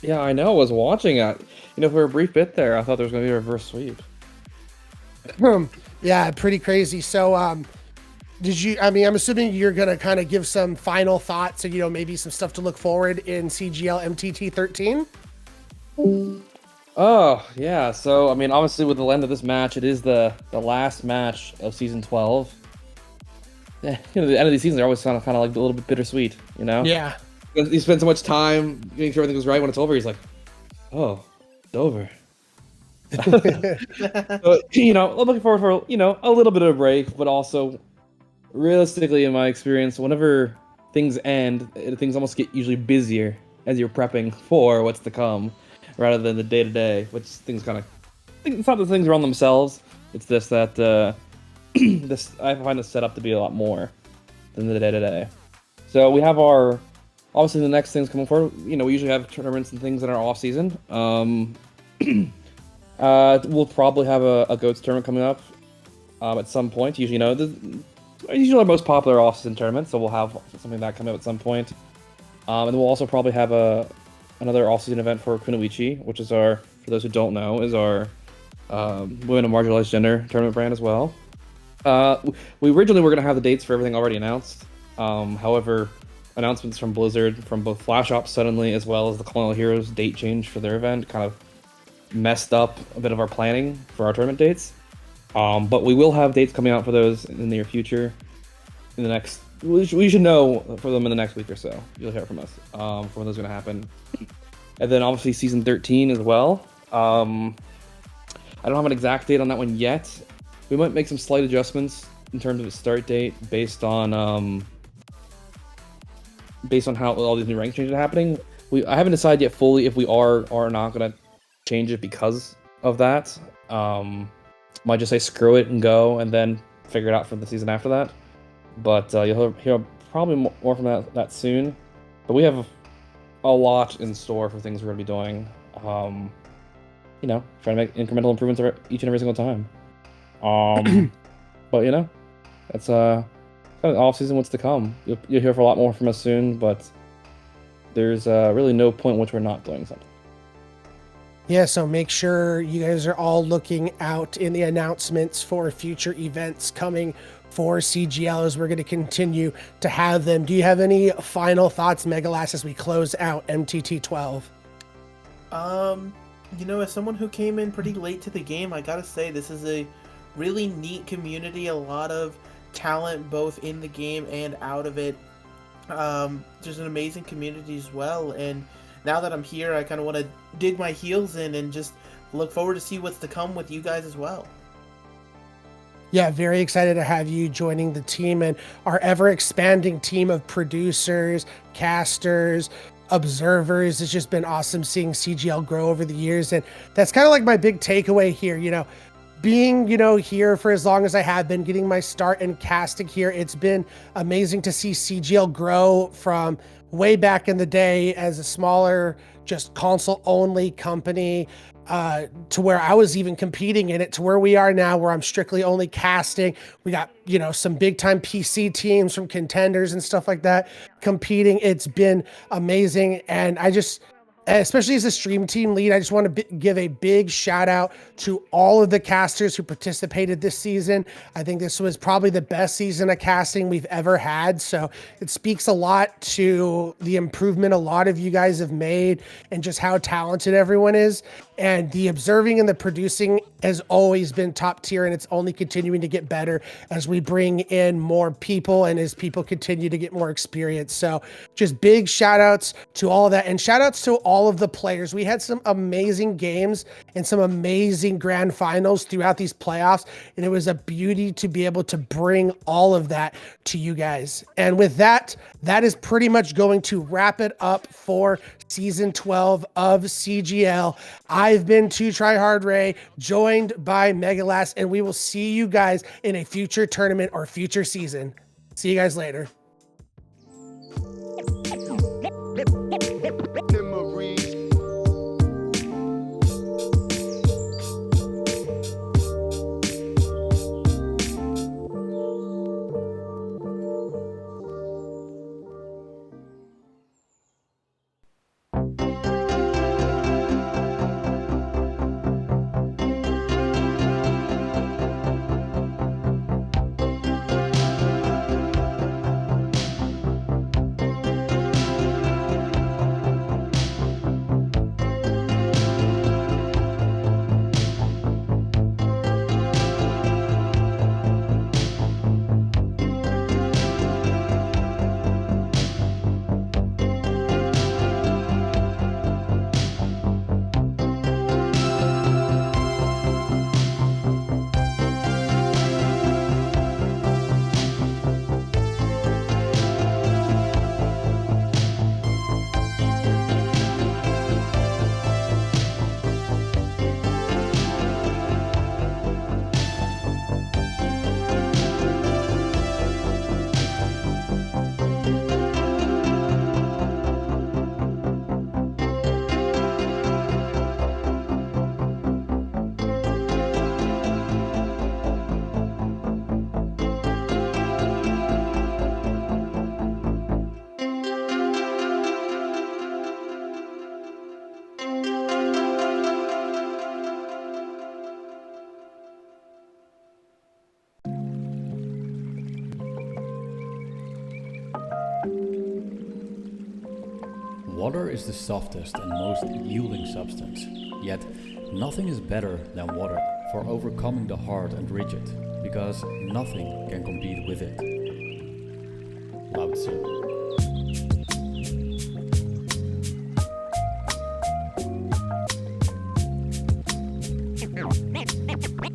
Yeah, I know. I was watching it. For a brief bit there, I thought there was going to be a reverse sweep. Yeah, pretty crazy. So, I'm assuming you're going to kind of give some final thoughts and, maybe some stuff to look forward in CGL MTT 13? Oh, yeah. So, obviously with the end of this match, it is the last match of Season 12. Yeah, the end of these seasons are always kind of like a little bit bittersweet, Yeah. You spend so much time making sure everything goes right. When it's over, he's like, oh, it's over. But, I'm looking forward for, a little bit of a break, but also realistically, in my experience, whenever things end, things almost get usually busier as you're prepping for what's to come, rather than the day-to-day, which things kind of... It's not that things are on themselves, it's just that I find this set up to be a lot more than the day-to-day. So we have obviously the next things coming forward. We usually have tournaments and things in our off-season. We'll probably have a Goats tournament coming up at some point. Usually, usually our most popular off-season tournament, so we'll have something like that coming up at some point. And then we'll also probably have another off-season event for Kunoichi, which is for those who don't know, is our women and marginalized gender tournament brand as well. We originally were going to have the dates for everything already announced. However, announcements from Blizzard from both Flash Ops suddenly as well as the Colonial Heroes date change for their event kind of messed up a bit of our planning for our tournament dates. But we will have dates coming out for those in the near future. In the next, we should know for them in the next week or so. You'll hear from us for when those are going to happen. And then obviously season 13 as well. I don't have an exact date on that one yet. We might make some slight adjustments in terms of its start date based on how all these new rank changes are happening. I haven't decided yet fully if we are or not going to change it because of that. Might just say screw it and go, and then figure it out for the season after that. But you'll hear probably more from that soon. But we have a lot in store for things we're going to be doing. Trying to make incremental improvements each and every single time. But that's kind of off season. What's to come? You'll hear for a lot more from us soon. But there's really no point in which we're not doing something. Yeah, so make sure you guys are all looking out in the announcements for future events coming for CGL as we're going to continue to have them. Do you have any final thoughts, Megalast, as we close out MTT 12? As someone who came in pretty late to the game, I gotta say this is a really neat community, a lot of talent both in the game and out of it. There's an amazing community as well, and now that I'm here, I kind of want to dig my heels in and just look forward to see what's to come with you guys as well. Yeah, very excited to have you joining the team and our ever-expanding team of producers, casters, observers. It's just been awesome seeing CGL grow over the years, and that's kind of like my big takeaway here. Being here for as long as I have been, getting my start in casting here, it's been amazing to see CGL grow from way back in the day as a smaller, just console only company, to where I was even competing in it, to where we are now, where I'm strictly only casting. We got, some big time PC teams from contenders and stuff like that competing. It's been amazing. And especially as a stream team lead, I just want to give a big shout out to all of the casters who participated this season. I think this was probably the best season of casting we've ever had. So it speaks a lot to the improvement a lot of you guys have made and just how talented everyone is. And the observing and the producing has always been top tier, and it's only continuing to get better as we bring in more people and as people continue to get more experience. So just big shout outs to all of that, and shout outs to all of the players. We had some amazing games and some amazing grand finals throughout these playoffs, and it was a beauty to be able to bring all of that to you guys. And with that, that is pretty much going to wrap it up for season 12 of CGL. I've been 2Tryhard Ray, joined by Megalast, and we will see you guys in a future tournament or future season. See you guys later. Water is the softest and most yielding substance, yet nothing is better than water for overcoming the hard and rigid, because nothing can compete with it. Lao Tzu.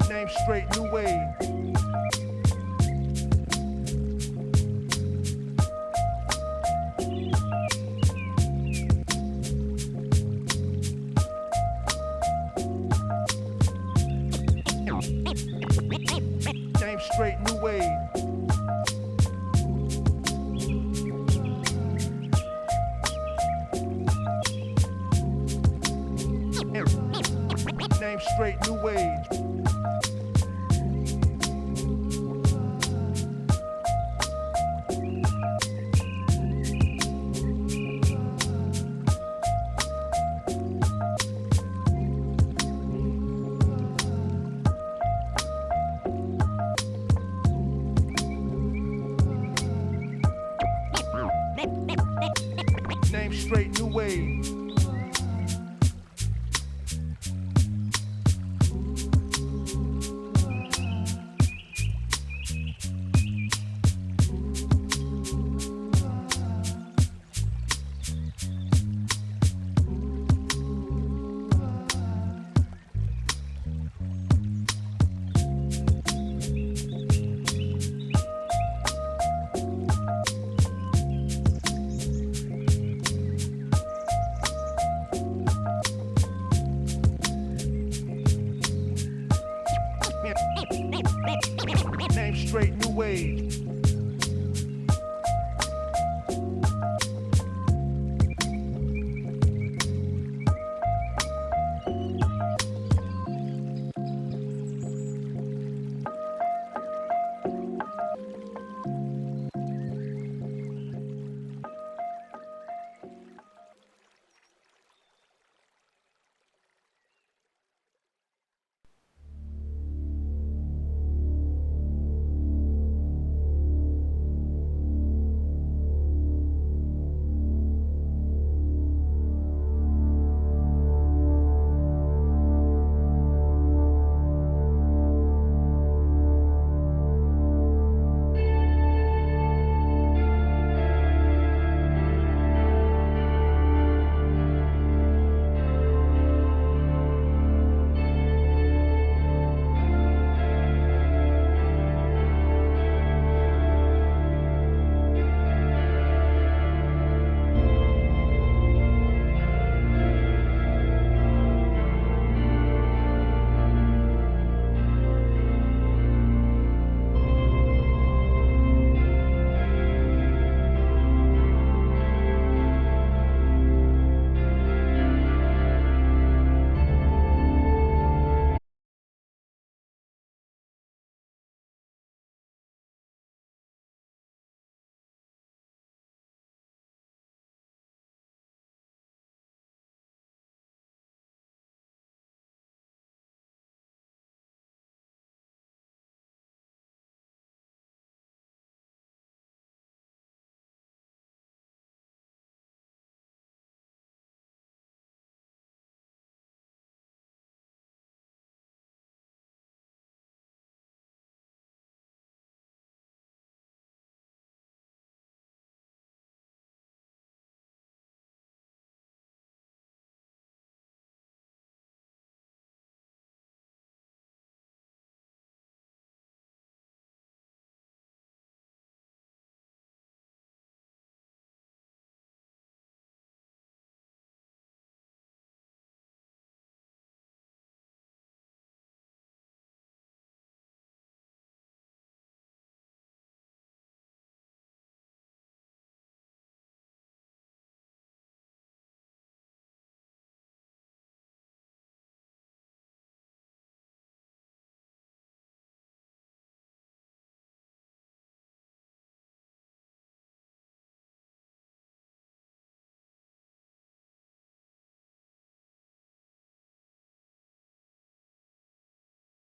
Name straight, new wave. Name straight, new wave. Name straight, new wave. Name straight, new wave. Name straight, new wave.